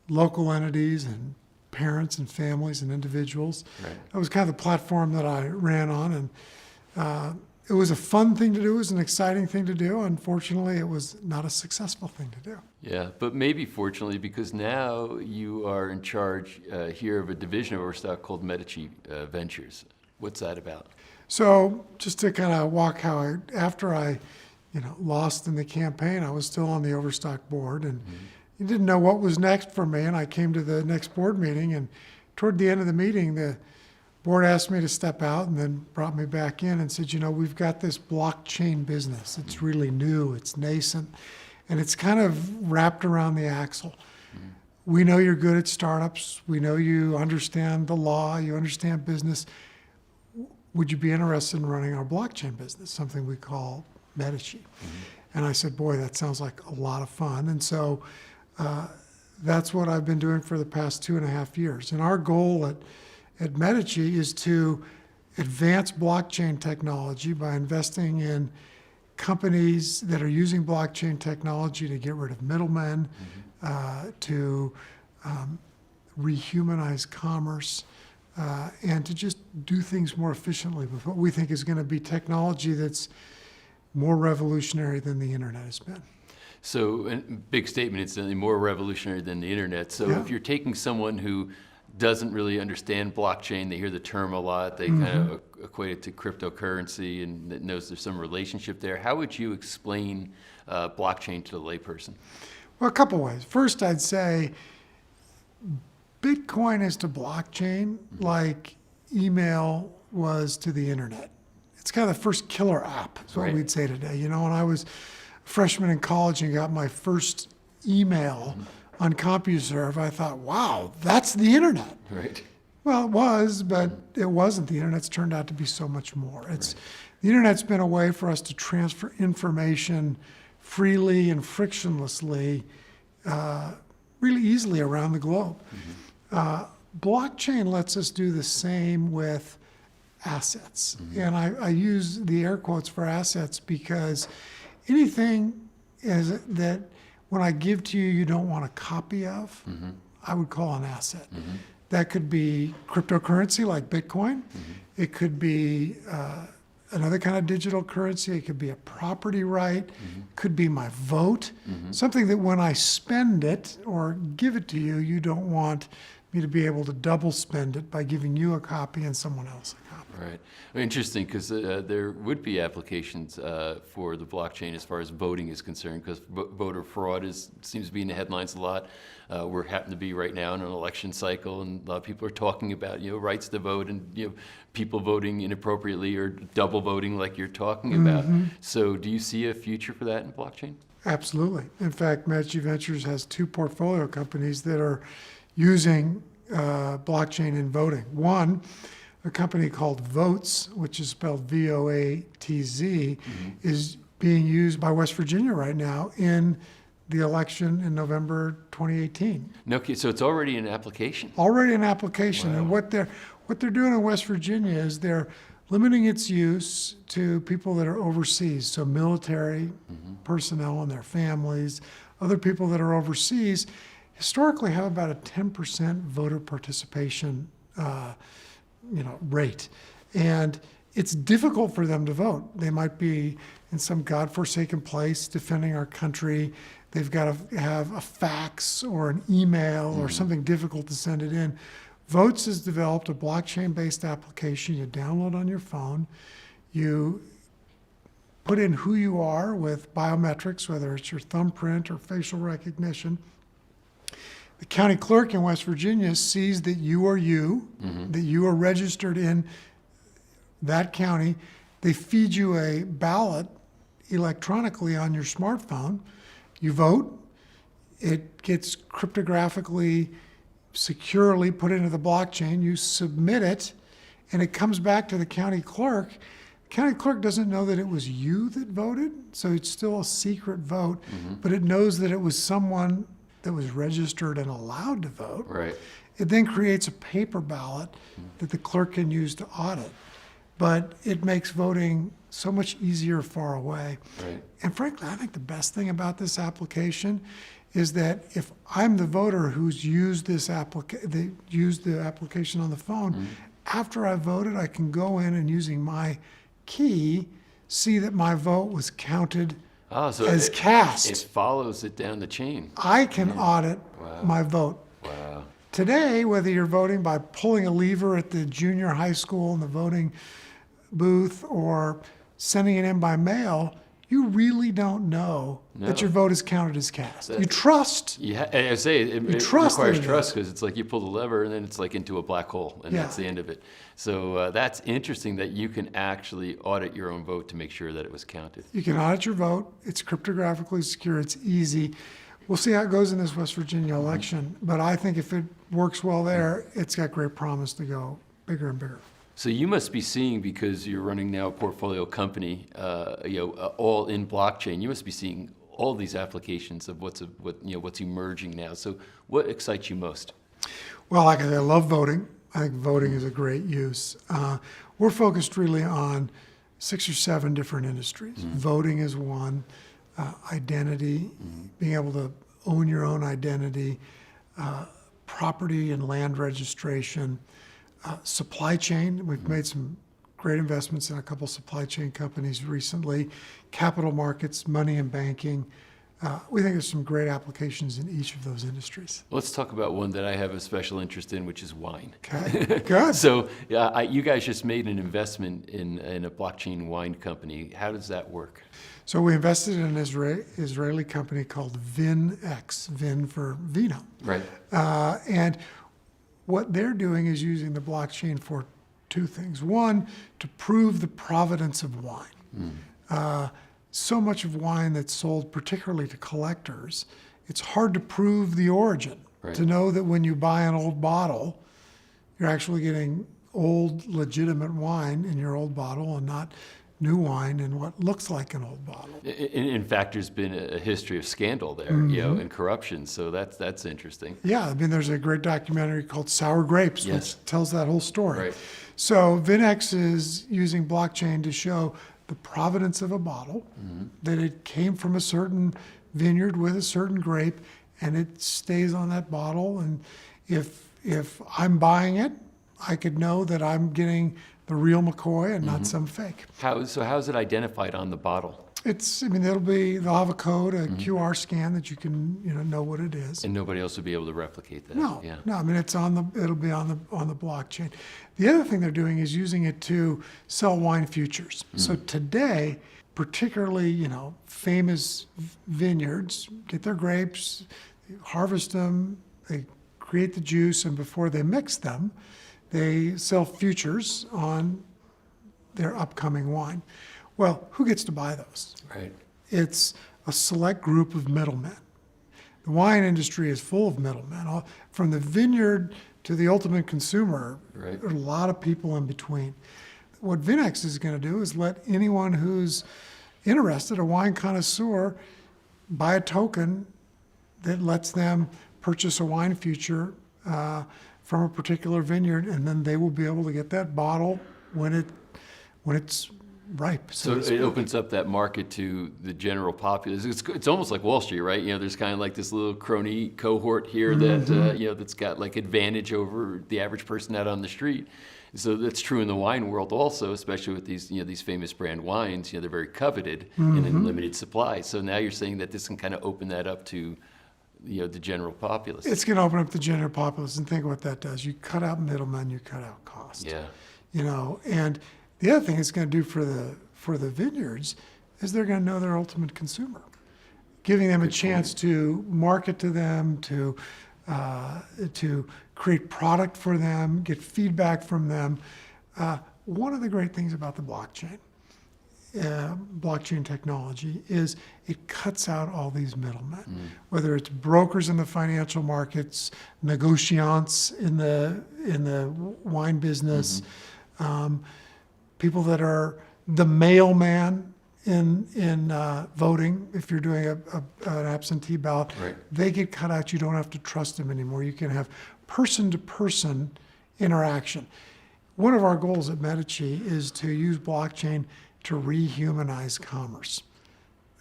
D: local entities and parents and families and individuals.
C: Right.
D: That was kind of the platform that I ran on, and it was a fun thing to do. It was an exciting thing to do. Unfortunately, it was not a successful thing to do.
C: Yeah, but maybe fortunately, because now you are in charge here of a division of Overstock called Medici Ventures. What's that about?
D: So just to kind of walk after I lost in the campaign, I was still on the Overstock board, and you didn't know what was next for me. And I came to the next board meeting, and toward the end of the meeting, the board asked me to step out and then brought me back in and said, we've got this blockchain business. It's really new, it's nascent, and it's kind of wrapped around the axle. We know you're good at startups. We know you understand the law, you understand business. Would you be interested in running our blockchain business, something we call Medici? And I said, boy, that sounds like a lot of fun. And so that's what I've been doing for the past 2.5 years. And our goal at Medici is to advance blockchain technology by investing in companies that are using blockchain technology to get rid of middlemen, to rehumanize commerce, and to just do things more efficiently with what we think is going to be technology that's more revolutionary than the internet has been.
C: So, a big statement, it's more revolutionary than the internet. So if you're taking someone who doesn't really understand blockchain, they hear the term a lot, they kind of equate it to cryptocurrency and that knows there's some relationship there, how would you explain blockchain to the layperson?
D: Well, a couple ways. First, I'd say Bitcoin is to blockchain like email was to the internet. It's kind of the first killer app, is what we'd say today. When I was a freshman in college and got my first email on CompuServe, I thought, wow, that's the internet.
C: Right.
D: Well, it was, but it wasn't. The internet's turned out to be so much more. The internet's been a way for us to transfer information freely and frictionlessly, really easily around the globe. Blockchain lets us do the same with assets. And I use the air quotes for assets because anything that when I give to you, you don't want a copy of, I would call an asset. That could be cryptocurrency like Bitcoin. It could be another kind of digital currency. It could be a property right. It could be my vote. Something that when I spend it or give it to you, you don't want me to be able to double spend it by giving you a copy and someone else a copy.
C: Right. Interesting, because there would be applications for the blockchain as far as voting is concerned, because voter fraud seems to be in the headlines a lot. We're happen to be right now in an election cycle, and a lot of people are talking about rights to vote and people voting inappropriately or double voting like you're talking about. So, do you see a future for that in blockchain?
D: Absolutely. In fact, Medici Ventures has 2 portfolio companies that are using blockchain in voting. One, a company called Voatz, which is spelled V-O-A-T-Z, is being used by West Virginia right now in the election in November 2018.
C: Okay, so it's already an application.
D: Already an application.
C: Wow.
D: And what they're doing in West Virginia is they're limiting its use to people that are overseas, so military personnel and their families, other people that are overseas, historically have about a 10% voter participation rate. And it's difficult for them to vote. They might be in some godforsaken place defending our country. They've got to have a fax or an email or something difficult to send it in. Voatz has developed a blockchain-based application you download on your phone. You put in who you are with biometrics, whether it's your thumbprint or facial recognition. The county clerk in West Virginia sees that you are you, that you are registered in that county. They feed you a ballot electronically on your smartphone. You vote. It gets cryptographically, securely put into the blockchain. You submit it, and it comes back to the county clerk. The county clerk doesn't know that it was you that voted, so it's still a secret vote, but it knows that it was someone that was registered and allowed to vote.
C: Right.
D: It then creates a paper ballot that the clerk can use to audit. But it makes voting so much easier far away.
C: Right.
D: And frankly, I think the best thing about this application is that if I'm the voter who's used this used the application on the phone, after I voted, I can go in and using my key, see that my vote was counted
C: So
D: as cast.
C: It follows it down the chain.
D: I can audit my vote.
C: Wow.
D: Today, whether you're voting by pulling a lever at the junior high school in the voting booth or sending it in by mail, you really don't know that your vote is counted as cast. You trust.
C: Yeah, I say it
D: trust that
C: requires
D: it
C: trust
D: is.
C: because it's like you pull the lever and then it's like into a black hole and that's the end of it. So that's interesting that you can actually audit your own vote to make sure that it was counted.
D: You can audit your vote. It's cryptographically secure. It's easy. We'll see how it goes in this West Virginia election. But I think if it works well there, it's got great promise to go bigger and bigger.
C: So you must be seeing, because you're running now a portfolio company, all in blockchain. You must be seeing all these applications of what's emerging now. So what excites you most?
D: Well, like I said, I love voting. I think voting is a great use. We're focused really on 6 or 7 different industries. Voting is one. Identity, being able to own your own identity, property and land registration, supply chain. We've made some great investments in a couple supply chain companies recently, capital markets, money and banking. We think there's some great applications in each of those industries.
C: Let's talk about one that I have a special interest in, which is wine.
D: Okay, good.
C: So you guys just made an investment in a blockchain wine company. How does that work?
D: So we invested in an Israeli company called VinX, Vin for vino.
C: Right.
D: And what they're doing is using the blockchain for 2 things. One, to prove the provenance of wine. So much of wine that's sold, particularly to collectors, it's hard to prove the origin.
C: Right.
D: To know that when you buy an old bottle, you're actually getting old, legitimate wine in your old bottle and not new wine in what looks like an old bottle.
C: In fact, there's been a history of scandal there, and corruption. So that's interesting.
D: Yeah, I mean, there's a great documentary called Sour Grapes,
C: Yes.
D: which tells that whole story.
C: Right.
D: So VinX is using blockchain to show the provenance of a bottle, that it came from a certain vineyard with a certain grape, and it stays on that bottle. And if I'm buying it, I could know that I'm getting the real McCoy and not some fake.
C: How is it identified on the bottle?
D: They'll have a code, a QR scan that you can, know what it is.
C: And nobody else will be able to replicate that.
D: No,
C: Yeah.
D: no. I mean, it'll be on the blockchain. The other thing they're doing is using it to sell wine futures. So today, particularly, famous vineyards get their grapes, harvest them, they create the juice, and before they mix them, they sell futures on their upcoming wine. Well, who gets to buy those?
C: Right.
D: It's a select group of middlemen. The wine industry is full of middlemen. From the vineyard to the ultimate consumer,
C: Right.
D: there are a lot of people in between. What VinX is going to do is let anyone who's interested, a wine connoisseur, buy a token that lets them purchase a wine future from a particular vineyard, and then they will be able to get that bottle when it's ripe.
C: So it opens up that market to the general populace. It's almost like Wall Street, right? There's kind of like this little crony cohort here that that's got like advantage over the average person out on the street. So that's true in the wine world also, especially with these famous brand wines. They're very coveted and in limited supply. So now you're saying that this can kind of open that up to the general populace.
D: It's going to open up the general populace, and think of what that does. You cut out middlemen, you cut out cost.
C: Yeah.
D: And the other thing it's going to do for the vineyards, is they're going to know their ultimate consumer, giving them a chance to market to them, to create product for them, get feedback from them. One of the great things about the blockchain technology is it cuts out all these middlemen, whether it's brokers in the financial markets, negotiants in the wine business, people that are the mailman in voting. If you're doing an absentee ballot,
C: Right.
D: they get cut out. You don't have to trust them anymore. You can have person-to-person interaction. One of our goals at Medici is to use blockchain to rehumanize commerce.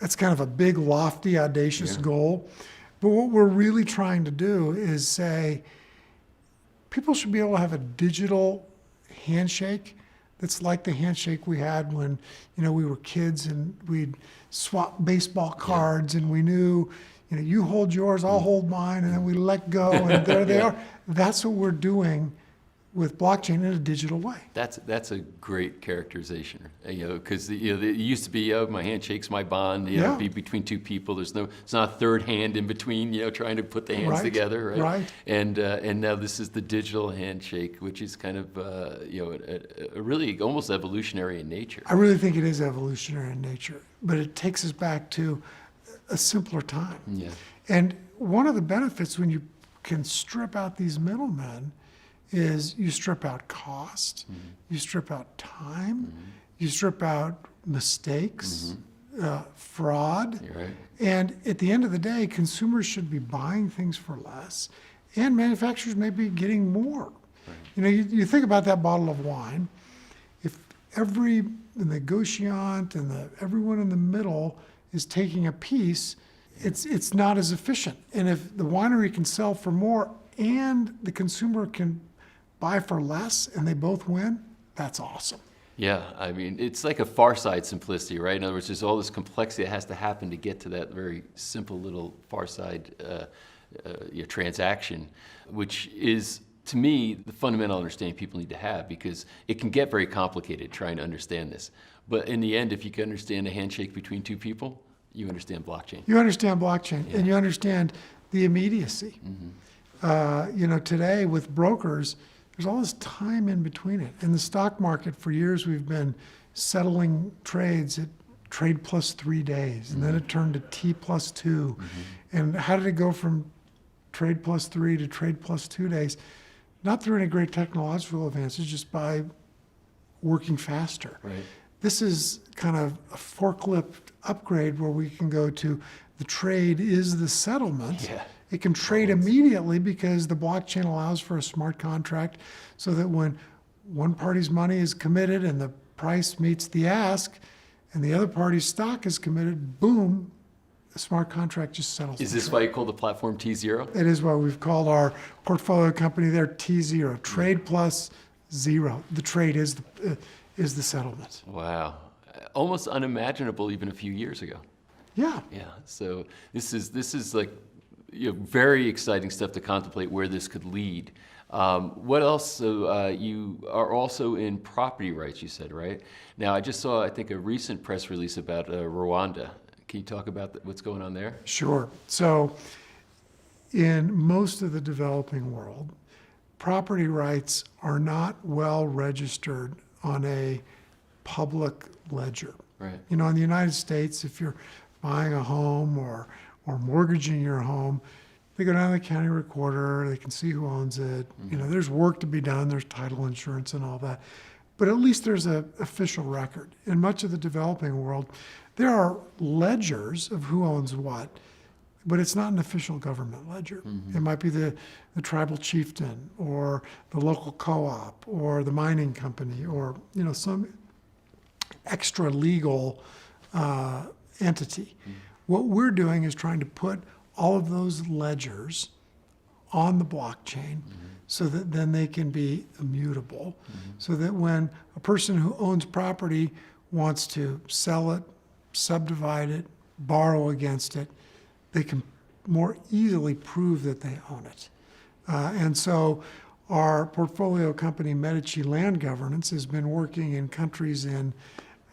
D: That's kind of a big, lofty, audacious goal. But what we're really trying to do is say people should be able to have a digital handshake that's like the handshake we had when we were kids and we'd swap baseball cards and we knew you hold yours, I'll hold mine, and then we let go and there they are. That's what we're doing with blockchain in a digital way.
C: That's a great characterization, because it used to be, my handshake's my bond, be between two people. It's not a third hand in between, trying to put the hands together, right?
D: Right.
C: And now this is the digital handshake, which is kind of a really almost evolutionary in nature.
D: I really think it is evolutionary in nature, but it takes us back to a simpler time.
C: Yeah.
D: And one of the benefits when you can strip out these middlemen is you strip out cost, you strip out time, you strip out mistakes, fraud.
C: You're right.
D: And at the end of the day, consumers should be buying things for less, and manufacturers may be getting more. Right. You think about that bottle of wine. If every negotiant and everyone in the middle is taking a piece, it's not as efficient. And if the winery can sell for more and the consumer can buy for less and they both win, that's awesome.
C: Yeah, I mean, it's like a far side simplicity, right? In other words, there's all this complexity that has to happen to get to that very simple little far side transaction, which is, to me, the fundamental understanding people need to have, because it can get very complicated trying to understand this. But in the end, if you can understand a handshake between two people, you understand blockchain.
D: You understand blockchain, and you understand the immediacy. Today with brokers, there's all this time in between it. In the stock market, for years, we've been settling trades at trade plus 3 days, and then it turned to T plus 2. And how did it go from trade plus 3 to trade plus 2 days? Not through any great technological advances, just by working faster.
C: Right.
D: This is kind of a forklift upgrade where we can go to the trade is the settlement.
C: Yeah.
D: It can trade immediately because the blockchain allows for a smart contract so that when one party's money is committed and the price meets the ask and the other party's stock is committed, boom, the smart contract just settles.
C: Is this why you call the platform T0?
D: It is why we've called our portfolio company there T0, trade plus zero. The trade is the settlement.
C: Wow. Almost unimaginable even a few years ago.
D: Yeah.
C: Yeah, so this is like very exciting stuff to contemplate where this could lead. What else? So you are also in property rights, you said, right? Now, I just saw, I think, a recent press release about Rwanda. Can you talk about what's going on there?
D: Sure. So in most of the developing world, property rights are not well registered on a public ledger.
C: Right.
D: In the United States, if you're buying a home or mortgaging your home, they go down to the county recorder, they can see who owns it. There's work to be done, there's title insurance and all that. But at least there's an official record. In much of the developing world, there are ledgers of who owns what, but it's not an official government ledger. It might be the tribal chieftain or the local co-op or the mining company or some extra legal entity. What we're doing is trying to put all of those ledgers on the blockchain so that then they can be immutable, so that when a person who owns property wants to sell it, subdivide it, borrow against it, they can more easily prove that they own it. And so our portfolio company, Medici Land Governance, has been working in countries in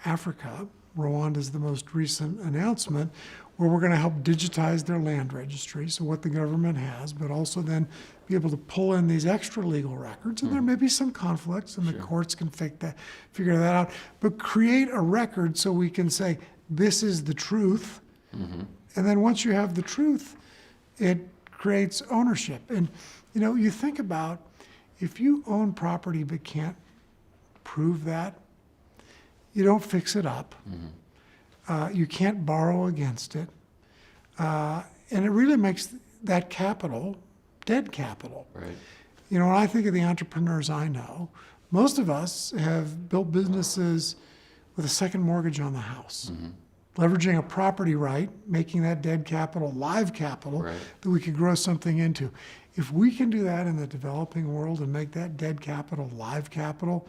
D: Africa, Rwanda's the most recent announcement, where we're going to help digitize their land registry, so what the government has, but also then be able to pull in these extra legal records. And there may be some conflicts, and the courts can figure that out. But create a record so we can say, this is the truth. And then once you have the truth, it creates ownership. And you think about, if you own property but can't prove that, you don't fix it up. You can't borrow against it. And it really makes that capital dead capital.
C: Right.
D: When I think of the entrepreneurs I know, most of us have built businesses with a second mortgage on the house. Leveraging a property right, making that dead capital live capital that we could grow something into. If we can do that in the developing world and make that dead capital live capital,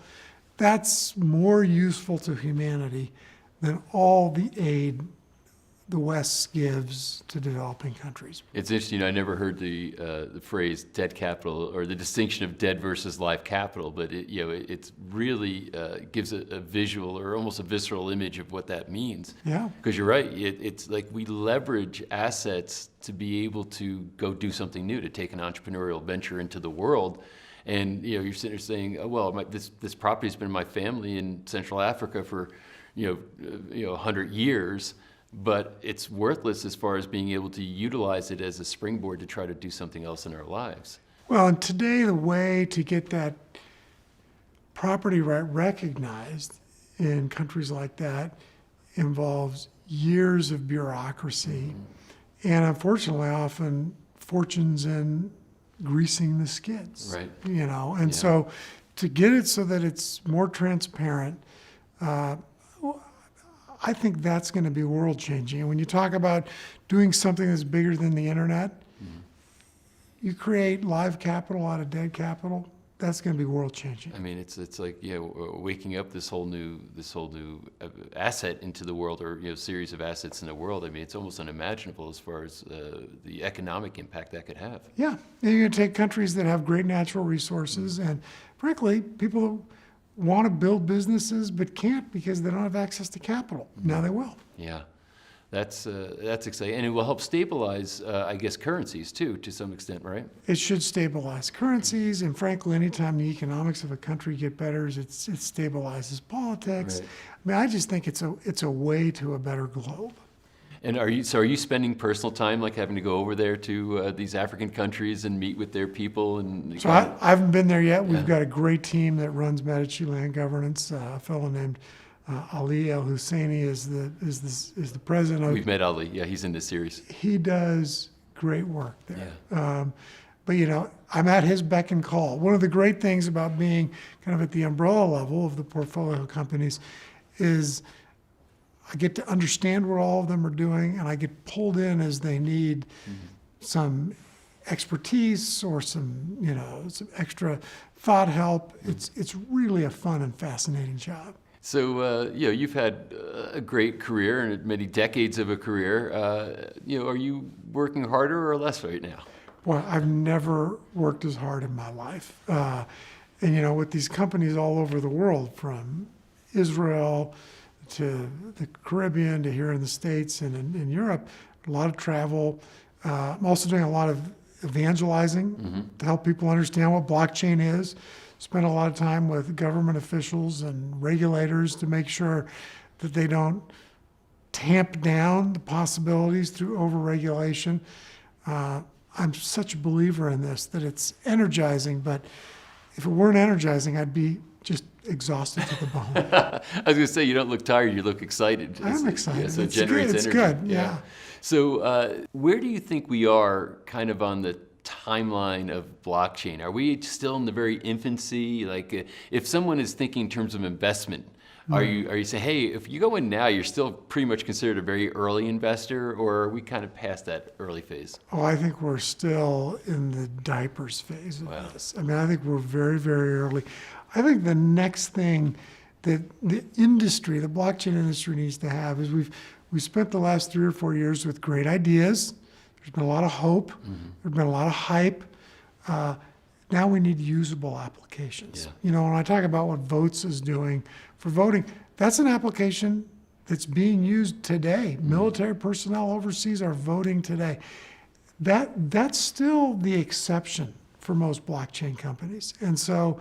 D: that's more useful to humanity than all the aid the West gives to developing countries.
C: It's interesting. I never heard the phrase dead capital, or the distinction of dead versus live capital, but it really gives a visual, or almost a visceral image of what that means.
D: Yeah.
C: Because you're right. It's like we leverage assets to be able to go do something new, to take an entrepreneurial venture into the world. And you're sitting there saying, oh, well, this property's been in my family in Central Africa for 100 years. But it's worthless as far as being able to utilize it as a springboard to try to do something else in our lives.
D: Well, and today the way to get that property right recognized in countries like that involves years of bureaucracy, and unfortunately often fortunes in greasing the skids.
C: Right.
D: And so to get it so that it's more transparent, I think that's going to be world changing. And when you talk about doing something that's bigger than the internet, you create live capital out of dead capital. That's going to be world changing.
C: I mean, it's like waking up this whole new asset into the world, or series of assets in the world. I mean, it's almost unimaginable as far as the economic impact that could have.
D: Yeah, and you're going to take countries that have great natural resources, and frankly, people want to build businesses but can't because they don't have access to capital. Now they will.
C: Yeah, that's exciting, and it will help stabilize, I guess, currencies too, to some extent, right?
D: It should stabilize currencies, and frankly, anytime the economics of a country get better, it stabilizes politics.
C: Right.
D: I mean, I just think it's a way to a better globe.
C: And are you spending personal time, like having to go over there to these African countries and meet with their people? And
D: So I haven't been there yet. We've got a great team that runs Medici Land Governance. A fellow named Ali El Husseini is the president.
C: We've met Ali. Yeah, he's in this series.
D: He does great work there.
C: Yeah.
D: But I'm at his beck and call. One of the great things about being kind of at the umbrella level of the portfolio companies is I get to understand what all of them are doing, and I get pulled in as they need some expertise or some extra thought help. It's really a fun and fascinating job.
C: So you've had a great career and many decades of a career. Are you working harder or less right now?
D: Boy, I've never worked as hard in my life. And with these companies all over the world, from Israel to the Caribbean to here in the States and in Europe, a lot of travel. I'm also doing a lot of evangelizing to help people understand what blockchain is. Spend a lot of time with government officials and regulators to make sure that they don't tamp down the possibilities through overregulation. I'm such a believer in this that it's energizing, but if it weren't energizing, I'd be just exhausted to the bone.
C: I was going to say, you don't look tired, you look excited.
D: I'm excited.
C: Yeah, so it
D: It's
C: generates
D: good. It's
C: energy.
D: good, yeah.
C: So where do you think we are kind of on the timeline of blockchain? Are we still in the very infancy? Like if someone is thinking in terms of investment, are you saying, hey, if you go in now, you're still pretty much considered a very early investor, or are we kind of past that early phase?
D: Oh, I think we're still in the diapers phase of this. I mean, I think we're very, very early. I think the next thing that the industry, the blockchain industry, needs to have is we've spent the last 3 or 4 years with great ideas. There's been a lot of hope. There's been a lot of hype. Now we need usable applications.
C: Yeah.
D: When I talk about what Votes is doing for voting, that's an application that's being used today. Military personnel overseas are voting today. That's still the exception for most blockchain companies. And so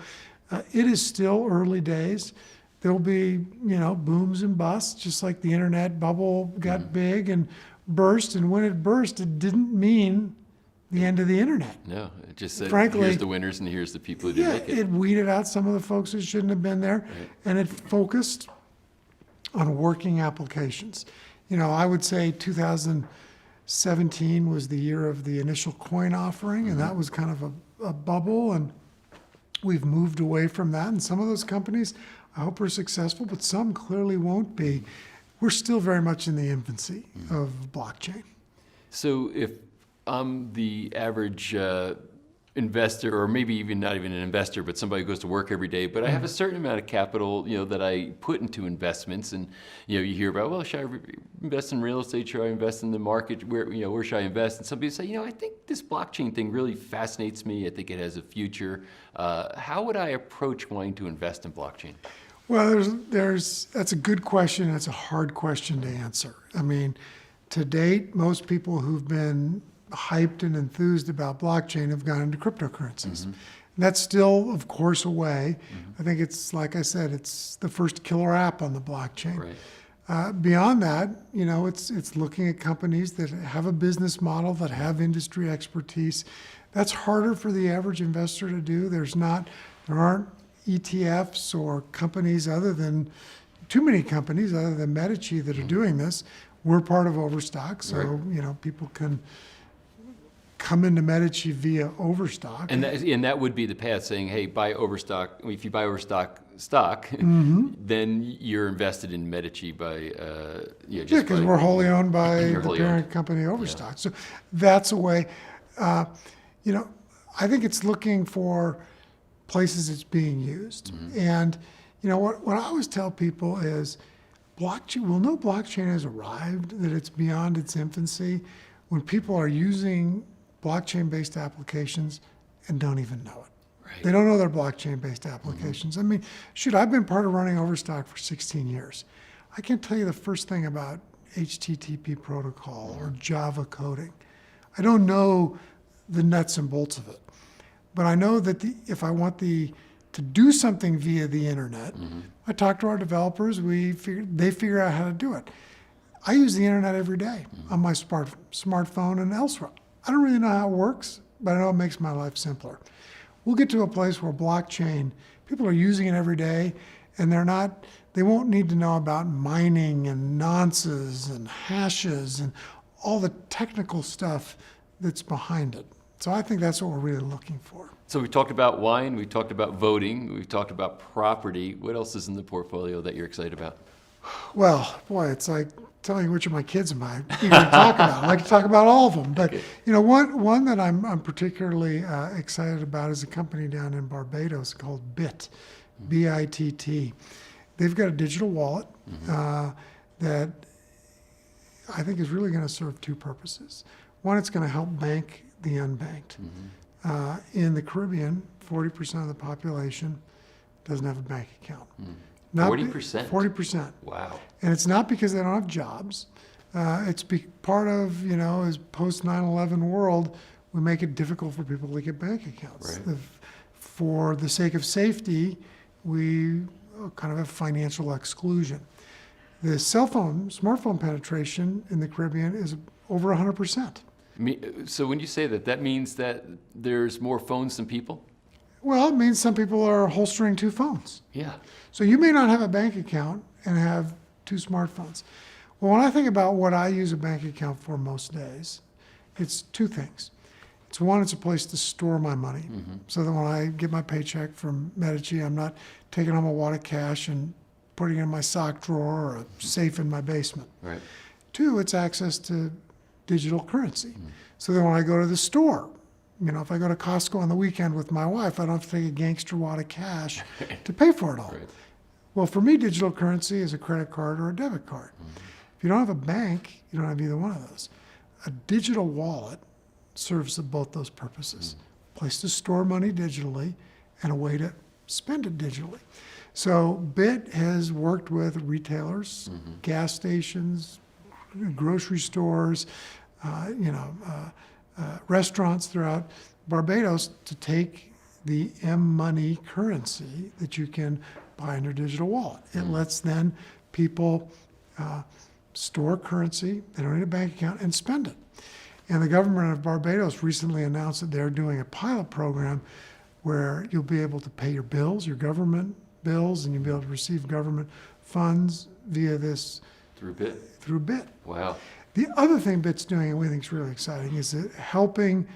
D: it is still early days. There'll be, booms and busts, just like the internet bubble got big and burst. And when it burst, it didn't mean the end of the internet.
C: No, it just said,
D: Frankly,
C: here's the winners and here's the people who didn't make it.
D: It weeded out some of the folks who shouldn't have been there, and it focused on working applications. I would say 2017 was the year of the initial coin offering, and that was kind of a bubble, and we've moved away from that. And some of those companies, I hope, are successful, but some clearly won't be. We're still very much in the infancy of blockchain.
C: So if I'm the average investor, or maybe even not even an investor, but somebody who goes to work every day, but I have a certain amount of capital, that I put into investments, and you hear about, well, should I invest in real estate? Should I invest in the market? Where should I invest? And some people say, I think this blockchain thing really fascinates me. I think it has a future. How would I approach wanting to invest in blockchain?
D: Well, that's a good question. It's a hard question to answer. I mean, to date, most people who've been hyped and enthused about blockchain have gone into cryptocurrencies. That's still, of course, a way. I think it's, like I said, it's the first killer app on the blockchain.
C: Right.
D: Beyond that, it's looking at companies that have a business model, that have industry expertise. That's harder for the average investor to do. There aren't ETFs or companies too many companies other than Medici that are doing this. We're part of Overstock, so people can come into Medici via Overstock.
C: And that would be the path, saying, hey, buy Overstock. If you buy Overstock stock, then you're invested in Medici by
D: because we're wholly owned by the parent company Overstock. Yeah. So that's a way. I think it's looking for places it's being used. And what I always tell people is blockchain. We'll know blockchain has arrived, that it's beyond its infancy, when people are using blockchain-based applications and don't even know it.
C: Right.
D: They don't know they're blockchain-based applications. I mean, I've been part of running Overstock for 16 years. I can't tell you the first thing about HTTP protocol or Java coding. I don't know the nuts and bolts of it. But I know that if I want to do something via the internet, I talk to our developers, they figure out how to do it. I use the internet every day on my smartphone and elsewhere. I don't really know how it works, but I know it makes my life simpler. We'll get to a place where blockchain, people are using it every day, and they won't need to know about mining and nonces and hashes and all the technical stuff that's behind it. So I think that's what we're really looking for.
C: So we talked about wine, we talked about voting, we talked about property. What else is in the portfolio that you're excited about?
D: Well, boy, it's like telling which of my kids am I eager to talk about. I like to talk about all of them. But one that I'm particularly excited about is a company down in Barbados called BITT, B-I-T-T. They've got a digital wallet that I think is really going to serve two purposes. One, it's going to help bank the unbanked. In the Caribbean, 40% of the population doesn't have a bank account.
C: 40%?
D: 40%.
C: Wow.
D: And it's not because they don't have jobs. It's part of, as post 9/11 world, we make it difficult for people to get bank accounts.
C: Right.
D: For the sake of safety, we kind of have financial exclusion. The smartphone penetration in the Caribbean is over 100%.
C: So when you say that means that there's more phones than people?
D: Well, it means some people are holstering two phones.
C: Yeah.
D: So you may not have a bank account and have two smartphones. Well, when I think about what I use a bank account for most days, it's two things. It's one, it's a place to store my money. So that when I get my paycheck from Medici, I'm not taking home a wad of cash and putting it in my sock drawer or a safe in my basement.
C: Right.
D: Two, it's access to digital currency. So then when I go to the store, if I go to Costco on the weekend with my wife, I don't have to take a gangster wad of cash to pay for it all.
C: Right.
D: Well, for me, digital currency is a credit card or a debit card. If you don't have a bank, you don't have either one of those. A digital wallet serves both those purposes. A place to store money digitally and a way to spend it digitally. So BIT has worked with retailers, gas stations, grocery stores, restaurants throughout Barbados to take the M-Money currency that you can buy in your digital wallet. It lets then people store currency, they don't need a bank account, and spend it. And the government of Barbados recently announced that they're doing a pilot program where you'll be able to pay your bills, your government bills, and you'll be able to receive government funds via this.
C: Through BIT?
D: Through BIT.
C: Wow.
D: The other thing BIT's doing, and we think is really exciting, is that helping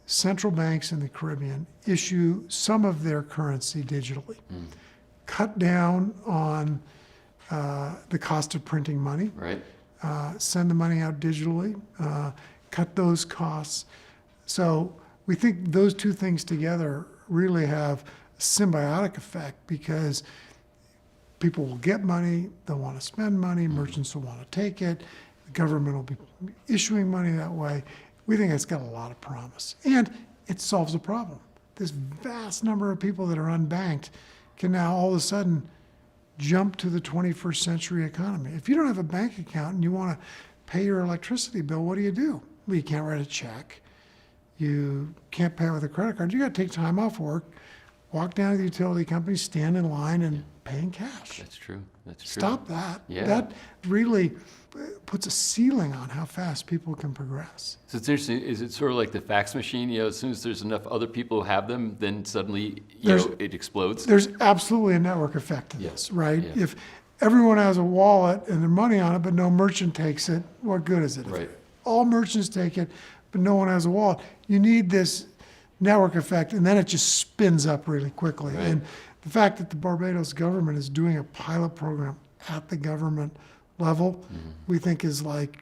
D: central banks in the Caribbean issue some of their currency digitally. Cut down on the cost of printing money.
C: Right.
D: Send the money out digitally. Cut those costs. So we think those two things together really have a symbiotic effect because people will get money, they'll want to spend money, merchants will want to take it, the government will be issuing money that way. We think it's got a lot of promise. And it solves a problem. This vast number of people that are unbanked can now all of a sudden jump to the 21st century economy. If you don't have a bank account and you want to pay your electricity bill, what do? Well, you can't write a check. You can't pay with a credit card. You got to take time off work, walk down to the utility company, stand in line, and pay in cash.
C: That's true. That's true.
D: Stop that.
C: Yeah.
D: That really puts a ceiling on how fast people can progress.
C: So it's interesting. Is it sort of like the fax machine? As soon as there's enough other people who have them, then suddenly it explodes.
D: There's absolutely a network effect to this, right?
C: Yeah.
D: If everyone has a wallet and their money on it, but no merchant takes it, what good is it? If
C: Right.
D: all merchants take it, but no one has a wallet. You need this network effect, and then it just spins up really quickly.
C: Right.
D: And the fact that the Barbados government is doing a pilot program at the government level, we think is like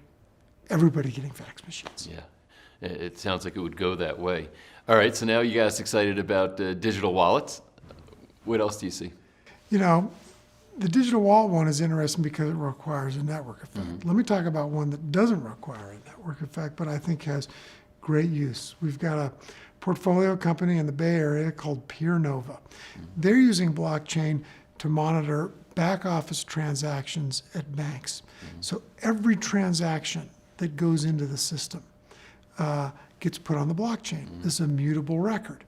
D: everybody getting fax machines.
C: Yeah. It sounds like it would go that way. All right. So now you got us excited about digital wallets. What else do you see?
D: You know, the digital wallet one is interesting because it requires a network effect. Let me talk about one that doesn't require a network effect, but I think has great use. We've got a portfolio company in the Bay Area called PeerNova. They're using blockchain to monitor back office transactions at banks. So every transaction that goes into the system gets put on the blockchain. This is a mutable record.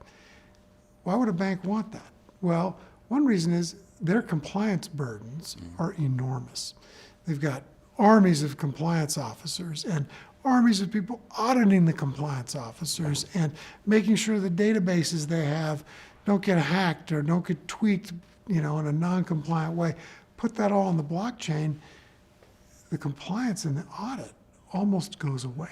D: Why would a bank want that? Well, one reason is their compliance burdens are enormous. They've got armies of compliance officers and armies of people auditing the compliance officers and making sure the databases they have don't get hacked or don't get tweaked, in a non-compliant way. Put that all on the blockchain, the compliance and the audit almost goes away.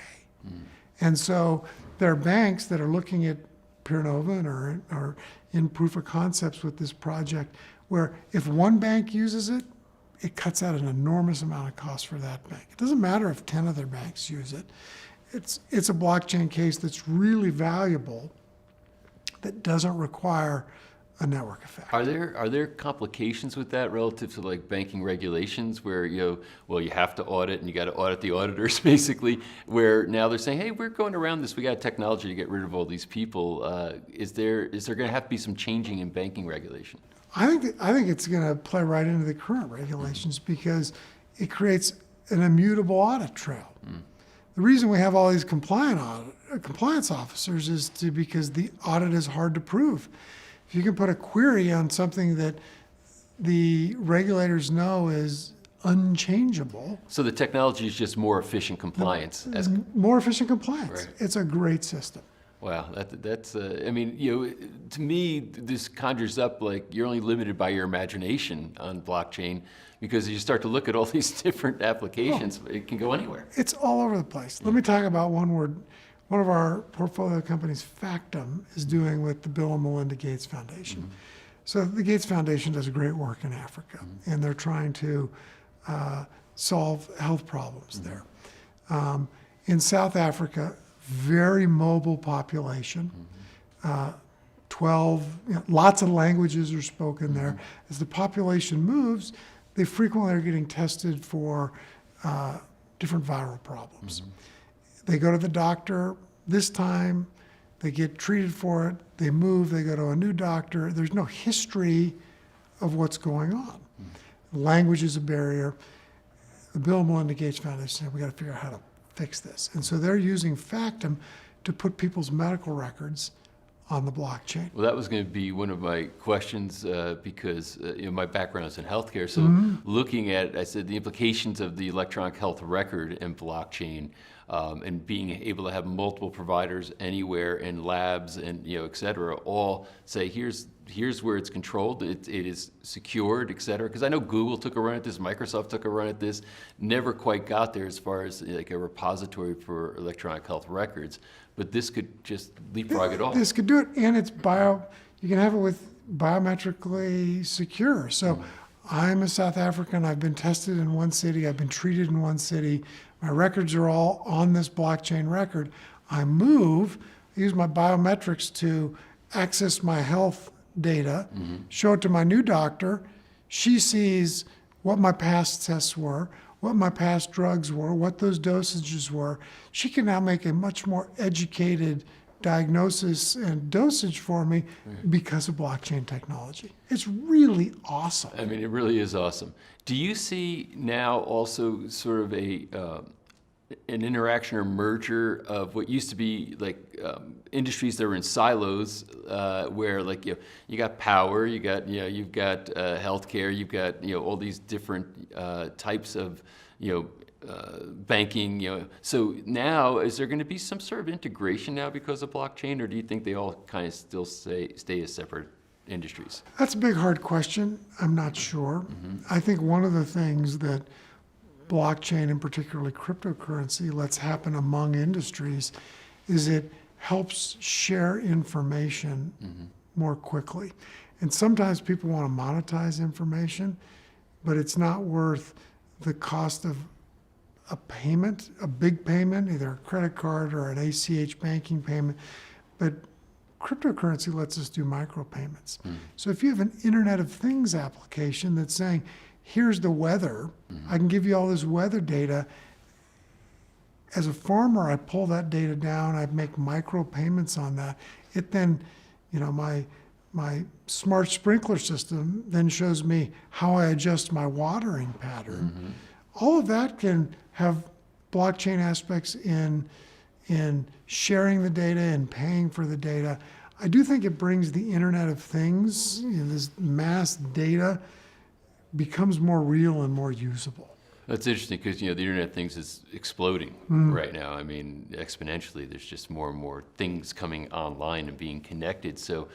D: And so there are banks that are looking at PeerNova and are in proof of concepts with this project where if one bank uses it, it cuts out an enormous amount of cost for that bank. It doesn't matter if 10 other banks use it. It's a blockchain case that's really valuable that doesn't require a network effect.
C: Are there complications with that relative to like banking regulations where you have to audit and you got to audit the auditors basically, where now they're saying, hey, we're going around this, we got technology to get rid of all these people. Is there going to have to be some changing in banking regulation?
D: I think it's going to play right into the current regulations because it creates an immutable audit trail. The reason we have all these compliance officers is because the audit is hard to prove. If you can put a query on something that the regulators know is unchangeable.
C: So the technology is just more efficient compliance.
D: More efficient compliance.
C: Right.
D: It's a great system.
C: Wow, that's I mean, to me, this conjures up like you're only limited by your imagination on blockchain because as you start to look at all these different applications, it can go anywhere.
D: It's all over the place. Let me talk about one of our portfolio companies, Factum, is doing with the Bill and Melinda Gates Foundation. So the Gates Foundation does great work in Africa, and they're trying to solve health problems there. In South Africa, very mobile population. 12, lots of languages are spoken there. As the population moves, they frequently are getting tested for different viral problems. They go to the doctor. This time, they get treated for it, they move, they go to a new doctor. There's no history of what's going on. Language is a barrier. The Bill and Melinda Gates Foundation said, we got to figure out how to fix this. And so they're using Factum to put people's medical records on the blockchain.
C: Well, that was going to be one of my questions because my background is in healthcare. So looking at, I said, the implications of the electronic health record and blockchain and being able to have multiple providers anywhere and labs and, et cetera, all say, here's where it's controlled, it is secured, et cetera. Because I know Google took a run at this, Microsoft took a run at this, never quite got there as far as like a repository for electronic health records. But this could just leapfrog it all.
D: This could do it, and it's you can have it with biometrically secure. So I'm a South African, I've been tested in one city, I've been treated in one city, my records are all on this blockchain record. I move, use my biometrics to access my health data, show it to my new doctor. She sees what my past tests were, what my past drugs were, what those dosages were. She can now make a much more educated diagnosis and dosage for me because of blockchain technology. It's really awesome.
C: I mean, it really is awesome. Do you see now also sort of an interaction or merger of what used to be like industries that were in silos, where like you got power, you got you've got healthcare, you've got all these different types of banking, So now, is there going to be some sort of integration now because of blockchain, or do you think they all kind of still stay as separate industries?
D: That's a big, hard question. I'm not sure. I think one of the things that blockchain, and particularly cryptocurrency, lets happen among industries is it helps share information more quickly. And sometimes people want to monetize information, but it's not worth the cost of a payment, a big payment, either a credit card or an ACH banking payment. But cryptocurrency lets us do micropayments. So if you have an Internet of Things application that's saying, here's the weather, I can give you all this weather data. As a farmer, I pull that data down, I make micro payments on that. It then, my smart sprinkler system then shows me how I adjust my watering pattern. All of that can have blockchain aspects in sharing the data and paying for the data. I do think it brings the Internet of Things, this mass data, becomes more real and more usable.
C: That's interesting because the Internet of Things is exploding right now. I mean, exponentially. There's just more and more things coming online and being connected. So,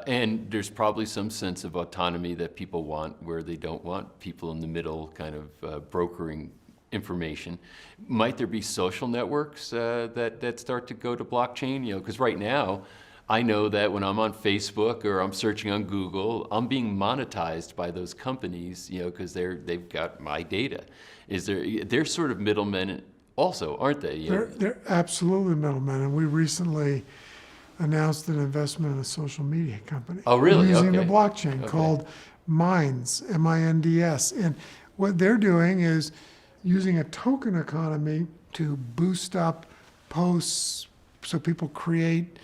C: and there's probably some sense of autonomy that people want, where they don't want people in the middle, kind of brokering information. Might there be social networks that start to go to blockchain? Because right now, I know that when I'm on Facebook or I'm searching on Google, I'm being monetized by those companies, because they've got my data. They're sort of middlemen also, aren't they?
D: They're absolutely middlemen, and we recently announced an investment in a social media company.
C: Oh, really?
D: Using
C: Okay.
D: the blockchain called Minds, M-I-N-D-S. And what they're doing is using a token economy to boost up posts so people create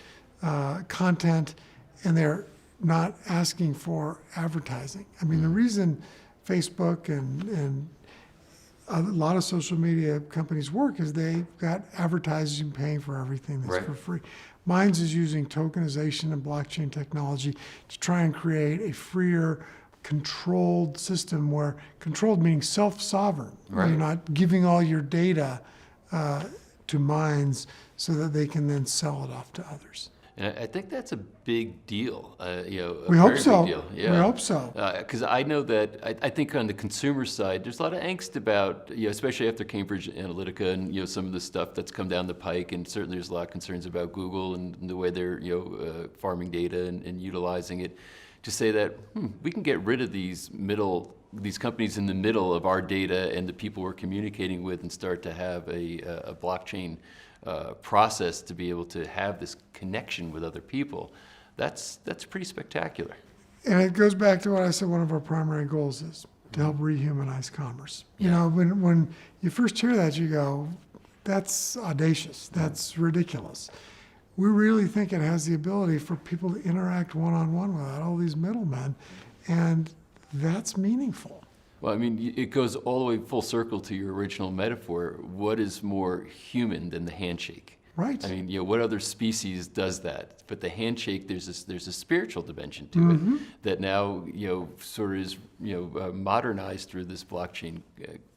D: content, and they're not asking for advertising. I mean, the reason Facebook and a lot of social media companies work is they've got advertising paying for everything that's for free. Minds is using tokenization and blockchain technology to try and create a freer, controlled system, where controlled meaning self-sovereign. You're not giving all your data to Minds so that they can then sell it off to others.
C: And I think that's a big deal.
D: We hope so.
C: Big deal. Yeah.
D: We hope so.
C: Because I know that I think on the consumer side, there's a lot of angst about, especially after Cambridge Analytica and some of the stuff that's come down the pike, and certainly there's a lot of concerns about Google and the way they're farming data and utilizing it. To say that we can get rid of these companies in the middle of our data and the people we're communicating with, and start to have a blockchain process to be able to have this connection with other people, that's pretty spectacular.
D: And it goes back to what I said one of our primary goals is to help rehumanize commerce. When you first hear that, you go, that's audacious, that's ridiculous. we really think it has the ability for people to interact one-on-one without all these middlemen, and that's meaningful.
C: Well, I mean, it goes all the way full circle to your original metaphor. What is more human than the handshake?
D: Right.
C: I mean, what other species does that? But the handshake, there's a spiritual dimension to it that now, sort of is, modernized through this blockchain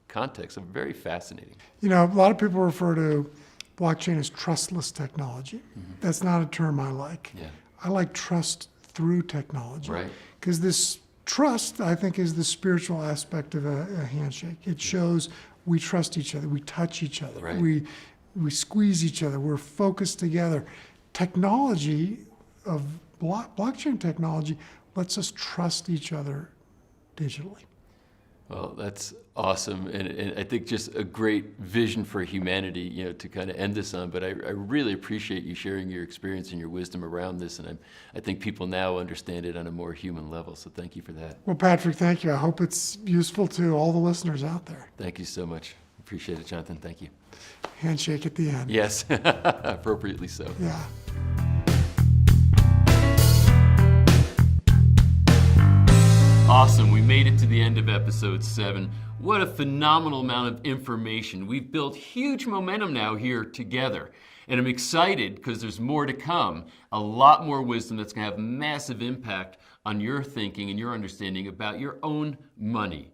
C: context. So very fascinating.
D: A lot of people refer to blockchain as trustless technology. That's not a term I like.
C: Yeah.
D: I like trust through technology.
C: Right.
D: Because this trust, I think, is the spiritual aspect of a handshake. It shows we trust each other, we touch each other,
C: Right.
D: we squeeze each other, we're focused together. Technology of blockchain technology lets us trust each other digitally.
C: Well, that's awesome, and I think just a great vision for humanity, to kind of end this on. But I really appreciate you sharing your experience and your wisdom around this, and I think people now understand it on a more human level. So thank you for that.
D: Well, Patrick, thank you. I hope it's useful to all the listeners out there.
C: Thank you so much. Appreciate it, Jonathan. Thank you.
D: Handshake at the end.
C: Yes, appropriately so.
D: Yeah.
C: Awesome, we made it to the end of episode 7. What a phenomenal amount of information. We've built huge momentum now here together. And I'm excited because there's more to come. A lot more wisdom that's going to have massive impact on your thinking and your understanding about your own money.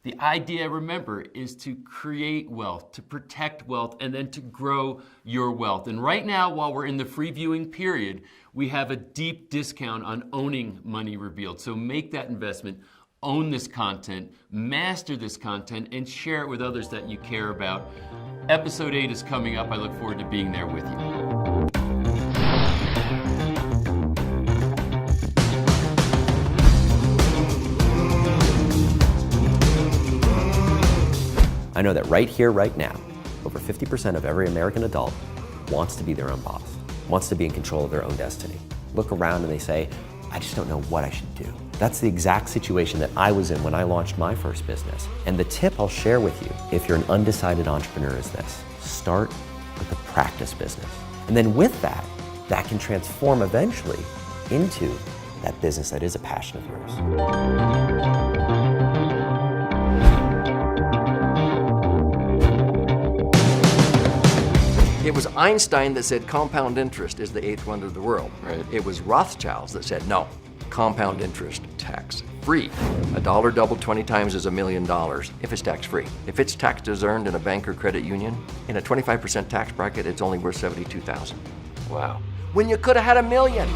C: The idea, remember, is to create wealth, to protect wealth, and then to grow your wealth. And right now, while we're in the free viewing period, we have a deep discount on owning Money Revealed. So make that investment, own this content, master this content, and share it with others that you care about. Episode 8 is coming up. I look forward to being there with you.
E: I know that right here, right now, over 50% of every American adult wants to be their own boss, wants to be in control of their own destiny. Look around and they say, I just don't know what I should do. That's the exact situation that I was in when I launched my first business. And the tip I'll share with you, if you're an undecided entrepreneur, is this: start with a practice business. And then with that, that can transform eventually into that business that is a passion of yours.
F: It was Einstein that said compound interest is the eighth wonder of the world.
C: Right.
F: It was Rothschilds that said, no, compound interest tax-free. A dollar doubled 20 times is $1 million if it's tax-free. If it's taxed as earned in a bank or credit union, in a 25% tax bracket, it's only worth $72,000.
C: Wow.
F: When you could have had $1 million.